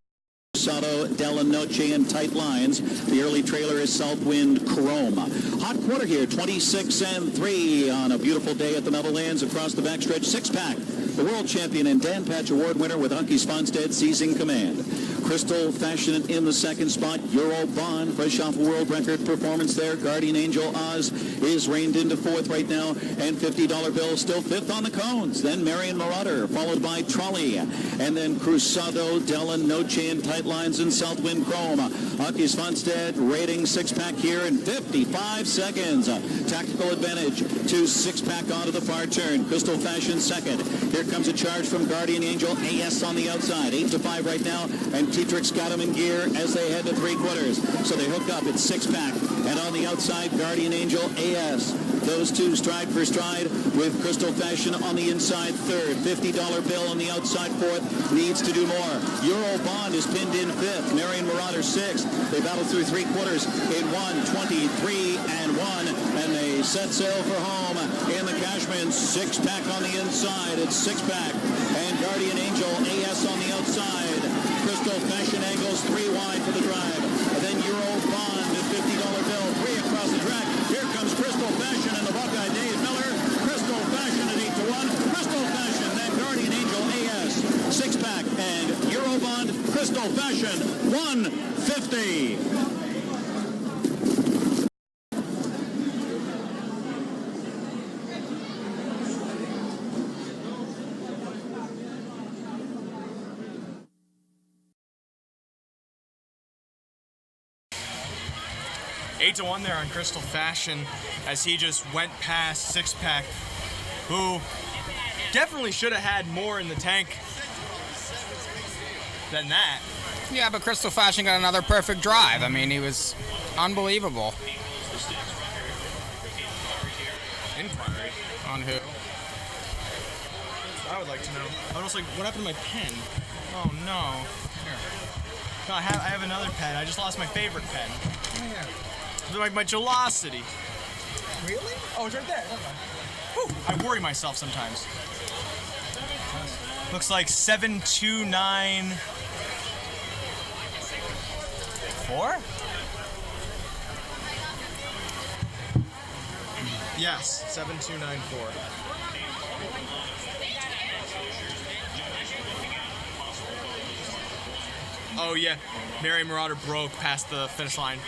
Sato, Della Noche, and Tight Lines. The early trailer is Southwind Chrome. Hot quarter here, 26-3 on a beautiful day at the Meadowlands across the backstretch. 6-pack. The world champion and Dan Patch Award winner with Ake Svanstedt seizing command. Crystal Fashion in the second spot. Euro Bond, fresh off a world record performance there. Guardian Angel Oz is reined into fourth right now. And $50 bill still fifth on the cones. Then Marion Marauder, followed by Trolley. And then Cruzado, Della Noche, and Tight Lines in Southwind Chrome. Ake Svanstedt rating 6-pack here in 55 seconds. Tactical advantage to 6-pack onto the far turn. Crystal Fashion second. Here comes a charge from Guardian Angel. AS on the outside. 8 to 5 right now. And Tetrick's got him in gear as they head to 3/4. So they hook up at 6-pack. And on the outside, Guardian Angel AS. Those two stride for stride with Crystal Fashion on the inside third. $50 bill on the outside fourth. Needs to do more. Euro Bond is pinned in fifth. Marion Marauder sixth. They battle through 3/4 in 1:23-1. And they set sail for home in the Cashman. 6-pack on the inside. It's 6-pack. And Guardian Angel AS on the outside. Crystal Fashion angles 3 wide for the drive. And then Euro Bond at $50 bill. 3 across the track. Here comes Crystal Fashion and the Buckeye Dave Miller. Crystal Fashion at 8-1. Crystal Fashion, then Guardian Angel AS. 6-pack and Euro Bond. Crystal Fashion 150. 8-1 there on Crystal Fashion as he just went past Six Pack, who definitely should have had more in the tank than that. Yeah, but Crystal Fashion got another perfect drive. I mean, he was unbelievable. Inquiry. On who? I would like to know. I was like, what happened to my pen? Oh no. Here. No, I have another pen. I just lost my favorite pen. Oh, yeah. My Gelosity. Really? Oh, it's right there. Whew, I worry myself sometimes. Looks like 7294? Yes, 7294. Oh yeah, Mary Marauder broke past the finish line.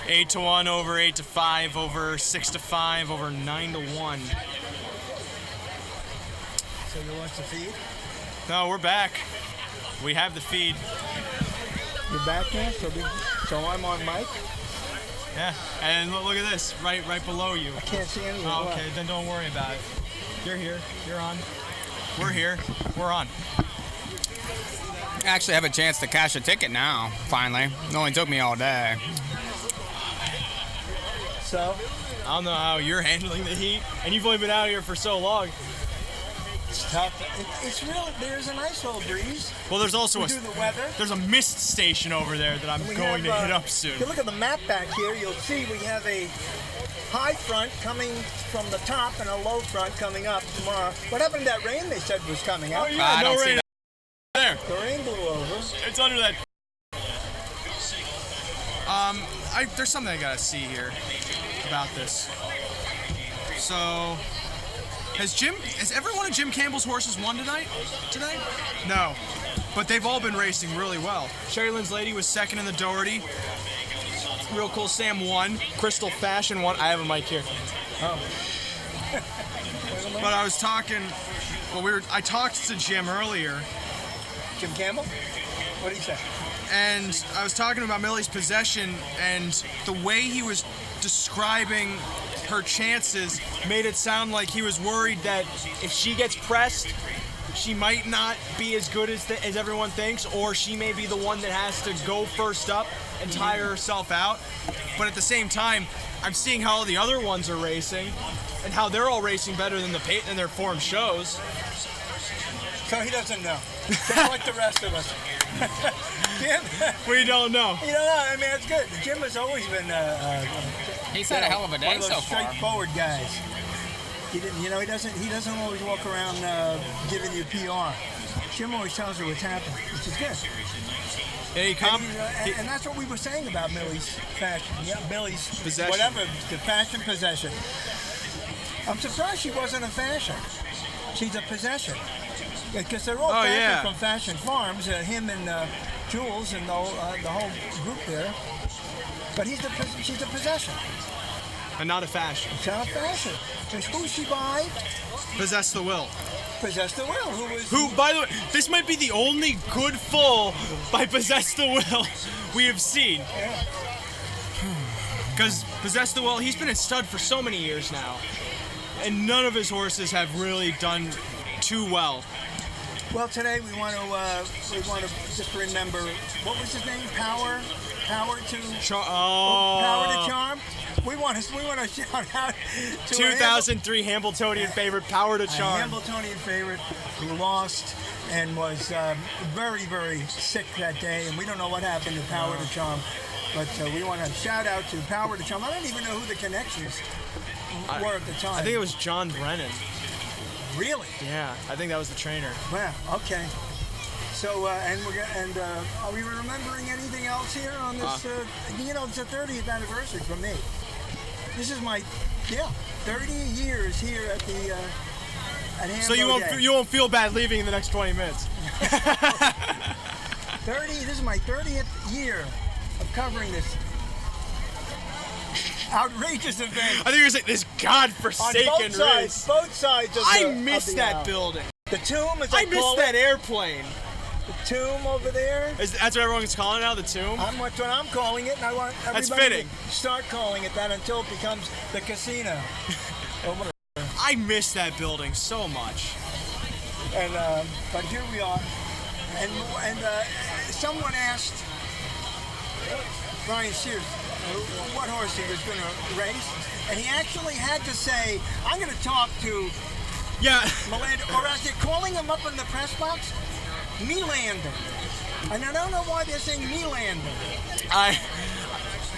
8-1 over 8-5 over 6-5 over 9-1. So you watch the feed? No, we're back. We have the feed. You're back now, so I'm on mic. Yeah, and look at this, right below you. I can't see anything. Oh, okay, then don't worry about it. You're here. You're on. We're here. We're on. I actually have a chance to cash a ticket now, finally. It only took me all day. So? I don't know how you're handling the heat, and you've only been out here for so long. It's tough. It's really, there's a nice little breeze. Well, there's also the weather. There's a mist station over there that I'm going to hit up soon. If you look at the map back here, you'll see we have a high front coming from the top and a low front coming up tomorrow. What happened to that rain they said was coming out? Oh yeah, no rain there. The rain blew over. It's under that. There's something I gotta see here about this. So, has every one of Jim Campbell's horses won today? No, but they've all been racing really well. Sherry Lynn's Lady was second in the Doherty. Real Cool Sam won. Crystal Fashion won. I have a mic here. Oh. But I was talking. Well, I talked to Jim earlier. Jim Campbell? What did he say? And I was talking about Millie's possession, and the way he was describing her chances made it sound like he was worried that if she gets pressed, she might not be as good as everyone thinks, or she may be the one that has to go first up and tire herself out. But at the same time, I'm seeing how all the other ones are racing, and how they're all racing better than their form shows. So he doesn't know. Just like the rest of us. Jim? We don't know. You don't know. I mean, it's good. Jim has always been. He's had a hell of a day one of those so far. straightforward guys. He didn't. You know, he doesn't always walk around giving you PR. Jim always tells you what's happening, which is good. And that's what we were saying about Millie's fashion. Yeah, Millie's possession. Whatever the fashion possession. I'm surprised she wasn't a fashion. She's a possession. Because they're all fashion from Fashion Farms, him and Jules and the whole group there. But she's a possession. And not a fashion. It's not a fashion. Who's she by? Possess the Will. Possess the Will. Who, by the way, this might be the only good full by Possess the Will we have seen. Because Possess the Will, he's been a stud for so many years now. And none of his horses have really done too well. Well, today we want to just remember, what was his name? Power to Charm. We want to shout out to 2003 Hambletonian favorite, Power to Charm. A Hambletonian favorite who lost and was very, very sick that day, and we don't know what happened to Power to Charm. But we want to shout out to Power to Charm. I don't even know who the connections were at the time. I think it was John Brennan. Really? Yeah, I think that was the trainer. Wow. Okay. So, are we remembering anything else here on this? It's the 30th anniversary for me. This is my 30 years here at the at Hambo So you won't feel bad leaving in the next 20 minutes. 30. This is my 30th year of covering this outrageous event. I think you're saying this godforsaken race. Both sides of I missed that building. The tomb, as I missed that airplane. The Tomb over there. That's what everyone's calling it now, the Tomb? That's what I'm calling it, and I want That's everybody fitting. to start calling it that until it becomes the casino. I miss that building so much. And but here we are, and someone asked Brian Sears what horse he was going to race, and he actually had to say, "I'm going to talk to Melander," or as they're calling him up in the press box, Meadowlands. And I don't know why they're saying Meadowlands.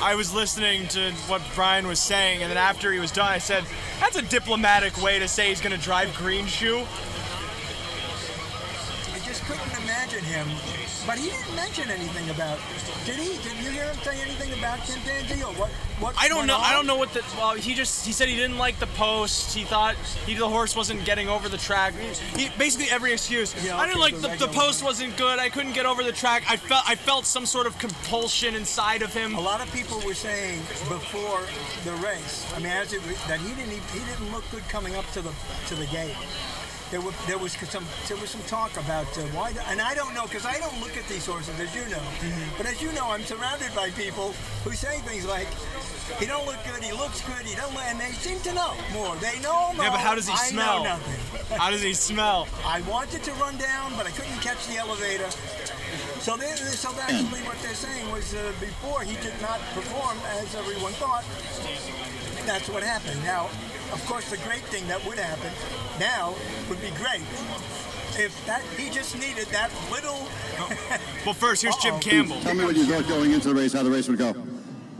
I was listening to what Brian was saying, and then after he was done, I said, "That's a diplomatic way to say he's going to drive Green Shoe." I just couldn't imagine him, but he didn't mention anything about. Did he? Did you hear him say anything about chimpanzee or what? I don't know. I don't know what the. Well, he said he didn't like the post. He thought the horse wasn't getting over the track. He basically every excuse. Yeah, I didn't okay, like the post wasn't good. I couldn't get over the track. I felt some sort of compulsion inside of him. A lot of people were saying before the race. I mean, that he didn't look good coming up to the gate. There was some talk about why, and I don't know because I don't look at these horses, as you know. Mm-hmm. But as you know, I'm surrounded by people who say things like, "He don't look good, he looks good, he don't," and they seem to know more. They know more. Yeah, but how does he smell? I know nothing. How does he smell? I wanted to run down, but I couldn't catch the elevator. So actually what they're saying was before he did not perform as everyone thought. That's what happened. Now, of course, the great thing that would happen now would be great if he just needed that little. Well, first, here's Jim Campbell. Tell me what you thought going into the race, how the race would go.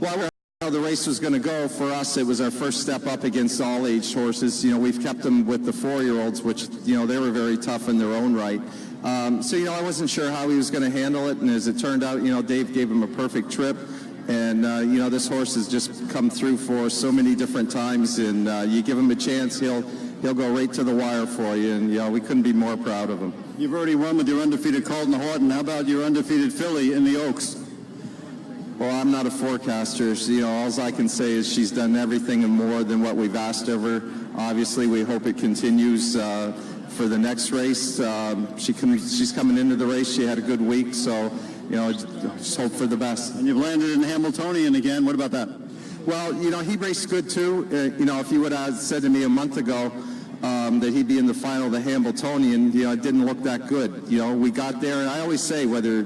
Well, how the race was going to go for us, it was our first step up against all-age horses. We've kept them with the 4-year-olds, which they were very tough in their own right. So I wasn't sure how he was going to handle it, and as it turned out, Dave gave him a perfect trip. And, this horse has just come through for so many different times, and you give him a chance, he'll go right to the wire for you, and, we couldn't be more proud of him. You've already won with your undefeated Colton Horton. How about your undefeated filly in the Oaks? Well, I'm not a forecaster. All I can say is she's done everything and more than what we've asked of her. Obviously, we hope it continues for the next race. She's coming into the race. She had a good week, so... just hope for the best. And you've landed in Hambletonian again. What about that? Well, he raced good too. If you would have said to me a month ago that he'd be in the final of the Hambletonian, it didn't look that good. We got there, and I always say whether,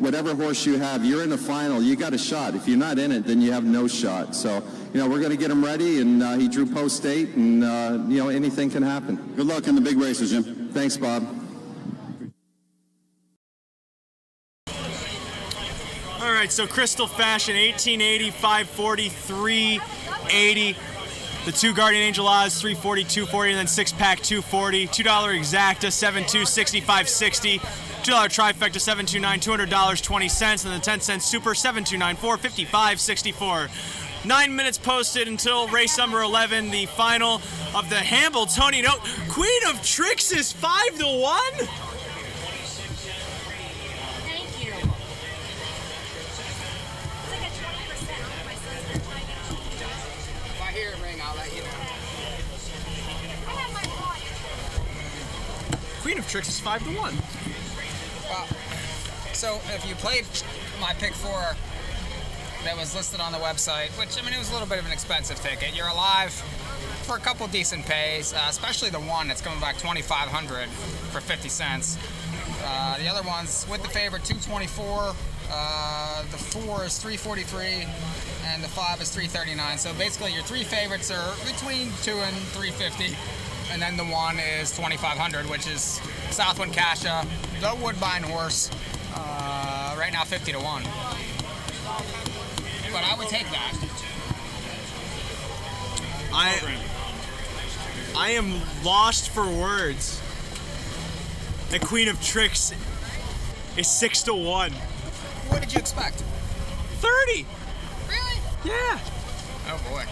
whatever horse you have, you're in the final, you got a shot. If you're not in it, then you have no shot. So, we're going to get him ready, and he drew post 8, and, anything can happen. Good luck in the big races, Jim. Thanks, Bob. All right, so Crystal Fashion, 1880, 540, 380. The 2 Guardian Angel odds, 340, 240, and then 6-pack, 240. $2 exacta, 72, 65, 60. $2 trifecta, 729, $200, 20 cents, and the 10-cent super, 729, 55, 64. 9 minutes posted until race number 11, the final of the Hambletonian. Queen of Tricks is 5-1. Queen of Tricks is 5-1. Well, so if you played my pick 4 that was listed on the website, which it was a little bit of an expensive ticket, you're alive for a couple decent pays, especially the one that's coming back $2,500 for 50 cents. The other ones with the favorite 224, the 4 is 343, and the 5 is 339. So basically, your 3 favorites are between 2 and 350. And then the 1 is 2,500, which is Southwind Kasha, the Woodbine horse, right now 50-1. But I would take that. I am lost for words. The Queen of Tricks is 6-1. What did you expect? 30. Really? Yeah. Oh boy.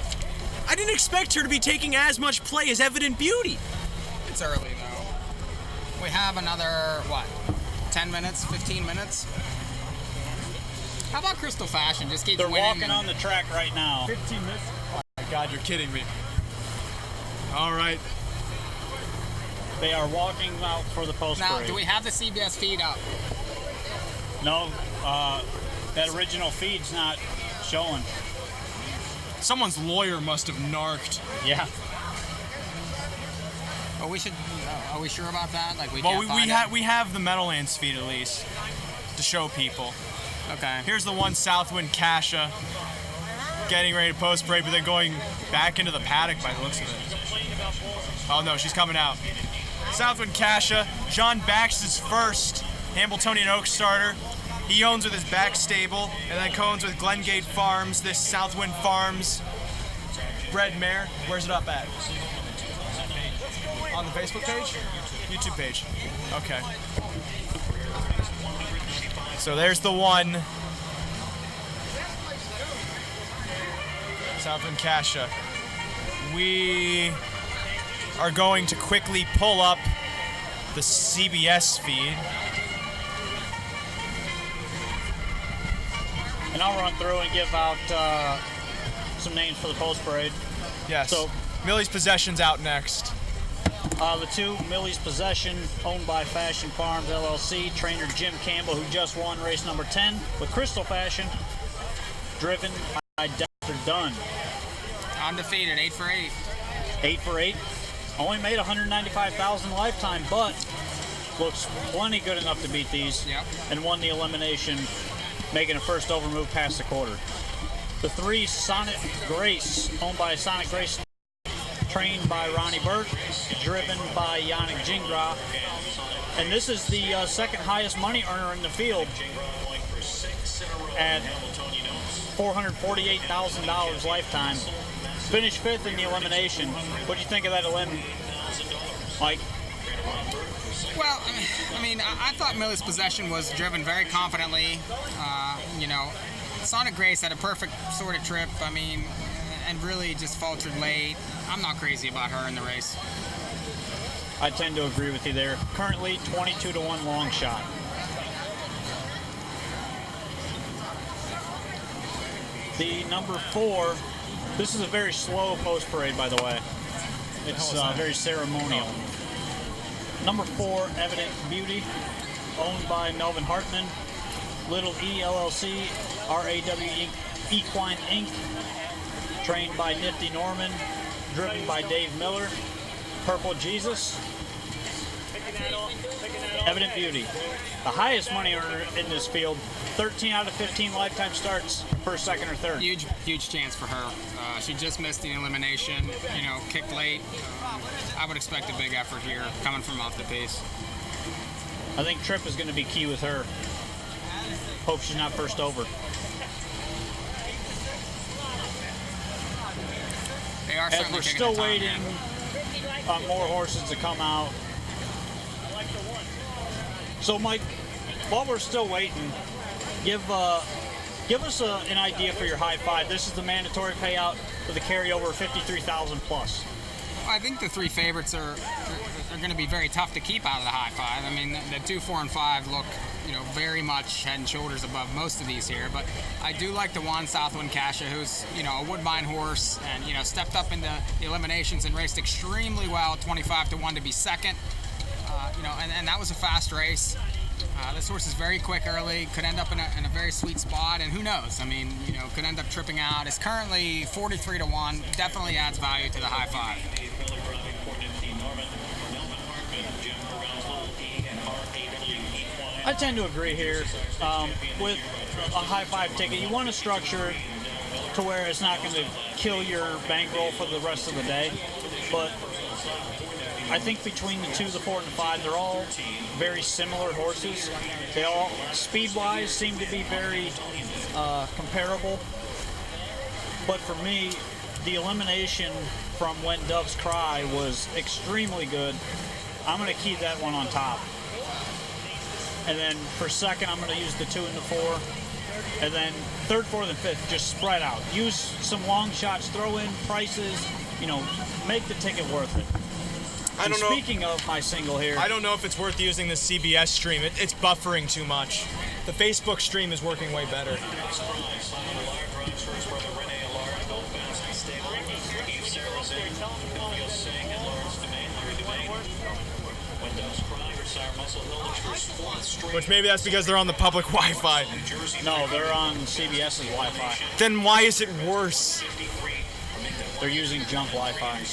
I didn't expect her to be taking as much play as Evident Beauty. It's early though. We have another, 10 minutes, 15 minutes? How about Crystal Fashion? Just keep winning. They're walking on the track right now. 15 minutes? Oh my God, you're kidding me. All right. They are walking out for the post Now, parade. do we have the CBS feed up? No, that original feed's not showing. Someone's lawyer must have narked. Yeah. Oh, we should. Are we sure about that? Like we Well, can't find it? we have the Meadowlands feed at least to show people. Okay. Here's the one Southwind Kasha getting ready to post parade, but then going back into the paddock by the looks of it. Oh no, she's coming out. Southwind Kasha, John Bax's first Hambletonian Oak starter. He owns with his back stable, and then co-owns with Glengate Farms, this Southwind Farms bred mare. Where's it up at? On the Facebook page? YouTube page. Okay. So there's the one. Southwind Kasha. We are going to quickly pull up the CBS feed. And I'll run through and give out some names for the post parade. Yes. So Millie's Possession's out next. The two, Millie's Possession, owned by Fashion Farms LLC, trainer Jim Campbell, who just won race number 10 with Crystal Fashion, driven by Dr. Dunn. Undefeated, 8 for 8. 8 for 8. Only made $195,000 lifetime, but looks plenty good enough to beat these. Yep. And won the elimination, making a first over move past the quarter. The 3, Sonic Grace, owned by Sonic Grace, trained by Ronnie Burke, driven by Yannick Gingras. And this is the second highest money earner in the field at $448,000 lifetime. Finished 5th in the elimination. What do you think of that elim, Mike? Well, I mean, I thought Millie's Possession was driven very confidently. You know, Sonic Grace had a perfect sort of trip. I mean, and really just faltered late. I'm not crazy about her in the race. I tend to agree with you there. Currently 22-1 long shot. The number 4, this is a very slow post parade, by the way. It's very ceremonial. Number 4, Evident Beauty, owned by Melvin Hartman, Little E LLC, RAW Equine Inc., trained by Nifty Norman, driven by Dave Miller, Purple Jesus, Evident Beauty. The highest money earner in this field, 13 out of 15 lifetime starts, first, second, or third. Huge chance for her. She just missed the elimination, you know, kicked late. I would expect a big effort here coming from off the pace. I think trip is going to be key with her. Hope she's not first over. They are As we're still waiting on more horses to come out. So, Mike, while we're still waiting, give us an idea for your high five. This is the mandatory payout with a carryover of $53,000 plus. I think the 3 favorites are going to be very tough to keep out of the high five. I mean, the 2, 4, and 5 look, you know, very much head and shoulders above most of these here. But I do like the 1, Southwind Kasha, who's, you know, a Woodbine horse and, you know, stepped up into the eliminations and raced extremely well, 25-1 to be second. You know, and that was a fast race. This horse is very quick early, could end up in a very sweet spot, and who knows? I mean, you know, could end up tripping out. It's currently 43-1. Definitely adds value to the high five. I tend to agree here. With a high five ticket, you want to structure it to where it's not going to kill your bankroll for the rest of the day. But I think between the 2, the 4, and the 5, they're all very similar horses. They all, speed-wise, seem to be very comparable. But for me, the elimination from When Doves Cry was extremely good. I'm going to keep that one on top. And then for second, I'm going to use the 2 and the 4. And then third, fourth, and fifth, just spread out. Use some long shots, throw in prices, you know, make the ticket worth it. I don't know. Speaking of my single here, I don't know if it's worth using the CBS stream. It's buffering too much. The Facebook stream is working way better. When Ducks cry, Retire Muscle Hill looks for his fourth straight. Which maybe that's because they're on the public Wi-Fi. No, they're on CBS's Wi-Fi. Then why is it worse? They're using junk Wi-Fi.